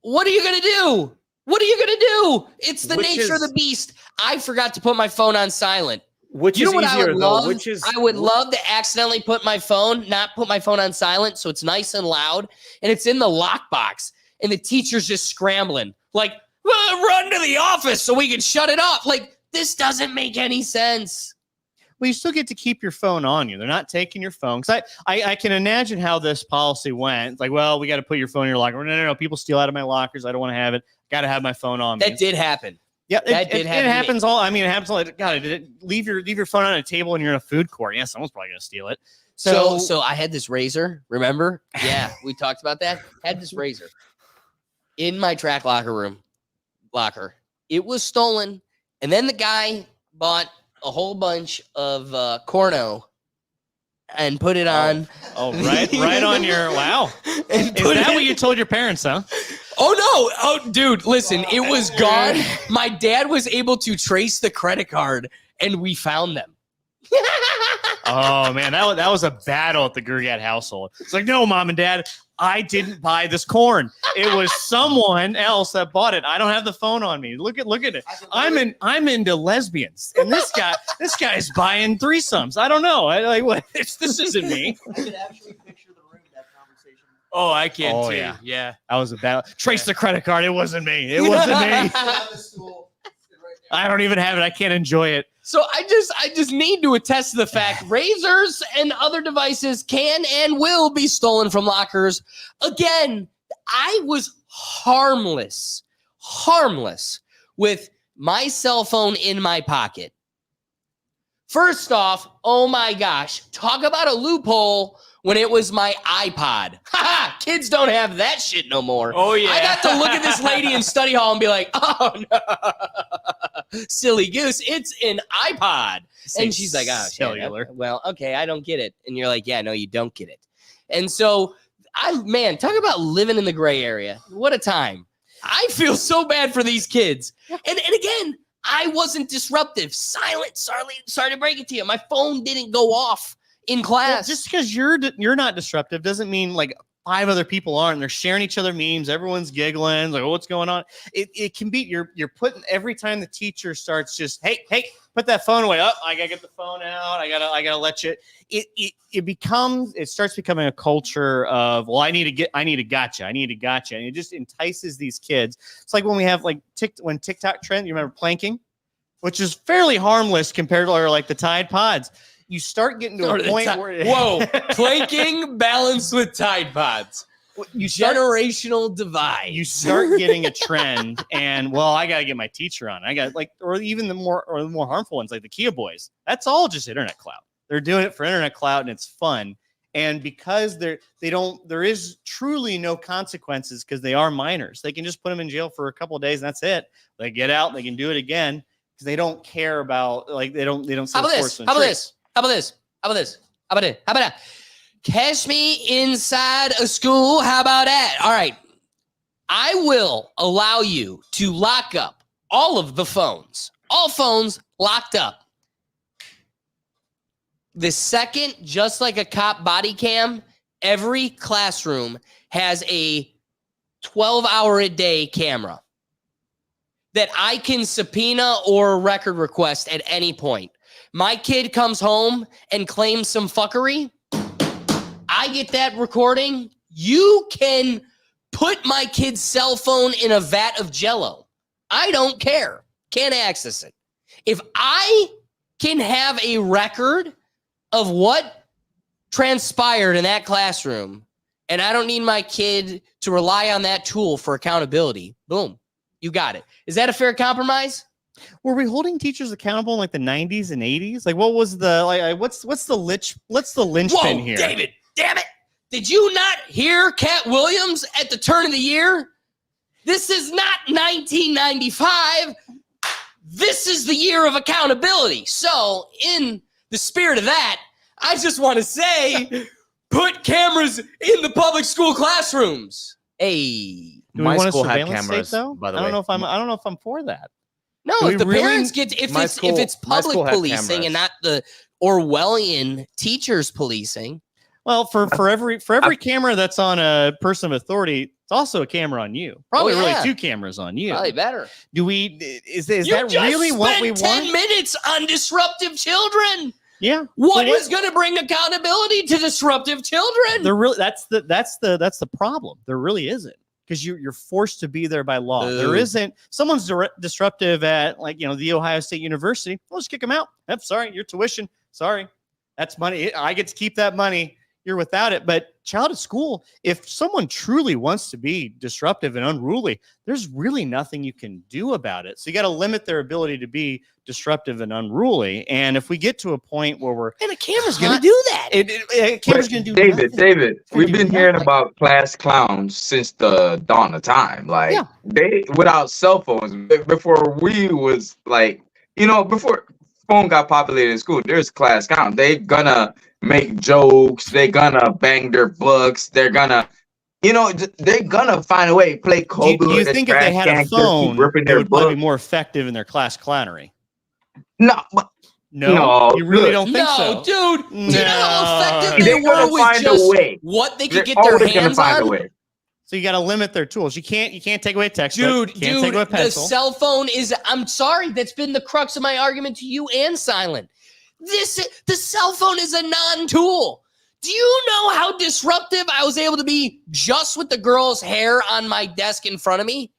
Speaker 1: What are you going to do? What are you going to do? It's the
Speaker 3: Which
Speaker 1: nature of
Speaker 3: is-
Speaker 1: the beast. I forgot to put my phone on silent.
Speaker 3: Which
Speaker 1: You know
Speaker 3: is
Speaker 1: what I
Speaker 3: easier
Speaker 1: would
Speaker 3: though?
Speaker 1: love?
Speaker 3: Which is
Speaker 1: I would love to accidentally not put my phone on silent, so it's nice and loud, and it's in the lockbox, and the teacher's just scrambling, like, well, run to the office so we can shut it off. Like, this doesn't make any sense.
Speaker 4: Well, you still get to keep your phone on you. They're not taking your phone. Because I can imagine how this policy went. It's like, well, we got to put your phone in your locker. No. People steal out of my lockers. I don't want to have it. Got to have my phone on me.
Speaker 1: That did happen.
Speaker 4: Yeah,
Speaker 1: that did happen.
Speaker 4: It happens all. I mean, it happens all. God, did it leave your phone on a table and you're in a food court? Yeah, someone's probably gonna steal it.
Speaker 1: So I had this razor. Remember? Yeah, we talked about that. Had this razor in my track locker. It was stolen, and then the guy bought a whole bunch of Corno and put it on.
Speaker 4: Oh, right on your wow. Is that what you told your parents, huh?
Speaker 1: Oh no! Oh, dude, listen, it was gone. My dad was able to trace the credit card, and we found them.
Speaker 4: Oh man, that was a battle at the Gurgat household. It's like, no, Mom and Dad, I didn't buy this corn. It was someone else that bought it. I don't have the phone on me. Look at it. I'm into lesbians, and this guy's buying threesomes. I don't know. This isn't me.
Speaker 10: I could actually picture the room that conversation.
Speaker 1: Oh, I can
Speaker 4: Oh,
Speaker 1: too.
Speaker 4: yeah.
Speaker 1: Yeah.
Speaker 4: That was a battle. Trace the credit card. It wasn't me. It wasn't me. I don't even have it. I can't enjoy it.
Speaker 1: So I just need to attest to the fact razors and other devices can and will be stolen from lockers. Again, I was harmless with my cell phone in my pocket. First off, oh my gosh, talk about a loophole when it was my iPod. Ha! Kids don't have that shit no more.
Speaker 5: Oh, yeah.
Speaker 1: I got to look at this lady in study hall and be like, oh no, silly goose, it's an iPod. And she's like, oh,
Speaker 4: cellular.
Speaker 1: Well, okay, I don't get it. And you're like, yeah, no, you don't get it. And so, talk about living in the gray area. What a time. I feel so bad for these kids. And again, I wasn't disruptive. Silent. Sorry to break it to you. My phone didn't go off in class.
Speaker 4: Well, just because you're not disruptive doesn't mean like 5 other people aren't. And they're sharing each other memes. Everyone's giggling. Like, oh, what's going on? It can be you're putting every time the teacher starts just hey, put that phone away. Oh, I gotta get the phone out. I gotta let you. It starts becoming a culture of, well, I need a gotcha. And it just entices these kids. It's like when we have like when TikTok trend, you remember planking, which is fairly harmless compared to like the Tide Pods. You start getting to a point where
Speaker 1: whoa, planking balanced with Tide Pods. Generational divide.
Speaker 4: You start getting a trend, and well, I got to get my teacher on. I got or even the more harmful ones like the Kia Boys. That's all just internet clout. They're doing it for internet clout, and it's fun. And because there is truly no consequences because they are minors. They can just put them in jail for a couple of days, and that's it. They get out, they can do it again because they don't care about they don't.
Speaker 1: How about that? Cash me inside a school. How about that? All right. I will allow you to lock up all of the phones. All phones locked up. The second, just like a cop body cam, every classroom has a 12-hour-a-day camera that I can subpoena or record request at any point. My kid comes home and claims some fuckery. I get that recording. You can put my kid's cell phone in a vat of Jell-O. I don't care. Can't access it. If I can have a record of what transpired in that classroom, and I don't need my kid to rely on that tool for accountability, boom, you got it. Is that a fair compromise?
Speaker 4: Were we holding teachers accountable in like the 90s and 80s? Like, what was the what's the linchpin here?
Speaker 1: David, damn it! Did you not hear Cat Williams at the turn of the year? This is not 1995. This is the year of accountability. So, in the spirit of that, I just want to say, put cameras in the public school classrooms. Hey,
Speaker 4: do we want a surveillance state, though? By the way, I don't know if I'm for that.
Speaker 1: No, if the parents get if it's public policing and not the Orwellian teachers policing.
Speaker 4: Well, for every camera that's on a person of authority, it's also a camera on you. Probably really 2 cameras on you.
Speaker 1: Probably better.
Speaker 4: Do we? Is that really what we want?
Speaker 1: 10 minutes on disruptive children.
Speaker 4: Yeah.
Speaker 1: What is going to bring accountability to disruptive children?
Speaker 4: That's the problem. There really isn't. Because you're forced to be there by law.
Speaker 1: Ooh.
Speaker 4: There isn't someone's disruptive at the Ohio State University. We'll just kick them out. Yep, sorry, your tuition. Sorry, that's money. I get to keep that money. You're without it. But child at school, if someone truly wants to be disruptive and unruly, there's really nothing you can do about it. So you got to limit their ability to be disruptive and unruly. And if we get to a point where
Speaker 1: a camera's going to do that.
Speaker 4: A camera's going to do
Speaker 2: David, we've been hearing about class clowns since the dawn of time. Like they without cell phones before we was like, before phone got populated in school, there's class clowns. They gonna make jokes. They're gonna bang their books. They're gonna, they're gonna find a way to play Kobe.
Speaker 4: Do you think if they had a phone, it would probably be more effective in their class clownery?
Speaker 2: No,
Speaker 4: you really don't think so?
Speaker 1: No, dude. Do you know how effective they were with
Speaker 2: find
Speaker 1: just
Speaker 2: a way.
Speaker 1: what they could get their hands on?
Speaker 4: So you got to limit their tools. You can't take away a textbook.
Speaker 1: Dude,
Speaker 4: take away a pencil.
Speaker 1: The cell phone is. I'm sorry, that's been the crux of my argument to you and Silent. The cell phone is a non-tool. Do you know how disruptive I was able to be just with the girl's hair on my desk in front of me?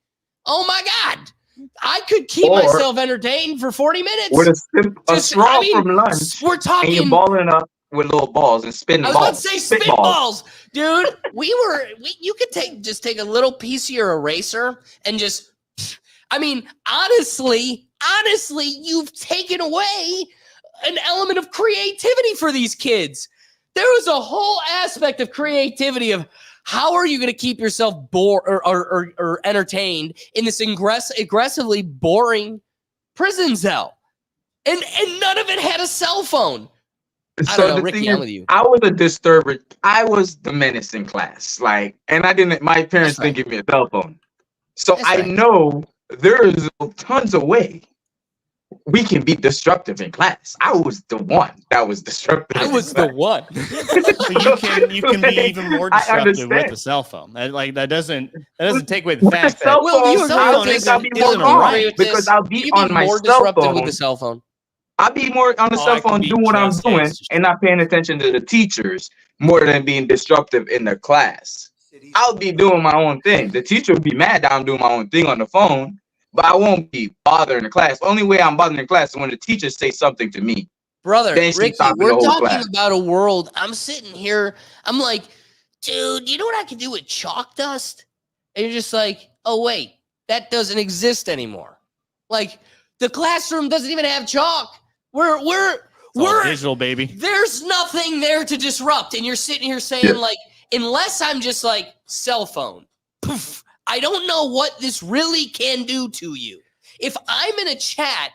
Speaker 1: Oh my God. I could keep myself entertained for 40 minutes.
Speaker 2: With a straw from lunch.
Speaker 1: We're talking.
Speaker 2: And you're balling up with little balls and spitting balls.
Speaker 1: I was about to say spitballs. Dude, you could take a little piece of your eraser and just, honestly, you've taken away an element of creativity for these kids. There was a whole aspect of creativity of how are you going to keep yourself bored or entertained in this aggressively boring prison cell? And none of it had a cell phone. I don't know, Ricky, I'm with you.
Speaker 2: I was a disturber. I was the menace in class. My parents didn't give me a cell phone. So I know there's tons of way we can be disruptive in class. I was the one that was disruptive.
Speaker 1: I was the one.
Speaker 4: So you can be even more
Speaker 2: I
Speaker 4: disruptive with
Speaker 2: understand.
Speaker 4: a cell phone. That doesn't take away the
Speaker 2: With the
Speaker 4: fact
Speaker 2: cell
Speaker 4: that
Speaker 1: Well, you
Speaker 2: phone,
Speaker 1: agree
Speaker 2: I
Speaker 1: with
Speaker 2: think
Speaker 1: this?
Speaker 2: I'll be more
Speaker 1: Isn't it
Speaker 2: calm
Speaker 1: right with
Speaker 2: because
Speaker 1: this?
Speaker 2: I'll be
Speaker 1: You can
Speaker 2: on my
Speaker 1: more
Speaker 2: cell
Speaker 1: disruptive
Speaker 2: phone.
Speaker 1: with the cell phone.
Speaker 2: I'll be more on the
Speaker 4: Oh,
Speaker 2: cell
Speaker 4: I can
Speaker 2: phone
Speaker 4: be
Speaker 2: doing what I'm
Speaker 4: just
Speaker 2: doing
Speaker 4: as
Speaker 2: and not paying attention to the teachers more than being disruptive in the class. I'll be doing my own thing. The teacher will be mad that I'm doing my own thing on the phone, but I won't be bothering the class. Only way I'm bothering the class is when the teacher says something to me.
Speaker 1: Brother,
Speaker 2: Then she's
Speaker 1: Ricky,
Speaker 2: stopping the
Speaker 1: we're
Speaker 2: whole
Speaker 1: talking
Speaker 2: class.
Speaker 1: about a world. I'm sitting here. I'm like, dude, you know what I can do with chalk dust? And you're just like, oh, wait, that doesn't exist anymore. Like, the classroom doesn't even have chalk. We're
Speaker 4: digital, baby.
Speaker 1: There's nothing there to disrupt. And you're sitting here saying, like, unless I'm just like cell phone, poof, I don't know what this really can do to you. If I'm in a chat,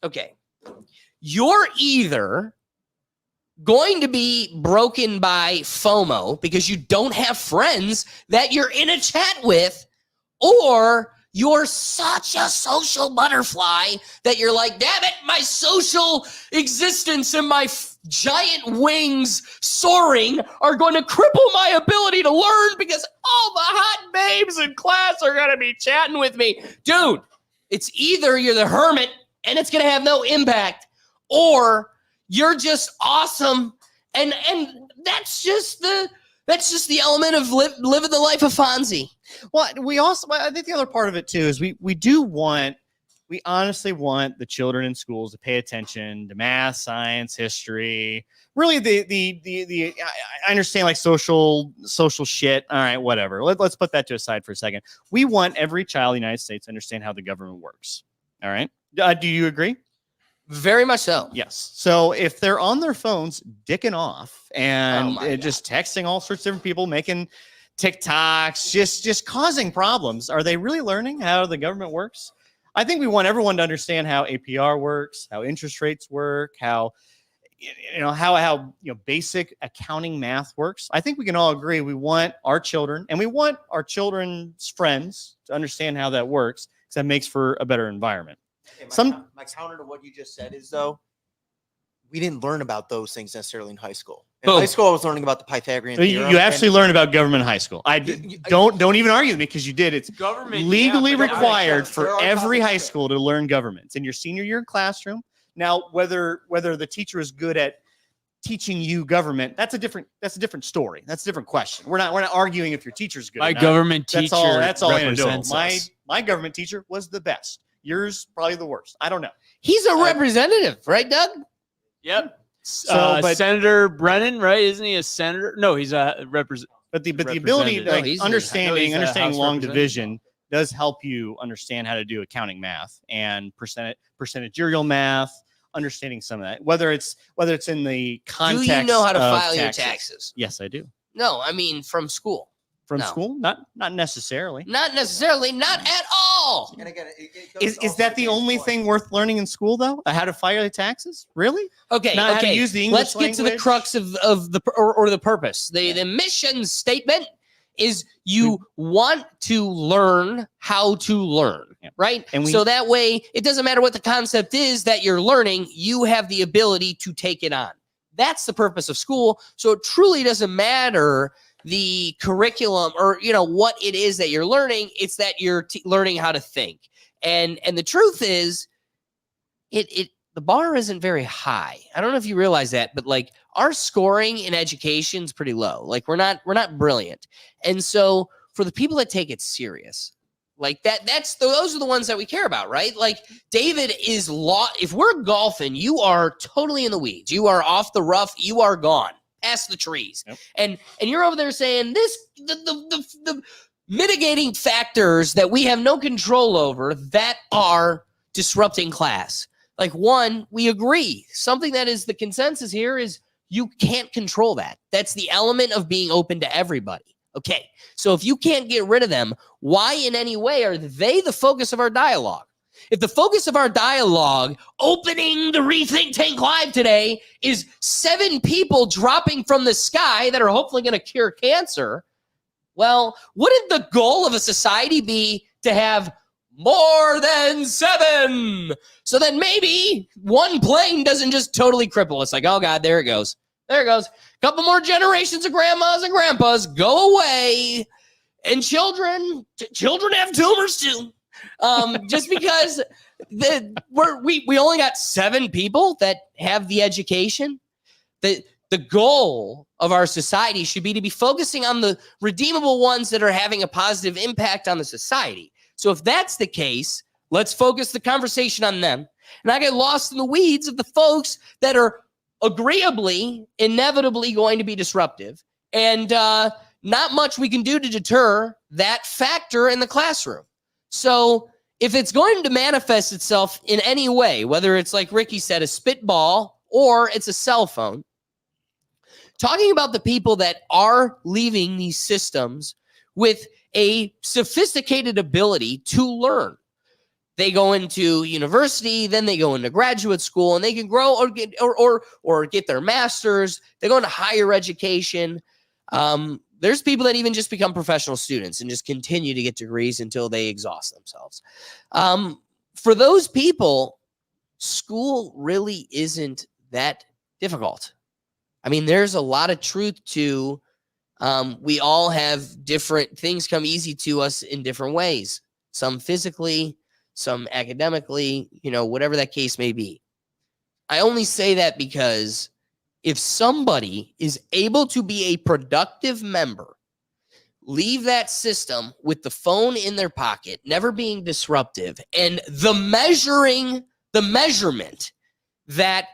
Speaker 1: okay, you're either going to be broken by FOMO because you don't have friends that you're in a chat with, or you're such a social butterfly that you're like, damn it, my social existence and my giant wings soaring are going to cripple my ability to learn because all the hot babes in class are going to be chatting with me. Dude, it's either you're the hermit and it's going to have no impact, or you're just awesome. And that's just the element of living the life of Fonzie.
Speaker 4: Well, I think the other part of it too is we honestly want the children in schools to pay attention to math, science, history. Really, I understand like social shit. All right, whatever. Let's put that to aside for a second. We want every child in the United States to understand how the government works. All right. Do you agree?
Speaker 1: Very much so.
Speaker 4: Yes. So if they're on their phones dicking off and just texting all sorts of different people, making TikToks, just causing problems, are they really learning how the government works? I think we want everyone to understand how APR works, how interest rates work, how basic accounting math works. I think we can all agree we want our children and we want our children's friends to understand how that works, because that makes for a better environment.
Speaker 10: Okay, my counter to what you just said is, though, we didn't learn about those things necessarily in high school. In high school, I was learning about the Pythagorean theorem.
Speaker 4: You actually learn about government in high school. Don't even argue with me, because you did. It's legally required for every high school to learn government. It's in your senior year classroom. Now, whether the teacher is good at teaching you government, that's a different story. That's a different question. We're not arguing if your teacher's good.
Speaker 5: My government teacher
Speaker 4: That's all I know.
Speaker 5: us.
Speaker 4: My government teacher was the best. Yours probably the worst. I don't know.
Speaker 1: He's a representative, right, Doug?
Speaker 5: Yep.
Speaker 4: But
Speaker 5: Senator Brennan, right? Isn't he a senator? No, he's a representative.
Speaker 4: But the ability,
Speaker 1: No,
Speaker 4: like
Speaker 1: he's
Speaker 4: understanding
Speaker 5: House
Speaker 4: long
Speaker 5: representative.
Speaker 4: division does help you understand how to do accounting math and percentagerial math. Understanding some of that, whether it's in the context.
Speaker 1: Do you know how to
Speaker 4: of
Speaker 1: file your taxes?
Speaker 4: Yes, I do.
Speaker 1: No, I mean from school.
Speaker 4: From
Speaker 1: No.
Speaker 4: school? Not necessarily.
Speaker 1: Not necessarily. Not at all.
Speaker 10: And again, it goes
Speaker 4: Is that the only thing worth learning in school, though? How to file the taxes? Really?
Speaker 1: Okay.
Speaker 4: Not how to
Speaker 1: okay.
Speaker 4: use the English
Speaker 1: Let's get to the
Speaker 4: language?
Speaker 1: crux of the purpose. The mission statement is you want to learn how to learn, right?
Speaker 4: And
Speaker 1: so that way, it doesn't matter what the concept is that you're learning, you have the ability to take it on. That's the purpose of school. So it truly doesn't matter the curriculum or what it is that you're learning. It's that you're learning how to think. And the truth is, the bar isn't very high. I don't know if you realize that, but like our scoring in education is pretty low. Like we're not brilliant. And so for the people that take it serious, like those are the ones that we care about, right? Like David is if we're golfing, you are totally in the weeds. You are off the rough. You are gone past the trees. Yep. And you're over there saying the mitigating factors that we have no control over that are disrupting class. Like one, we agree. Something that is the consensus here is you can't control that. That's the element of being open to everybody. Okay, so if you can't get rid of them, why in any way are they the focus of our dialogue? If the focus of our dialogue, opening the Rethink Tank Live today, is 7 people dropping from the sky that are hopefully going to cure cancer, well, wouldn't the goal of a society be to have more than 7. So then maybe one plane doesn't just totally cripple us. Like, oh God, there it goes. There it goes. Couple more generations of grandmas and grandpas go away. And children have tumors too. Just because we only got 7 people that have the education. The goal of our society should be to be focusing on the redeemable ones that are having a positive impact on the society. So if that's the case, let's focus the conversation on them. And I get lost in the weeds of the folks that are agreeably, inevitably going to be disruptive. And not much we can do to deter that factor in the classroom. So if it's going to manifest itself in any way, whether it's like Ricky said, a spitball or it's a cell phone, talking about the people that are leaving these systems with a sophisticated ability to learn. They go into university, then they go into graduate school, and they can grow or get their master's. They go into higher education. There's people that even just become professional students and just continue to get degrees until they exhaust themselves. For those people, school really isn't that difficult. I mean, there's a lot of truth to we all have different things come easy to us in different ways. Some physically, some academically, whatever that case may be. I only say that because if somebody is able to be a productive member, leave that system with the phone in their pocket, never being disruptive, and the measurement that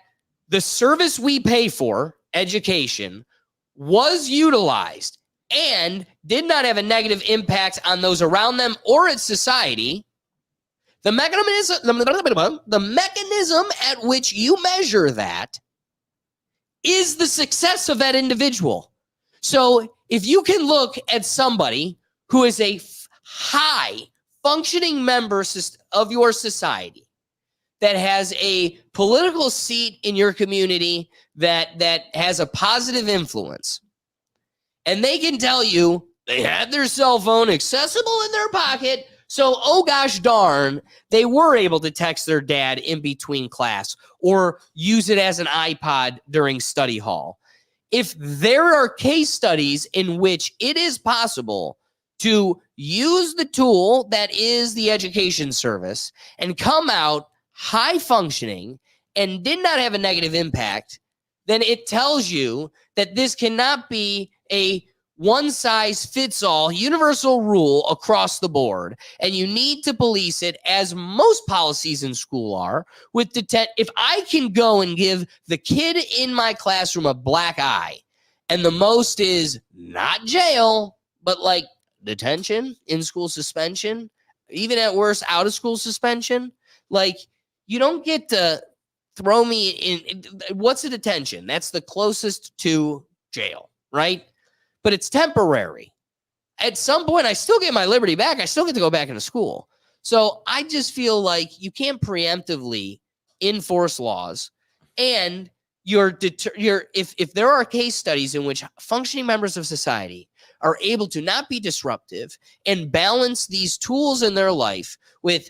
Speaker 1: the service we pay for, education, was utilized and did not have a negative impact on those around them or its society, the mechanism at which you measure that is the success of that individual. So if you can look at somebody who is a high functioning member of your society that has a political seat in your community that has a positive influence, and they can tell you they had their cell phone accessible in their pocket, so, oh gosh darn, they were able to text their dad in between class or use it as an iPod during study hall. If there are case studies in which it is possible to use the tool that is the education service and come out high functioning and did not have a negative impact, then it tells you that this cannot be a one-size-fits-all universal rule across the board, and you need to police it, as most policies in school are, with if I can go and give the kid in my classroom a black eye, and the most is not jail, but like detention, in-school suspension, even at worst, out-of-school suspension, like you don't get to throw me in. What's a detention? That's the closest to jail, right? But it's temporary. At some point, I still get my liberty back. I still get to go back into school. So I just feel like you can't preemptively enforce laws. And if there are case studies in which functioning members of society are able to not be disruptive and balance these tools in their life with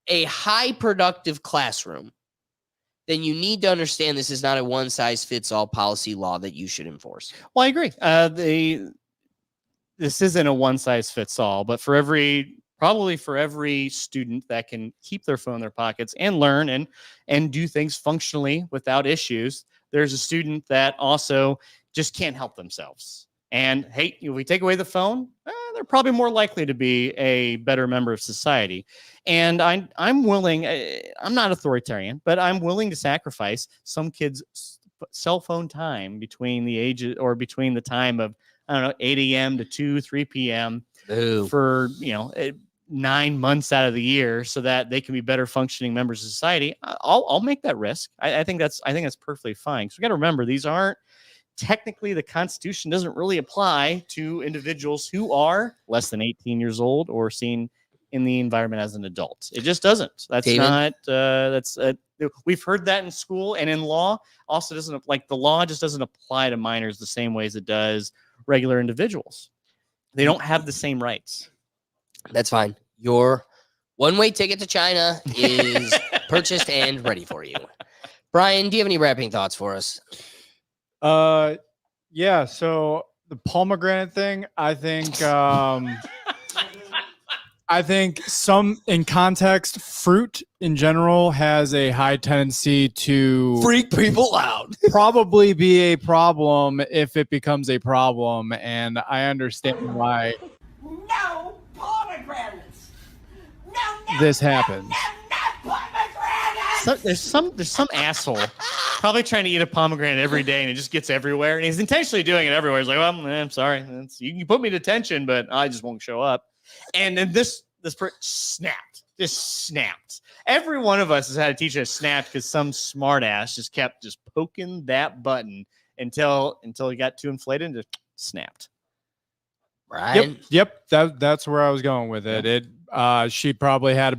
Speaker 1: a high productive classroom, then you need to understand this is not a one-size-fits-all policy law that you should enforce.
Speaker 4: Well, I agree. This isn't a one-size-fits-all, but probably for every student that can keep their phone in their pockets and learn and do things functionally without issues, there's a student that also just can't help themselves. And hey, if we take away the phone, they're probably more likely to be a better member of society. And I'm willing, I'm not authoritarian, but I'm willing to sacrifice some kids' cell phone time between the time of, 8 a.m. to 2, 3 p.m. for, 9 months out of the year so that they can be better functioning members of society. I'll make that risk. I think that's perfectly fine. So we got to remember, these aren't, technically the Constitution doesn't really apply to individuals who are less than 18 years old or seen in the environment as an adult. It just doesn't. That's David? Not, we've heard that in school and in law. Also doesn't, like, the law just doesn't apply to minors the same way as it does regular individuals. They don't have the same rights.
Speaker 1: That's fine. You're One-way ticket to China is purchased and ready for you. Brian, do you have any wrapping thoughts for us?
Speaker 5: Yeah. So the pomegranate thing, I think some in context, fruit in general has a high tendency to
Speaker 1: freak people out.
Speaker 5: Probably be a problem if it becomes a problem, and I understand why
Speaker 12: No pomegranates. No,
Speaker 5: this happens.
Speaker 4: There's some asshole probably trying to eat a pomegranate every day, and it just gets everywhere, and he's intentionally doing it everywhere. He's like, well, I'm sorry, you can put me to detention, but I just won't show up. And then this snapped. Just snapped. Every one of us has had a teacher that snapped because some smart ass just kept just poking that button until he got too inflated and just snapped.
Speaker 1: Right.
Speaker 5: Yep. That's where I was going with it. She probably had a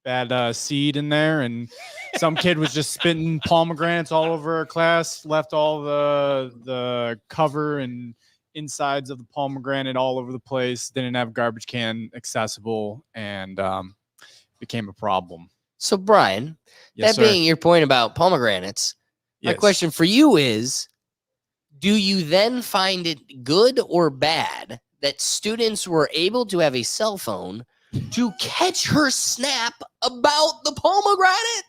Speaker 5: bad seed in there, and some kid was just spitting pomegranates all over her class, left all the cover and insides of the pomegranate all over the place, didn't have garbage can accessible, and became a problem.
Speaker 1: So, Brian,
Speaker 5: Yes,
Speaker 1: that being your point about pomegranates, my
Speaker 5: Yes.
Speaker 1: question for you is, do you then find it good or bad that students were able to have a cell phone to catch her snap about the pomegranate?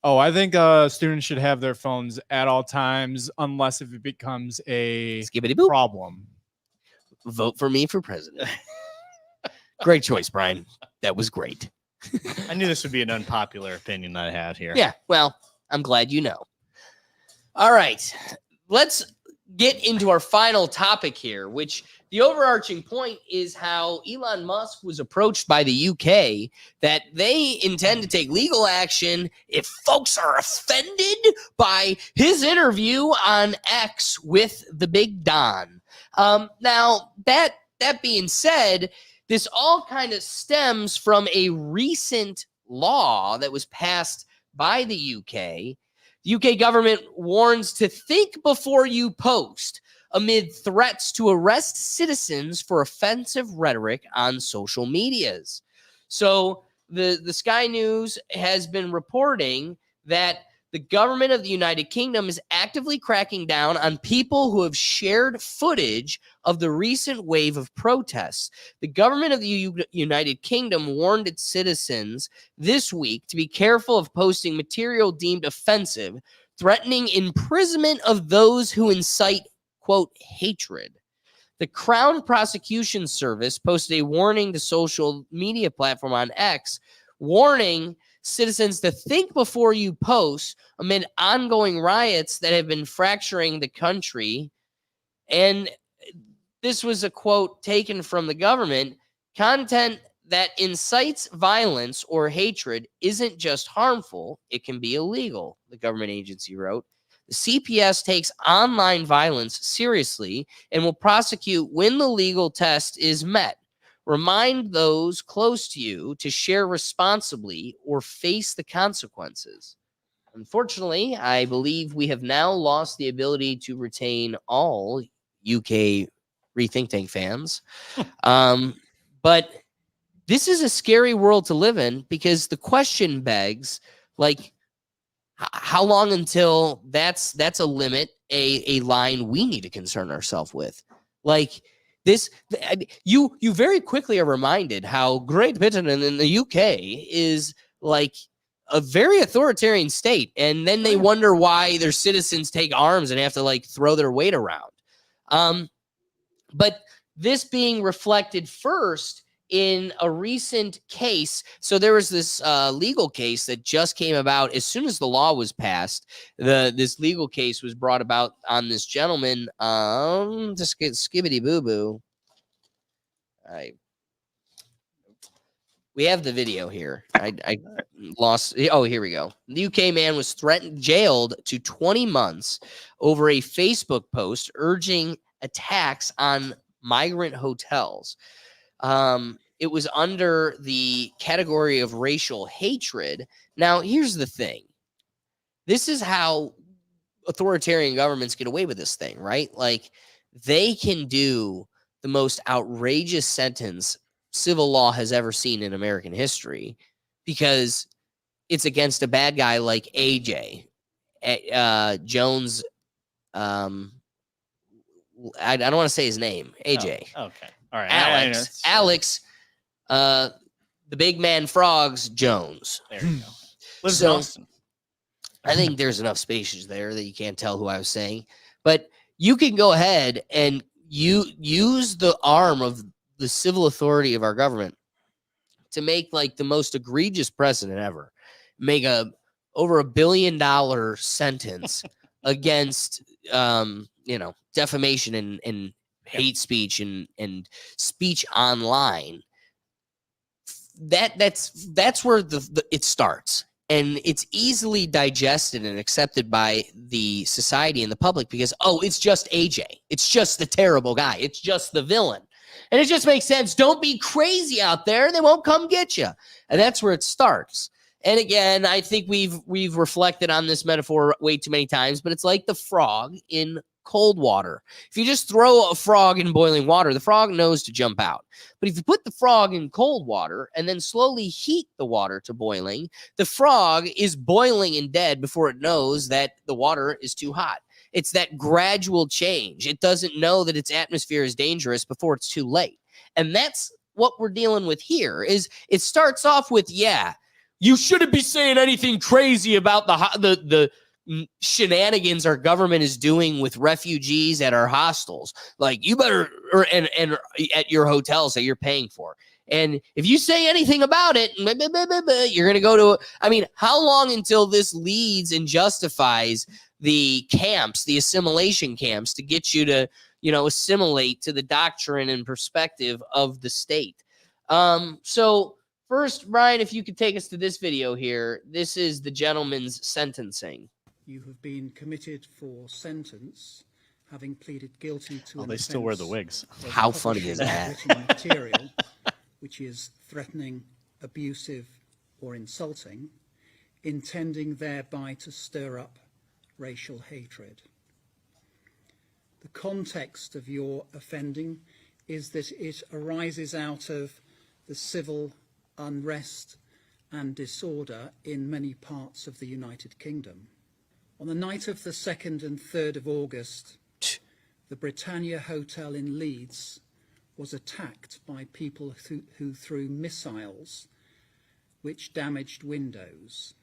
Speaker 5: Oh, I think students should have their phones at all times, unless if it becomes a problem.
Speaker 1: Vote for me for president. Great choice, Brian. That was great.
Speaker 4: I knew this would be an unpopular opinion that I had here.
Speaker 1: Yeah, well, I'm glad you know. All right, let's get into our final topic here, which the overarching point is how Elon Musk was approached by the UK that they intend to take legal action if folks are offended by his interview on X with the Big Don. Now, that being said, this all kind of stems from a recent law that was passed by the UK. The UK government warns to think before you post amid threats to arrest citizens for offensive rhetoric on social medias. So the Sky News has been reporting that the government of the United Kingdom is actively cracking down on people who have shared footage of the recent wave of protests. The government of the United Kingdom warned its citizens this week to be careful of posting material deemed offensive, threatening imprisonment of those who incite, quote, hatred. The Crown Prosecution Service posted a warning to social media platform on X, warning citizens to think before you post amid ongoing riots that have been fracturing the country. And this was a quote taken from the government. Content that incites violence or hatred isn't just harmful, it can be illegal, the government agency wrote. The CPS takes online violence seriously and will prosecute when the legal test is met. Remind those close to you to share responsibly or face the consequences. Unfortunately, I believe we have now lost the ability to retain all UK Rethink Tank fans. But this is a scary world to live in, because the question begs, like, how long until that's a limit, a line we need to concern ourselves with? Like, this, you very quickly are reminded how Great Britain in the UK is like a very authoritarian state, and then they wonder why their citizens take arms and have to like throw their weight around. But this being reflected first in a recent case. So there was this legal case that just came about as soon as the law was passed. This legal case was brought about on this gentleman. Just get skibbity boo boo. We have the video here. I lost. Oh, here we go. The UK man was jailed to 20 months over a Facebook post urging attacks on migrant hotels. It was under the category of racial hatred. Now, here's the thing. This is how authoritarian governments get away with this thing, right? Like, they can do the most outrageous sentence civil law has ever seen in American history, because it's against a bad guy like AJ Jones. I don't want to say his name. AJ.
Speaker 4: Oh, okay. All right.
Speaker 1: Alex. The big man frogs Jones.
Speaker 4: There you go. Lives
Speaker 1: So,
Speaker 4: in Austin.
Speaker 1: I think there's enough spaces there that you can't tell who I was saying. But you can go ahead and you use the arm of the civil authority of our government to make like the most egregious precedent ever. Make over $1 billion sentence against defamation and hate speech and speech online. That's where it starts. And it's easily digested and accepted by the society and the public because, it's just AJ. It's just the terrible guy. It's just the villain. And it just makes sense. Don't be crazy out there. They won't come get you. And that's where it starts. And again, I think we've reflected on this metaphor way too many times, but it's like the frog in cold water. If you just throw a frog in boiling water, the frog knows to jump out. But if you put the frog in cold water and then slowly heat the water to boiling, the frog is boiling and dead before it knows that the water is too hot. It's that gradual change. It doesn't know that its atmosphere is dangerous before it's too late. And that's what we're dealing with here. Is it starts off with, you shouldn't be saying anything crazy about the shenanigans our government is doing with refugees at our hostels. Like, you better, and at your hotels that you're paying for. And if you say anything about it, you're going to go to, how long until this leads and justifies the camps, the assimilation camps, to get you to, assimilate to the doctrine and perspective of the state? So first, Brian, if you could take us to this video here. This is the gentleman's sentencing.
Speaker 14: You have been committed for sentence, having pleaded guilty to.
Speaker 4: They still wear the wigs.
Speaker 1: How funny is that?
Speaker 14: Material, which is threatening, abusive, or insulting, intending thereby to stir up racial hatred. The context of your offending is that it arises out of the civil unrest and disorder in many parts of the United Kingdom. On the night of the 2nd and 3rd of August, the Britannia Hotel in Leeds was attacked by people who threw missiles which damaged windows.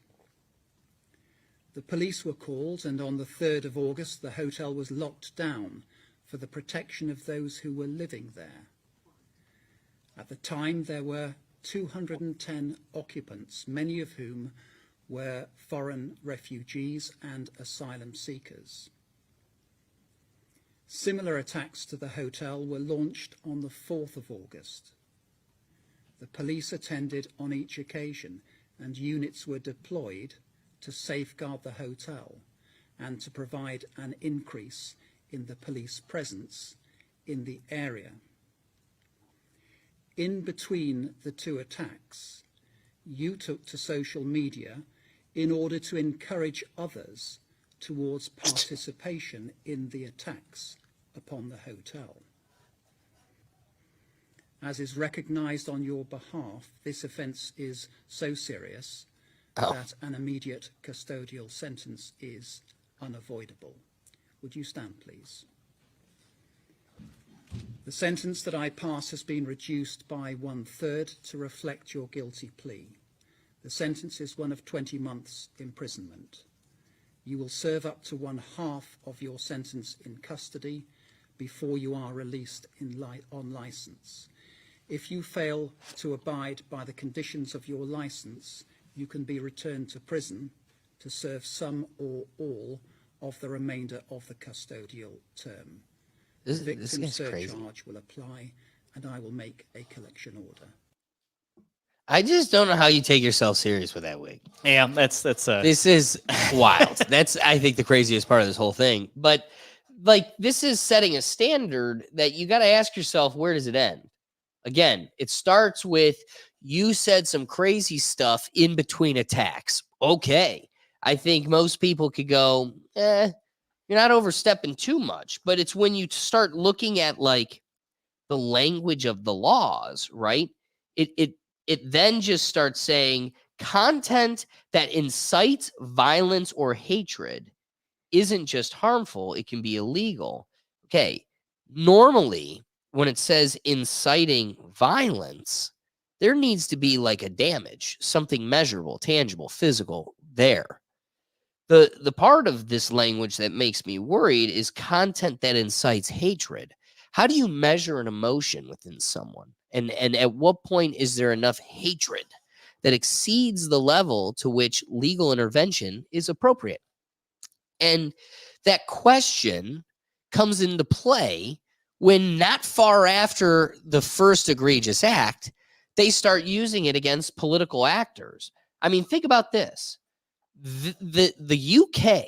Speaker 14: The police were called, and on the 3rd of August, the hotel was locked down for the protection of those who were living there. At the time, there were 210 occupants, many of whom were foreign refugees and asylum seekers. Similar attacks to the hotel were launched on the 4th of August. The police attended on each occasion, and units were deployed to safeguard the hotel and to provide an increase in the police presence in the area. In between the two attacks, you took to social media in order to encourage others towards participation in the attacks upon the hotel. As is recognised on your behalf, this offence is so serious that an immediate custodial sentence is unavoidable. Would you stand, please? The sentence that I pass has been reduced by 1/3 to reflect your guilty plea. The sentence is one of 20 months imprisonment. You will serve up to 1/2 of your sentence in custody before you are released on licence. If you fail to abide by the conditions of your licence, you can be returned to prison to serve some or all of the remainder of the custodial term.
Speaker 1: This
Speaker 14: Victim
Speaker 1: guy's
Speaker 14: surcharge
Speaker 1: crazy.
Speaker 14: will apply, and I will make a collection order.
Speaker 1: I just don't know how you take yourself serious with that wig.
Speaker 4: Yeah, that's
Speaker 1: This is wild. That's, I think, the craziest part of this whole thing. But like, this is setting a standard that you got to ask yourself, where does it end? Again, it starts with, you said some crazy stuff in between attacks. Okay. I think most people could go, you're not overstepping too much. But it's when you start looking at like the language of the laws, right? it then just starts saying content that incites violence or hatred isn't just harmful, it can be illegal. Okay, normally when it says inciting violence, there needs to be like a damage, something measurable, tangible, physical there. The part of this language that makes me worried is content that incites hatred. How do you measure an emotion within someone? And at what point is there enough hatred that exceeds the level to which legal intervention is appropriate? And that question comes into play when not far after the first egregious act, they start using it against political actors. I mean, think about this. The UK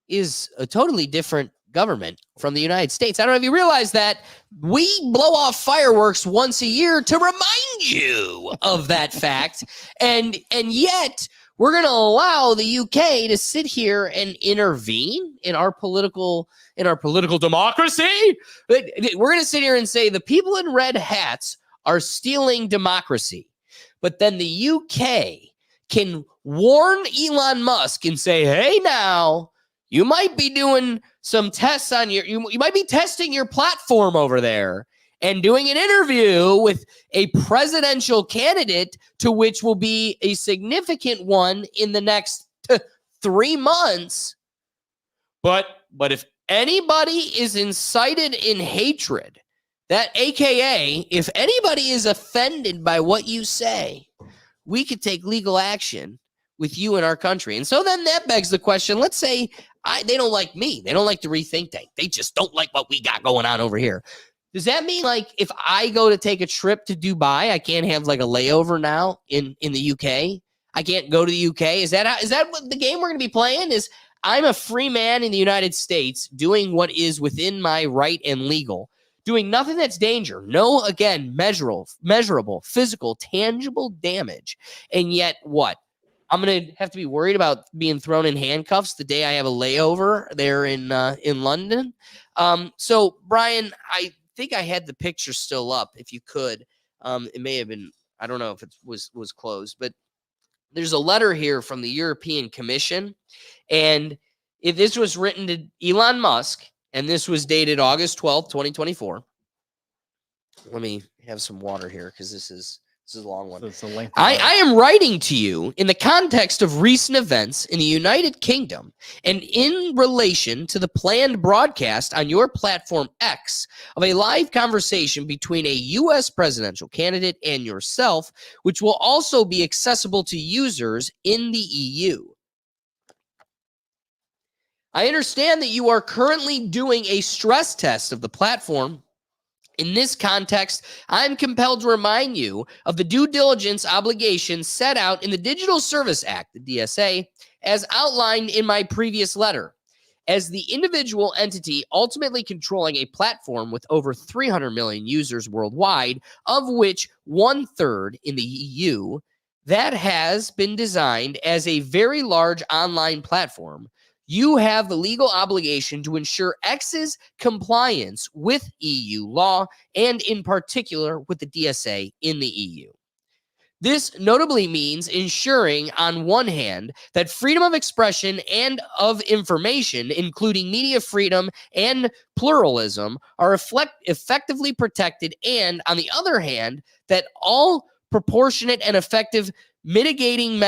Speaker 1: is a totally different government from the United States. I don't know if you realize that we blow off fireworks once a year to remind you of that fact. And yet we're going to allow the UK to sit here and intervene in our political democracy. We're going to sit here and say the people in red hats are stealing democracy. But then the UK can warn Elon Musk and say, hey, now you might be doing some tests on you might be testing your platform over there and doing an interview with a presidential candidate, to which will be a significant one in the next 3 months. But if anybody is incited in hatred, that AKA, if anybody is offended by what you say, we could take legal action with you in our country. And so then that begs the question, let's say they don't like me. They don't like the Rethink Tank. They just don't like what we got going on over here. Does that mean like if I go to take a trip to Dubai, I can't have like a layover now in the UK? I can't go to the UK? Is that what the game we're going to be playing? Is I'm a free man in the United States doing what is within my right and legal, doing nothing that's danger. No, again, measurable, physical, tangible damage. And yet what? I'm going to have to be worried about being thrown in handcuffs the day I have a layover there in London. So, Brian, I think I had the picture still up, if you could. It may have been, I don't know if it was closed, but there's a letter here from the European Commission. And if this was written to Elon Musk, and this was dated August 12th, 2024. Let me have some water here because this is a long one.
Speaker 4: It's a lengthy
Speaker 1: I am writing to you in the context of recent events in the United Kingdom and in relation to the planned broadcast on your platform X of a live conversation between a U.S. presidential candidate and yourself, which will also be accessible to users in the EU. I understand that you are currently doing a stress test of the platform. In this context, I'm compelled to remind you of the due diligence obligations set out in the Digital Service Act, the DSA, as outlined in my previous letter. As the individual entity ultimately controlling a platform with over 300 million users worldwide, of which 1/3 in the EU, that has been designed as a very large online platform, you have the legal obligation to ensure X's compliance with EU law and in particular with the DSA in the EU. This notably means ensuring, on one hand, that freedom of expression and of information, including media freedom and pluralism, are effectively protected, and, on the other hand, that all proportionate and effective mitigation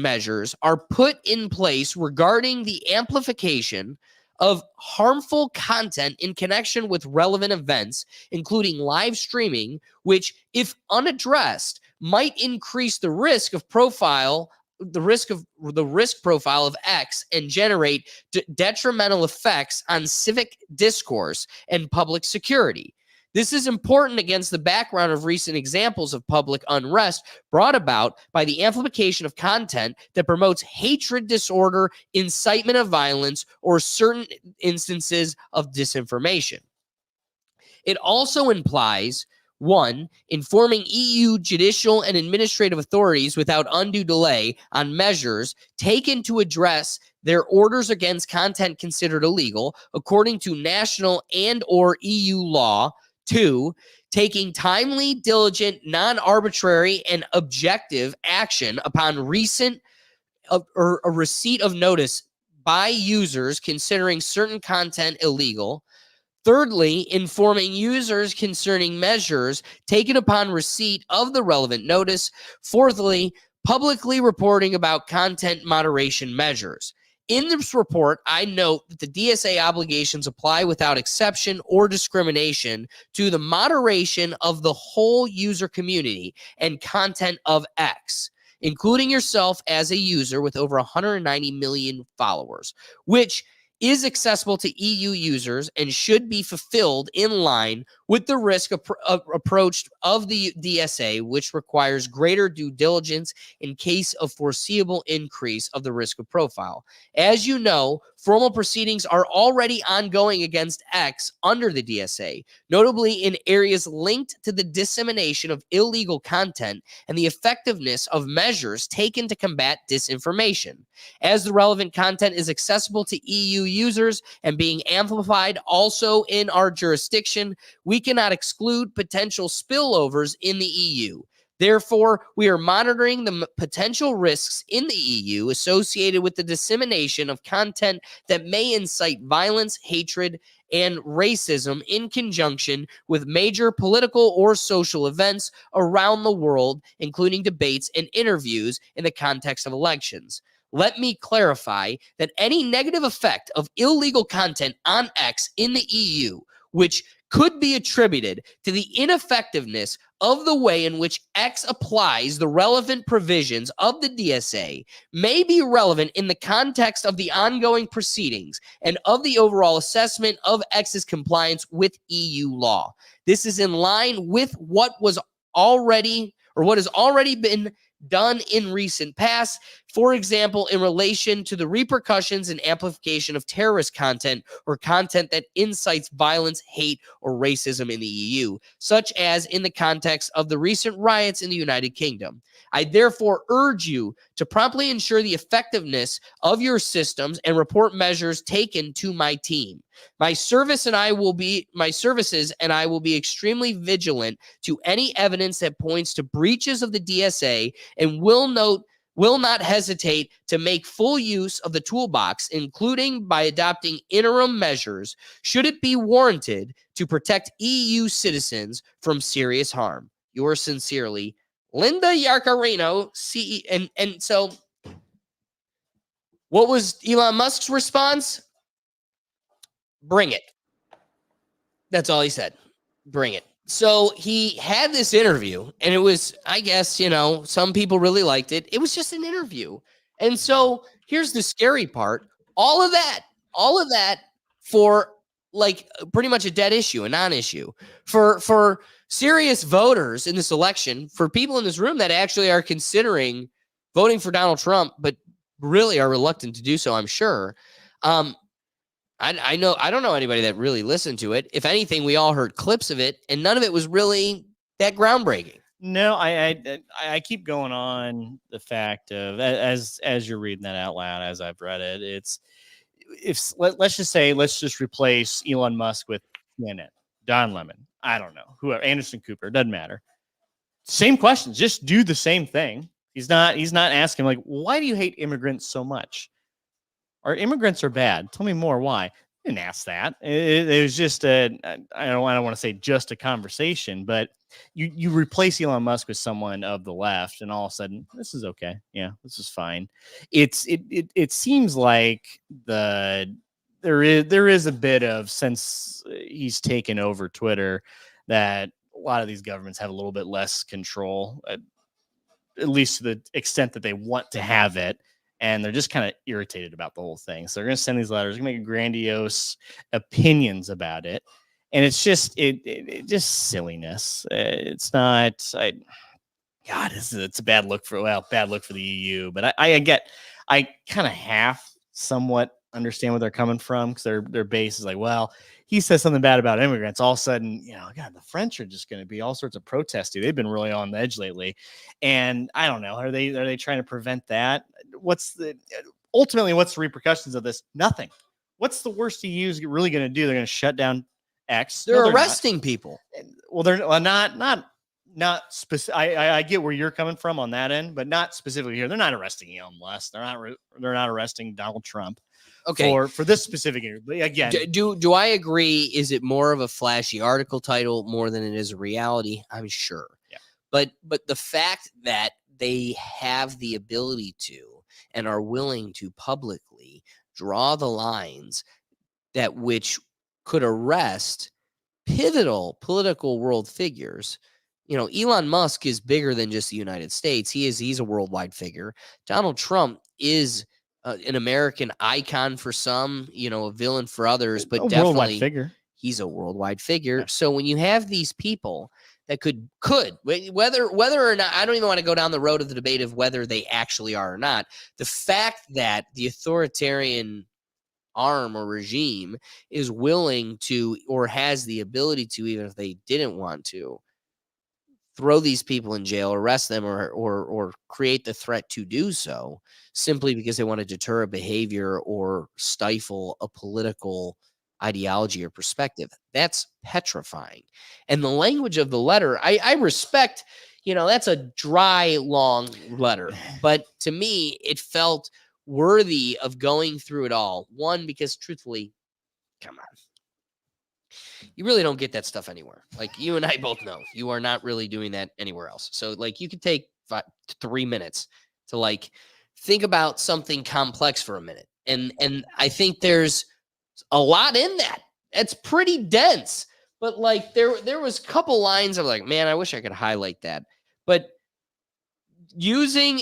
Speaker 1: measures are put in place regarding the amplification of harmful content in connection with relevant events, including live streaming, which, if unaddressed, might increase the risk profile of X and generate detrimental effects on civic discourse and public security. This is important against the background of recent examples of public unrest brought about by the amplification of content that promotes hatred, disorder, incitement of violence, or certain instances of disinformation. It also implies, 1, informing EU judicial and administrative authorities without undue delay on measures taken to address their orders against content considered illegal according to national and/or EU law. 2, taking timely, diligent, non-arbitrary, and objective action upon receipt of notice by users considering certain content illegal. Thirdly, informing users concerning measures taken upon receipt of the relevant notice. Fourthly, publicly reporting about content moderation measures. In this report, I note that the DSA obligations apply without exception or discrimination to the moderation of the whole user community and content of X, including yourself as a user with over 190 million followers, which is accessible to EU users and should be fulfilled in line with the risk approach of the DSA, which requires greater due diligence in case of foreseeable increase of the risk of profile. As you know, formal proceedings are already ongoing against X under the DSA, notably in areas linked to the dissemination of illegal content and the effectiveness of measures taken to combat disinformation. As the relevant content is accessible to EU users and being amplified also in our jurisdiction, we cannot exclude potential spillovers in the EU. Therefore, we are monitoring the potential risks in the EU associated with the dissemination of content that may incite violence, hatred, and racism in conjunction with major political or social events around the world, including debates and interviews in the context of elections. Let me clarify that any negative effect of illegal content on X in the EU, which could be attributed to the ineffectiveness of the way in which X applies the relevant provisions of the DSA, may be relevant in the context of the ongoing proceedings and of the overall assessment of X's compliance with EU law. This is in line with what has already been done in recent past, for example, in relation to the repercussions and amplification of terrorist content or content that incites violence, hate, or racism in the EU, such as in the context of the recent riots in the United Kingdom. I therefore urge you to promptly ensure the effectiveness of your systems and report measures taken to my team. My services and I will be extremely vigilant to any evidence that points to breaches of the DSA and will not hesitate to make full use of the toolbox, including by adopting interim measures, should it be warranted, to protect EU citizens from serious harm. Yours sincerely, Linda Yarcarino, CE. And so, what was Elon Musk's response? Bring it. That's all he said. Bring it. So he had this interview, and it was, I guess, some people really liked it. It was just an interview. And so here's the scary part. All of that for like pretty much a dead issue, a non-issue. For serious voters in this election, for people in this room that actually are considering voting for Donald Trump, but really are reluctant to do so, I'm sure. I don't know anybody that really listened to it. If anything, we all heard clips of it, and none of it was really that groundbreaking.
Speaker 4: No, I keep going on the fact of, as you're reading that out loud, as I've read it, let's just replace Elon Musk with CNN, Don Lemon, I don't know, whoever, Anderson Cooper, doesn't matter. Same questions, just do the same thing. He's not asking like, why do you hate immigrants so much? Our immigrants are bad. Tell me more. Why? I didn't ask that. It was just I don't want to say just a conversation, but you replace Elon Musk with someone of the left, and all of a sudden, this is okay. Yeah, this is fine. It seems like there is a bit of, since he's taken over Twitter, that a lot of these governments have a little bit less control, at least to the extent that they want to have it. And they're just kind of irritated about the whole thing. So they're going to send these letters, going to make grandiose opinions about it. And it's just, it just silliness. It's not, it's a bad look for the EU. But I kind of somewhat understand where they're coming from, because their base is like, well, he says something bad about immigrants. All of a sudden, God, the French are just going to be all sorts of protesty. They've been really on the edge lately. And I don't know, are they trying to prevent that? Ultimately, what's the repercussions of this? Nothing. What's the worst EU's really going to do? They're going to shut down X.
Speaker 1: They're
Speaker 4: No, not.
Speaker 1: arresting people.
Speaker 4: Well, they're not specific. I get where you're coming from on that end, but not specifically here. They're not arresting Elon Musk. They're not arresting Donald Trump.
Speaker 1: Okay.
Speaker 4: For this specific interview. But again,
Speaker 1: do I agree? Is it more of a flashy article title more than it is a reality? I'm sure.
Speaker 4: Yeah.
Speaker 1: But the fact that they have the ability to and are willing to publicly draw the lines that which could arrest pivotal political world figures. You know, Elon Musk is bigger than just the United States. He's a worldwide figure. Donald Trump is an American icon for some, you know, a villain for others, but
Speaker 4: a
Speaker 1: definitely
Speaker 4: worldwide figure.
Speaker 1: He's a worldwide figure.
Speaker 4: Yeah.
Speaker 1: So when you have these people that could whether or not, I don't even want to go down the road of the debate of whether they actually are or not. The fact that the authoritarian arm or regime is willing to, or has the ability to, even if they didn't want to, throw these people in jail, arrest them, or create the threat to do so simply because they want to deter a behavior or stifle a political ideology or perspective. That's petrifying. And the language of the letter, I respect, you know, that's a dry, long letter. But to me, it felt worthy of going through it all. One, because truthfully, come on. You really don't get that stuff anywhere. Like you and I both know, you are not really doing that anywhere else. So like you could take 3 minutes to like think about something complex for a minute. And I think there's a lot in that. It's pretty dense. But like there was a couple lines of like, man, I wish I could highlight that. But using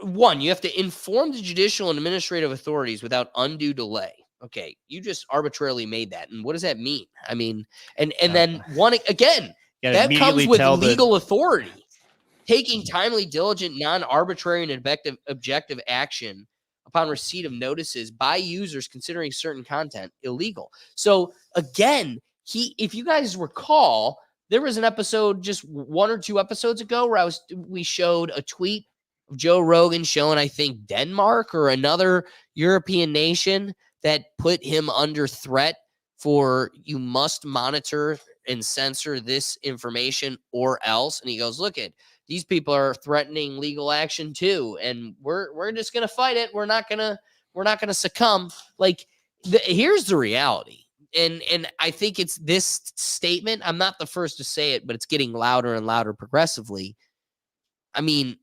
Speaker 1: one, you have to inform the judicial and administrative authorities without undue delay. Okay, you just arbitrarily made that. And what does that mean? I mean, and then one again, that comes with legal authority. Taking timely, diligent, non-arbitrary, and objective action upon receipt of notices by users considering certain content illegal. So again, if you guys recall, there was an episode just 1 or 2 episodes ago where we showed a tweet of Joe Rogan showing, I think, Denmark or another European nation that put him under threat for you must monitor and censor this information or else. And he goes, look at these people are threatening legal action too. And we're just going to fight it. We're not going to succumb. Like here's the reality. And I think it's this statement. I'm not the first to say it, but it's getting louder and louder progressively. I mean,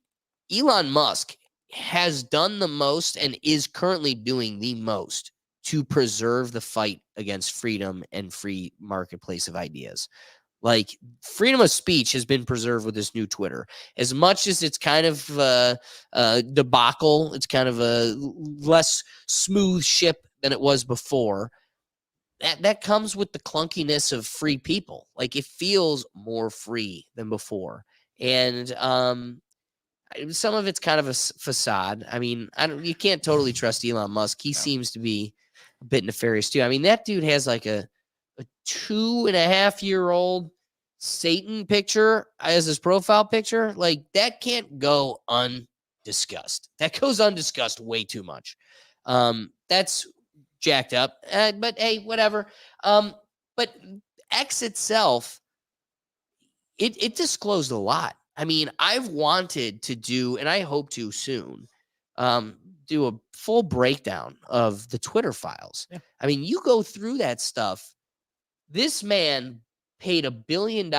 Speaker 1: Elon Musk has done the most and is currently doing the most to preserve the fight against freedom and free marketplace of ideas. Like freedom of speech has been preserved with this new Twitter. As much as it's kind of a debacle, it's kind of a less smooth ship than it was before. That comes with the clunkiness of free people. Like it feels more free than before. And some of it's kind of a facade. I mean, you can't totally trust Elon Musk. He seems to be a bit nefarious too. I mean, that dude has like a 2.5-year-old Satan picture as his profile picture. Like that can't go undiscussed. That goes undiscussed way too much. That's jacked up. But hey, whatever. But X itself, it disclosed a lot. I mean, I've wanted to do, and I hope to soon, do a full breakdown of the Twitter files. Yeah. I mean, you go through that stuff. This man paid $1 billion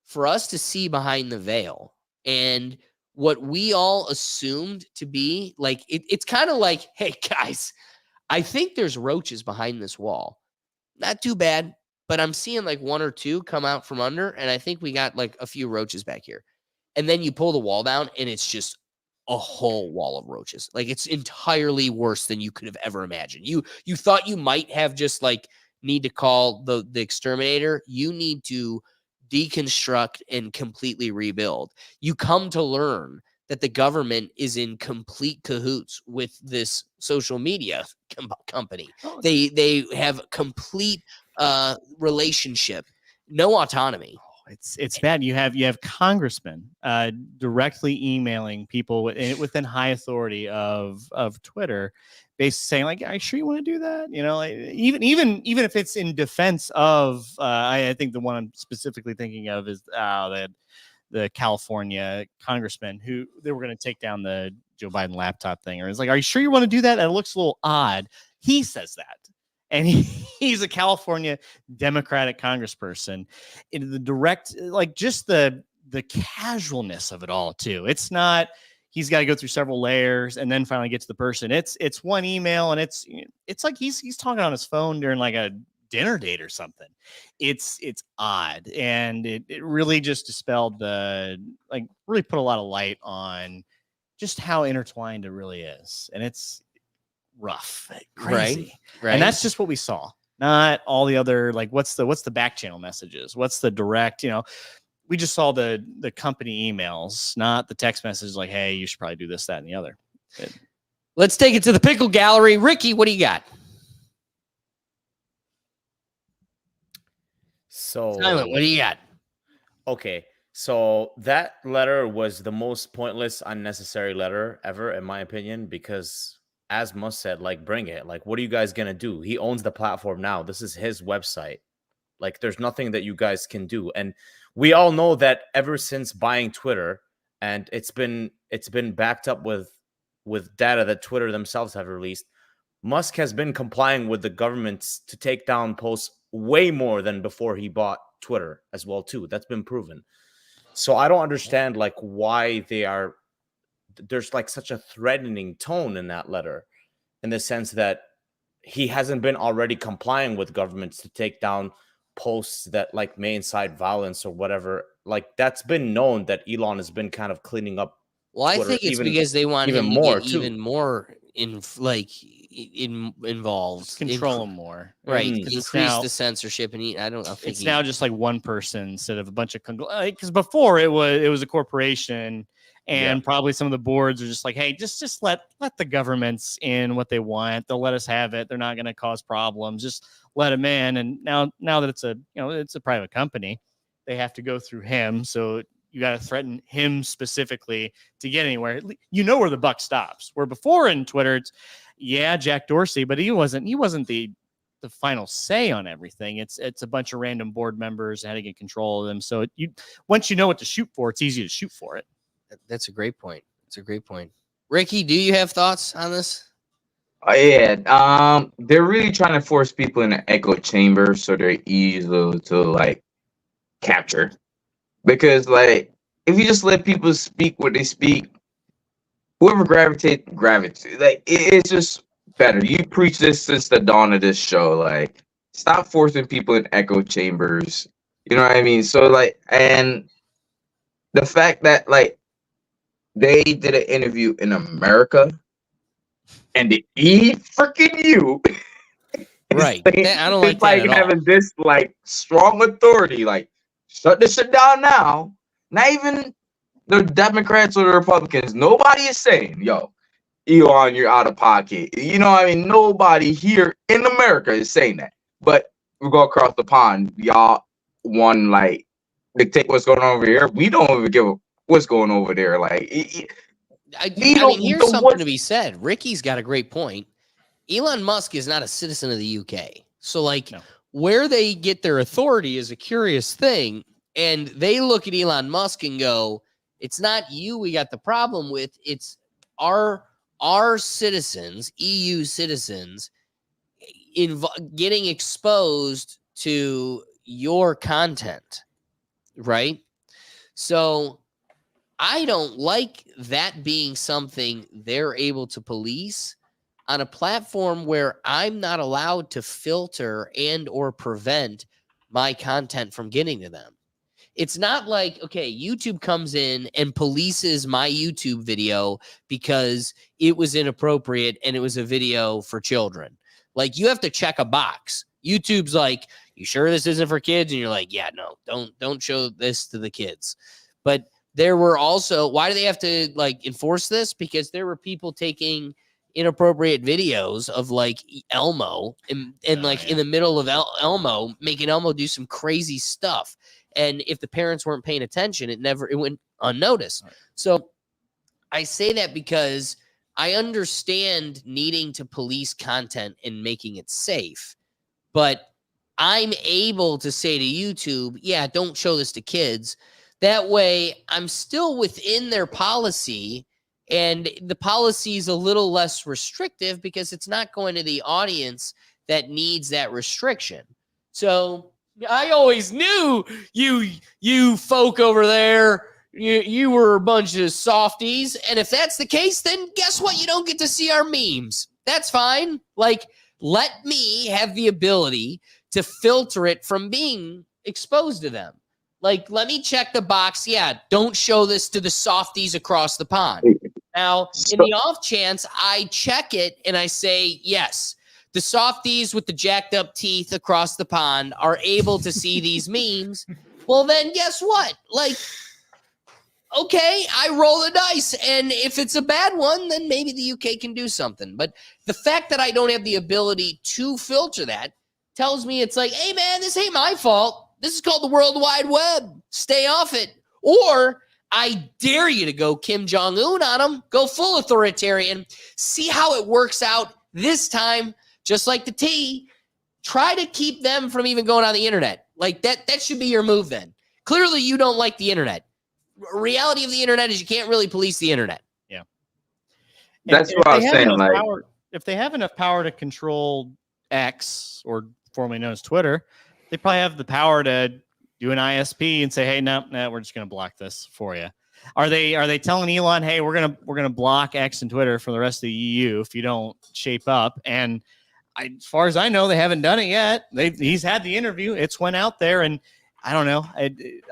Speaker 1: for us to see behind the veil. And what we all assumed to be like, it's kind of like, hey, guys, I think there's roaches behind this wall. Not too bad. But I'm seeing like 1 or 2 come out from under, and I think we got like a few roaches back here. And then you pull the wall down, and it's just a whole wall of roaches. Like it's entirely worse than you could have ever imagined. You thought you might have just like need to call the exterminator. You need to deconstruct and completely rebuild. You come to learn that the government is in complete cahoots with this social media company. They have complete relationship, no autonomy.
Speaker 4: it's bad. You have congressmen directly emailing people within high authority of Twitter, basically saying like, "Are you sure you want to do that?" You know, like, even if it's in defense of, I think the one I'm specifically thinking of is the California congressman who they were going to take down the Joe Biden laptop thing, or it's like, "Are you sure you want to do that?" And it looks a little odd. He says that. And he's a California Democratic congressperson. In the direct, like just the casualness of it all, too. It's not he's got to go through several layers and then finally get to the person. It's one email, and it's like he's talking on his phone during like a dinner date or something. It's odd, and it really just dispelled really put a lot of light on just how intertwined it really is, and it's rough, crazy,
Speaker 1: right.
Speaker 4: And that's just what we saw, not all the other, like what's the back channel messages, what's the direct, we just saw the company emails, not the text messages like, hey, you should probably do this, that, and the other.
Speaker 1: Let's take it to the pickle gallery. Ricky, what do you got?
Speaker 3: So
Speaker 1: Silent, what do you got?
Speaker 3: Okay, so that letter was the most pointless, unnecessary letter ever, in my opinion, because as Musk said, like, bring it. Like, what are you guys going to do? He owns the platform now. This is his website. Like, there's nothing that you guys can do. And we all know that ever since buying Twitter, and it's been backed up with data that Twitter themselves have released, Musk has been complying with the governments to take down posts way more than before he bought Twitter as well, too. That's been proven. So I don't understand, like, why there's like such a threatening tone in that letter, in the sense that he hasn't been already complying with governments to take down posts that like may incite violence or whatever. Like, that's been known that Elon has been kind of cleaning up.
Speaker 1: Well, I
Speaker 3: Twitter
Speaker 1: think it's because they want
Speaker 3: even
Speaker 1: him to
Speaker 3: more
Speaker 1: get
Speaker 3: too.
Speaker 1: even more involved,
Speaker 4: Control him more,
Speaker 1: right?
Speaker 3: Mm.
Speaker 1: Increase the censorship, and I don't think
Speaker 4: it's now just like one person instead of a bunch of, because before it was a corporation, and probably some of the boards are just like, hey, just let the governments in what they want. They'll let us have it. They're not going to cause problems. Just let them in. And now that it's a private company, they have to go through him. So you got to threaten him specifically to get anywhere. Where the buck stops. Where before in Twitter, it's Jack Dorsey, but he wasn't the final say on everything. It's a bunch of random board members and how to get control of them. So once you know what to shoot for, it's easy to shoot for it.
Speaker 1: That's a great point. Ricky, do you have thoughts on this?
Speaker 2: Yeah. They're really trying to force people in an echo chamber so they're easy to like capture. Because like, if you just let people speak what they speak, whoever gravitates. Like, it's just better. You preach this since the dawn of this show. Like, stop forcing people in echo chambers. You know what I mean? So like, and the fact that like they did an interview in America and the freaking you.
Speaker 1: Right. I don't
Speaker 2: It's
Speaker 1: like that at all.
Speaker 2: having this like strong authority, like, shut this shit down now. Not even the Democrats or the Republicans. Nobody is saying, yo, Elon, you're out of pocket. You know what I mean? Nobody here in America is saying that. But we go across the pond. Y'all want like dictate what's going on over here. We don't even give a what's going over there. Like,
Speaker 1: here's something to be said. Ricky's got a great point. Elon Musk is not a citizen of the UK. So, like, where they get their authority is a curious thing. And they look at Elon Musk and go, it's not you we got the problem with. It's our citizens, EU citizens, getting exposed to your content, right? So I don't like that being something they're able to police on a platform where I'm not allowed to filter and or prevent my content from getting to them. It's not like, okay, YouTube comes in and polices my YouTube video because it was inappropriate and it was a video for children. Like, you have to check a box. YouTube's like, you sure this isn't for kids? And you're like, yeah, no, don't show this to the kids. But there were also, why do they have to like enforce this? Because there were people taking inappropriate videos of like Elmo and in the middle of Elmo, making Elmo do some crazy stuff. And if the parents weren't paying attention, it went unnoticed. So I say that because I understand needing to police content and making it safe, but I'm able to say to YouTube, yeah, don't show this to kids. That way I'm still within their policy, and the policy is a little less restrictive because it's not going to the audience that needs that restriction. So I always knew you folk over there, you were a bunch of softies. And if that's the case, then guess what? You don't get to see our memes. That's fine. Like, let me have the ability to filter it from being exposed to them. Like, let me check the box. Yeah, don't show this to the softies across the pond. Now, in the off chance, I check it and I say, yes, the softies with the jacked up teeth across the pond are able to see these memes. Well, then guess what? Like, okay, I roll the dice. And if it's a bad one, then maybe the UK can do something. But the fact that I don't have the ability to filter that tells me it's like, hey, man, this ain't my fault. This is called the World Wide Web. Stay off it. Or I dare you to go Kim Jong-un on them. Go full authoritarian. See how it works out this time. Just like the T. Try to keep them from even going on the internet. Like, that should be your move then. Clearly, you don't like the internet. Reality of the internet is you can't really police the internet.
Speaker 4: Yeah.
Speaker 2: That's what I was saying. Like,
Speaker 4: if they have enough power to control X, or formerly known as Twitter, they probably have the power to do an ISP and say, hey, no, we're just going to block this for you. Are they telling Elon, hey, we're gonna block X and Twitter for the rest of the EU if you don't shape up? And as far as I know, they haven't done it yet. He's had the interview. It's went out there, and I don't know. I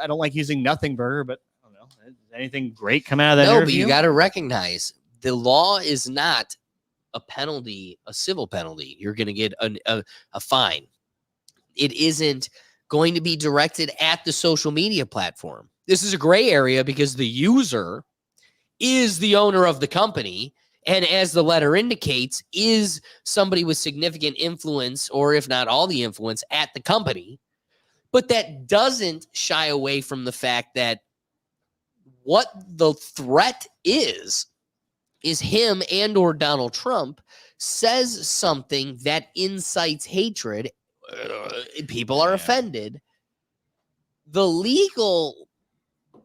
Speaker 4: don't like using nothing burger, but I don't know. Did anything great come out of that interview?
Speaker 1: But you got to recognize the law is not a penalty, a civil penalty. You're going to get a fine. It isn't going to be directed at the social media platform. This is a gray area because the user is the owner of the company, and as the letter indicates, is somebody with significant influence, or if not all the influence, at the company. But that doesn't shy away from the fact that what the threat is him and or Donald Trump says something that incites hatred. People are offended. The legal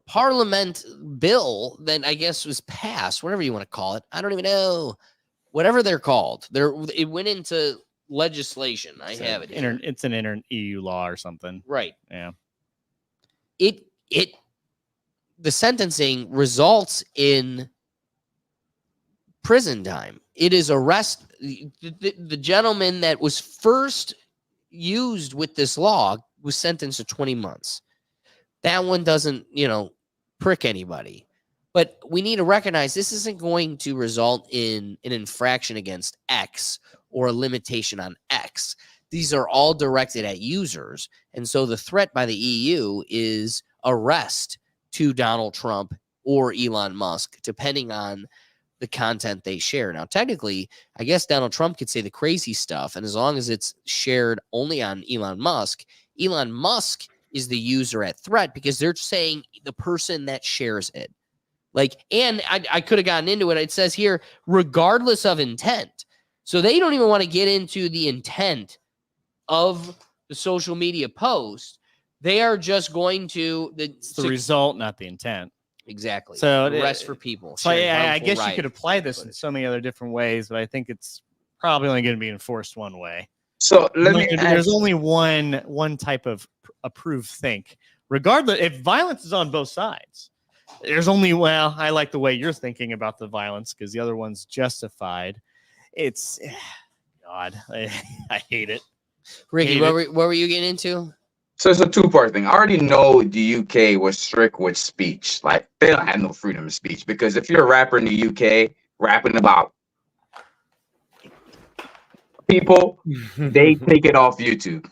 Speaker 1: parliament bill that I guess was passed, whatever you want to call it, I don't even know, whatever they're called. It went into legislation. I have it.
Speaker 4: It's an EU law or something,
Speaker 1: right?
Speaker 4: Yeah.
Speaker 1: The sentencing results in prison time. It is arrest. The gentleman that was first used with this law was sentenced to 20 months. That one doesn't, prick anybody. But we need to recognize this isn't going to result in an infraction against X or a limitation on X. These are all directed at users. And so the threat by the EU is arrest to Donald Trump or Elon Musk, depending on the content they share. Now, technically, I guess Donald Trump could say the crazy stuff, and as long as it's shared only on Elon Musk is the user at threat because they're saying the person that shares it. Like, and I could have gotten into it. It says here, regardless of intent. So they don't even want to get into the intent of the social media post. They are just going to
Speaker 4: it's the result, not the intent.
Speaker 1: Exactly.
Speaker 4: So
Speaker 1: arrest for people.
Speaker 4: So I guess you could apply this in so many other different ways, but I think it's probably only going to be enforced one way.
Speaker 2: So
Speaker 4: there's only one type of approved think. Regardless, if violence is on both sides, there's only, I like the way you're thinking about the violence because the other one's justified. It's, God, I hate it.
Speaker 1: Ricky, what were you getting into?
Speaker 2: So it's a two-part thing. I already know the UK was strict with speech. Like, they don't have no freedom of speech because if you're a rapper in the UK rapping about people, they take it off YouTube.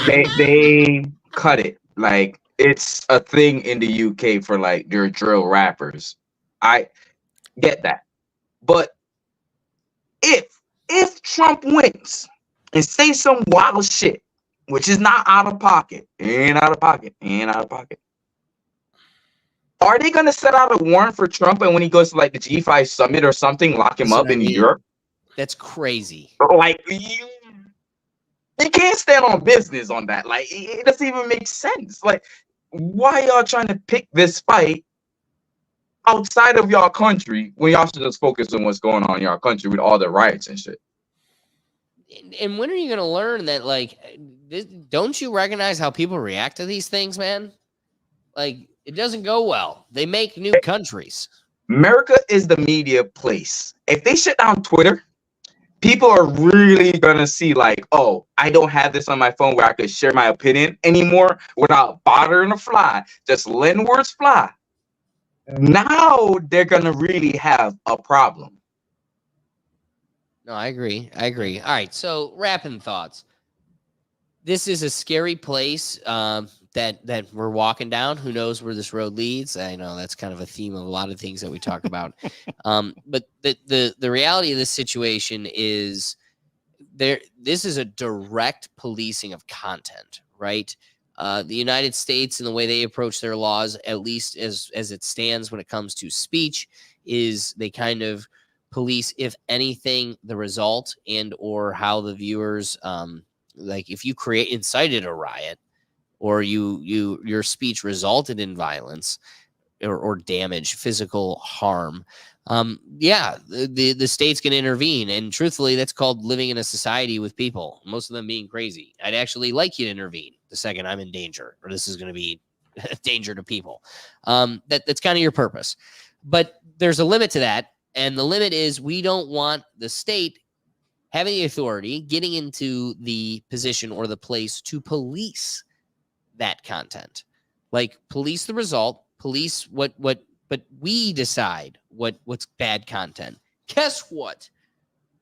Speaker 2: they cut it. Like, it's a thing in the UK for like their drill rappers. I get that. But if Trump wins and say some wild shit, which is not out of pocket. Ain't out of pocket. Ain't out of pocket. Are they gonna set out a warrant for Trump, and when he goes to like the G5 summit or something, lock him
Speaker 1: That's
Speaker 2: up
Speaker 1: what I
Speaker 2: in
Speaker 1: mean.
Speaker 2: Europe?
Speaker 1: That's crazy.
Speaker 2: Like you can't stand on business on that. Like it doesn't even make sense. Like why y'all trying to pick this fight outside of y'all country when y'all should just focus on what's going on in y'all country with all the riots and shit?
Speaker 1: And when are you gonna learn that? Like, don't you recognize how people react to these things, man? Like, it doesn't go well. They make new countries.
Speaker 2: America is the media place. If they shut down Twitter, people are really gonna see like, oh, I don't have this on my phone where I could share my opinion anymore without bothering to fly. Just letting words fly. Now they're gonna really have a problem.
Speaker 1: No, I agree. I agree. All right. So, wrapping thoughts. This is a scary place that we're walking down. Who knows where this road leads? I know that's kind of a theme of a lot of things that we talk about. But the reality of this situation is this is a direct policing of content, right? The United States and the way they approach their laws, at least as it stands when it comes to speech, is they kind of police, if anything, the result and or how the viewers like if you incited a riot or your speech resulted in violence or damage, physical harm, the state's going to intervene. And truthfully, that's called living in a society with people, most of them being crazy. I'd actually like you to intervene the second I'm in danger, or this is going to be a danger to people. That's kind of your purpose. But there's a limit to that. And the limit is we don't want the state having the authority, getting into the position or the place to police that content. Like police the result, police but we decide what's bad content. Guess what?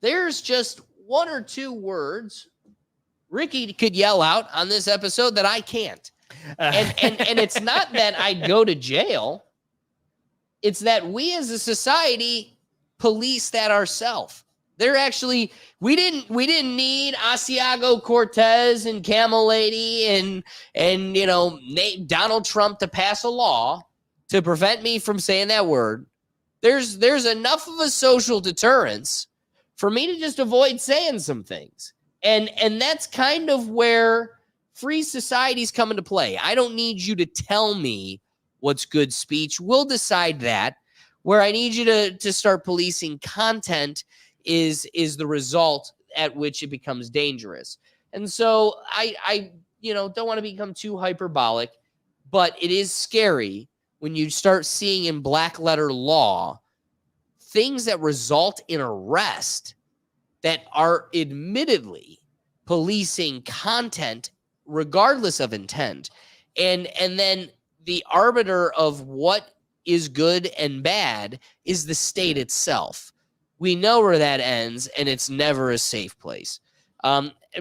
Speaker 1: There's just one or two words Ricky could yell out on this episode that I can't. And it's not that I'd go to jail. It's that we as a society police that ourselves. They're actually we didn't need Asiago Cortez and Camel Lady and Donald Trump to pass a law to prevent me from saying that word. There's enough of a social deterrence for me to just avoid saying some things. And that's kind of where free societies come into play. I don't need you to tell me what's good speech. We'll decide that. Where I need you to start policing content is the result at which it becomes dangerous. And so I don't want to become too hyperbolic, but it is scary when you start seeing in black letter law things that result in arrest that are admittedly policing content regardless of intent. And then the arbiter of what is good and bad is the state itself. We know where that ends, and it's never a safe place.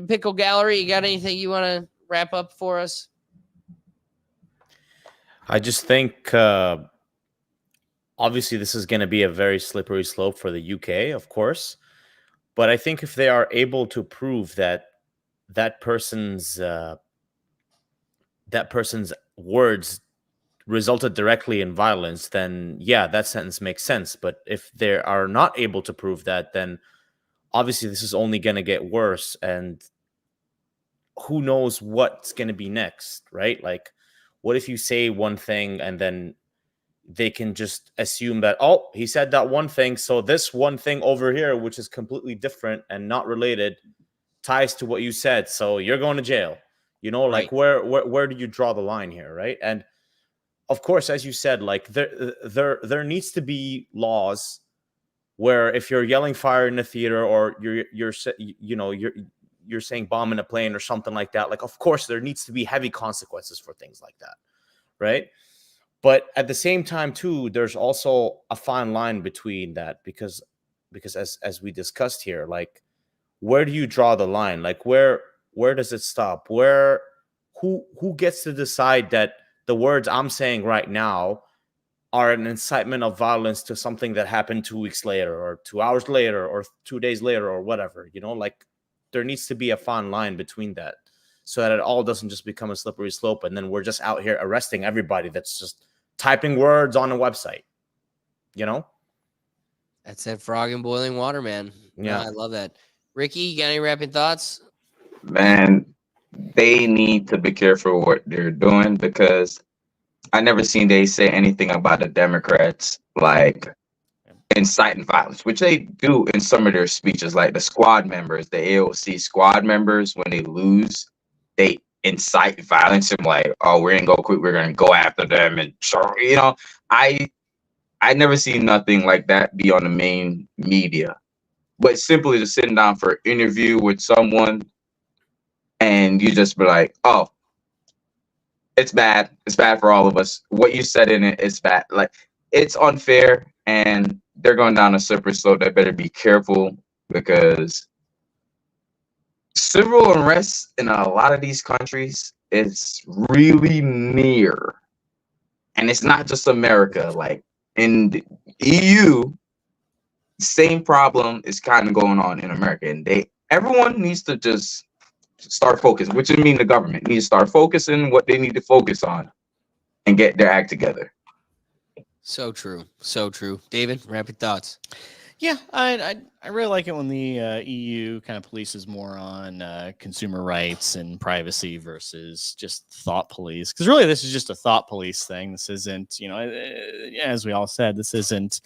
Speaker 1: Pickle Gallery, you got anything you want to wrap up for us?
Speaker 3: I just think, obviously, this is going to be a very slippery slope for the UK, of course. But I think if they are able to prove that that person's words resulted directly in violence, then yeah, that sentence makes sense. But if they are not able to prove that, then obviously this is only going to get worse. And who knows what's going to be next, right? Like, what if you say one thing and then they can just assume that, oh, he said that one thing, so this one thing over here, which is completely different and not related, ties to what you said, so you're going to jail. Like where do you draw the line here, right? And of course, as you said, like there needs to be laws where if you're yelling fire in a theater or you're saying bomb in a plane or something like that, like of course there needs to be heavy consequences for things like that, right? But at the same time too, there's also a fine line between that because as we discussed here, like where do you draw the line? Like where does it stop? Who gets to decide that the words I'm saying right now are an incitement of violence to something that happened 2 weeks later or 2 hours later or 2 days later or whatever, like there needs to be a fine line between that. so that it all doesn't just become a slippery slope. And then we're just out here arresting everybody that's just typing words on a website, you know?
Speaker 1: That's that frog in boiling water, man.
Speaker 3: Yeah.
Speaker 1: I love that. Ricky, you got any wrapping thoughts?
Speaker 2: Man, they need to be careful what they're doing, because I never seen they say anything about the Democrats like inciting violence, which they do in some of their speeches, like the squad members, the AOC squad members, when they lose, they incite violence and like, oh, we ain't gonna quit, we're gonna go after them. And so, you know, I never seen nothing like that be on the main media. But simply just sitting down for an interview with someone and you just be like, oh, it's bad. It's bad for all of us. What you said in it is bad. Like, it's unfair, and they're going down a slippery slope. They better be careful, because civil unrest in a lot of these countries is really near. And it's not just America. Like, in the EU, same problem is kind of going on in America. And everyone needs to just start focusing, which I mean the government needs to start focusing what they need to focus on and get their act together.
Speaker 1: So true. So true. David, rapid thoughts.
Speaker 4: Yeah, I really like it when the EU kind of polices more on consumer rights and privacy versus just thought police. Because really, this is just a thought police thing. This isn't, as we all said, this isn't.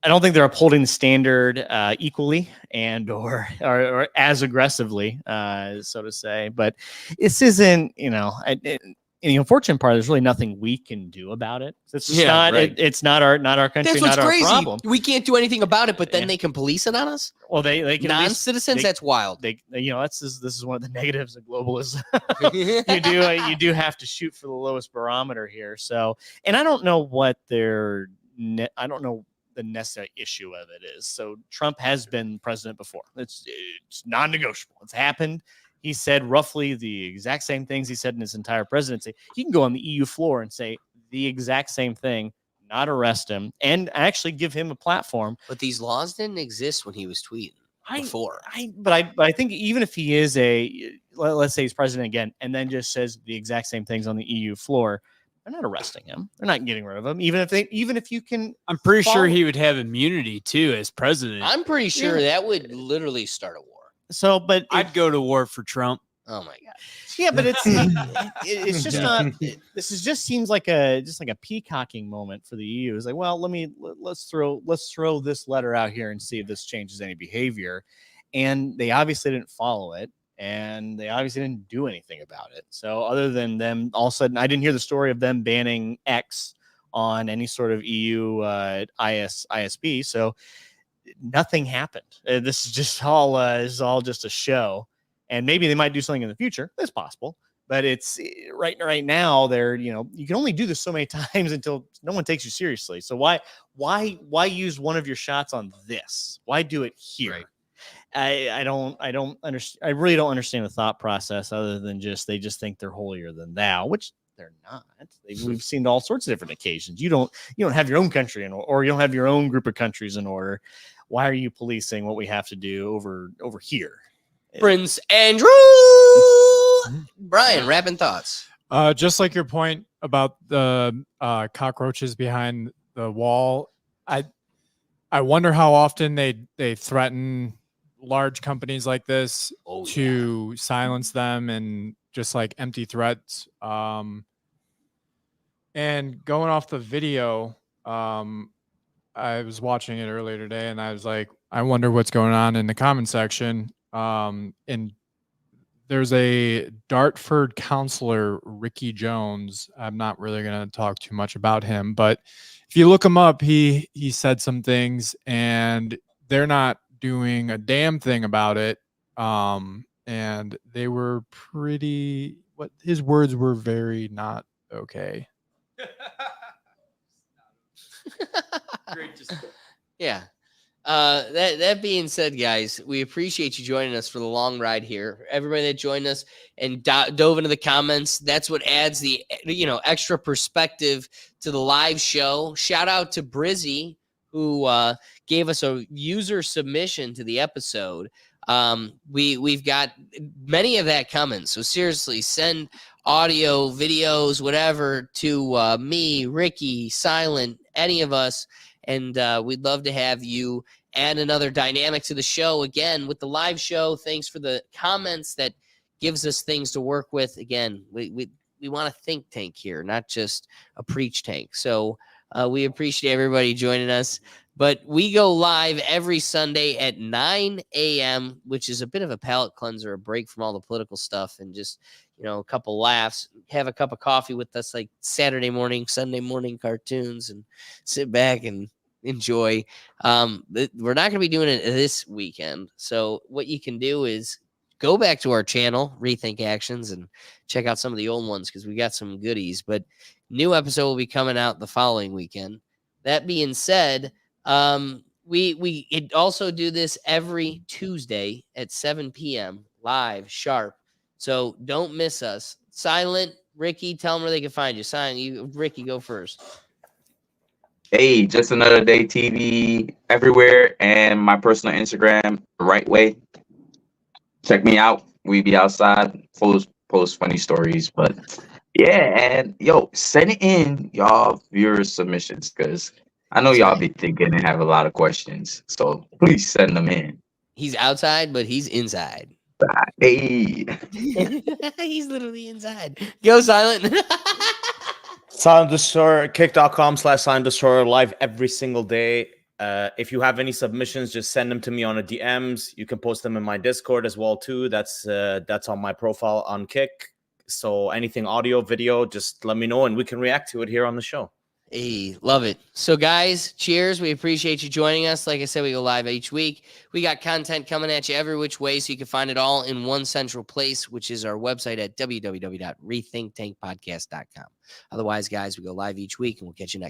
Speaker 4: I don't think they're upholding the standard equally and or as aggressively, so to say. But this isn't, and the unfortunate part, there's really nothing we can do about it. It's just not.
Speaker 1: Right.
Speaker 4: It's not our country.
Speaker 1: That's what's
Speaker 4: not
Speaker 1: crazy.
Speaker 4: Our problem.
Speaker 1: We can't do anything about it, but then they can police it on us.
Speaker 4: Well, they can
Speaker 1: non-citizens. That's wild.
Speaker 4: This is one of the negatives of globalism. you do have to shoot for the lowest barometer here. So, and I don't know what I don't know the necessary issue of it is. So Trump has been president before. It's non-negotiable. It's happened. He said roughly the exact same things he said in his entire presidency. He can go on the EU floor and say the exact same thing, not arrest him, and actually give him a platform.
Speaker 1: But these laws didn't exist when he was tweeting before.
Speaker 4: But I think even if he is let's say he's president again, and then just says the exact same things on the EU floor, they're not arresting him. They're not getting rid of him. Even if you can.
Speaker 5: I'm pretty sure he would have immunity too as president.
Speaker 1: I'm pretty sure that would literally start a war.
Speaker 4: So, but
Speaker 5: I'd go to war for Trump.
Speaker 1: Oh my god.
Speaker 4: Yeah, but it's just not. This just seems like a peacocking moment for the EU. It's like, well, let's throw this letter out here and see if this changes any behavior. And they obviously didn't follow it, and they obviously didn't do anything about it. So other than them, all of a sudden, I didn't hear the story of them banning X on any sort of EU ISP. So nothing happened. This is just all just a show. And maybe they might do something in the future. That's possible. But it's right now you can only do this so many times until no one takes you seriously. So why use one of your shots on this? Why do it here? Right. I don't understand. I really don't understand the thought process other than they just think they're holier than thou, which they're not. We've seen all sorts of different occasions. You don't have your own country or you don't have your own group of countries in order. Why are you policing what we have to do over here?
Speaker 1: Prince Andrew. Brian, wrapping thoughts.
Speaker 5: Just like your point about the cockroaches behind the wall, I wonder how often they threaten large companies like this to silence them, and just like empty threats. And going off the video, I was watching it earlier today, and I was like, I wonder what's going on in the comment section. And there's a Dartford counselor, Ricky Jones. I'm not really going to talk too much about him, but if you look him up, he said some things, and they're not doing a damn thing about it. And they were what his words were very not okay.
Speaker 1: Yeah. That being said, guys, we appreciate you joining us for the long ride here. Everybody that joined us and dove into the comments, that's what adds the extra perspective to the live show. Shout out to Brizzy, who gave us a user submission to the episode. We've got many of that coming. So seriously, send audio, videos, whatever to me, Ricky, Silent, any of us, and we'd love to have you add another dynamic to the show. Again, with the live show, thanks for the comments. That gives us things to work with. Again, we want a think tank here, not just a preach tank. So we appreciate everybody joining us. But we go live every Sunday at 9 a.m., which is a bit of a palate cleanser, a break from all the political stuff, and just, a couple laughs. Have a cup of coffee with us like Saturday morning, Sunday morning cartoons, and sit back and enjoy. We're not going to be doing it this weekend. So what you can do is go back to our channel, Rethink Actions, and check out some of the old ones because we got some goodies. But new episode will be coming out the following weekend. That being said, we also do this every Tuesday at 7 p.m. live sharp. So don't miss us. Silent, Ricky, tell them where they can find you. Silent, Ricky, go first.
Speaker 2: Hey, Just Another Day TV everywhere, and my personal Instagram, The Right Way. Check me out. We be outside, post funny stories, but yeah, and send it in y'all viewer submissions because I know y'all be thinking and have a lot of questions. So please send them in.
Speaker 1: He's outside, but he's inside.
Speaker 2: Hey.
Speaker 1: He's literally inside. Go Silent.
Speaker 3: Silent Destroyer, kick.com/Silent Destroyer, live every single day. If you have any submissions, just send them to me on the DMs. You can post them in my Discord as well too. That's on my profile on Kick. So anything audio, video, just let me know and we can react to it here on the show.
Speaker 1: Hey, love it. So guys, cheers. We appreciate you joining us. Like I said, we go live each week. We got content coming at you every which way, so you can find it all in one central place, which is our website at www.rethinktankpodcast.com. Otherwise, guys, we go live each week and we'll catch you next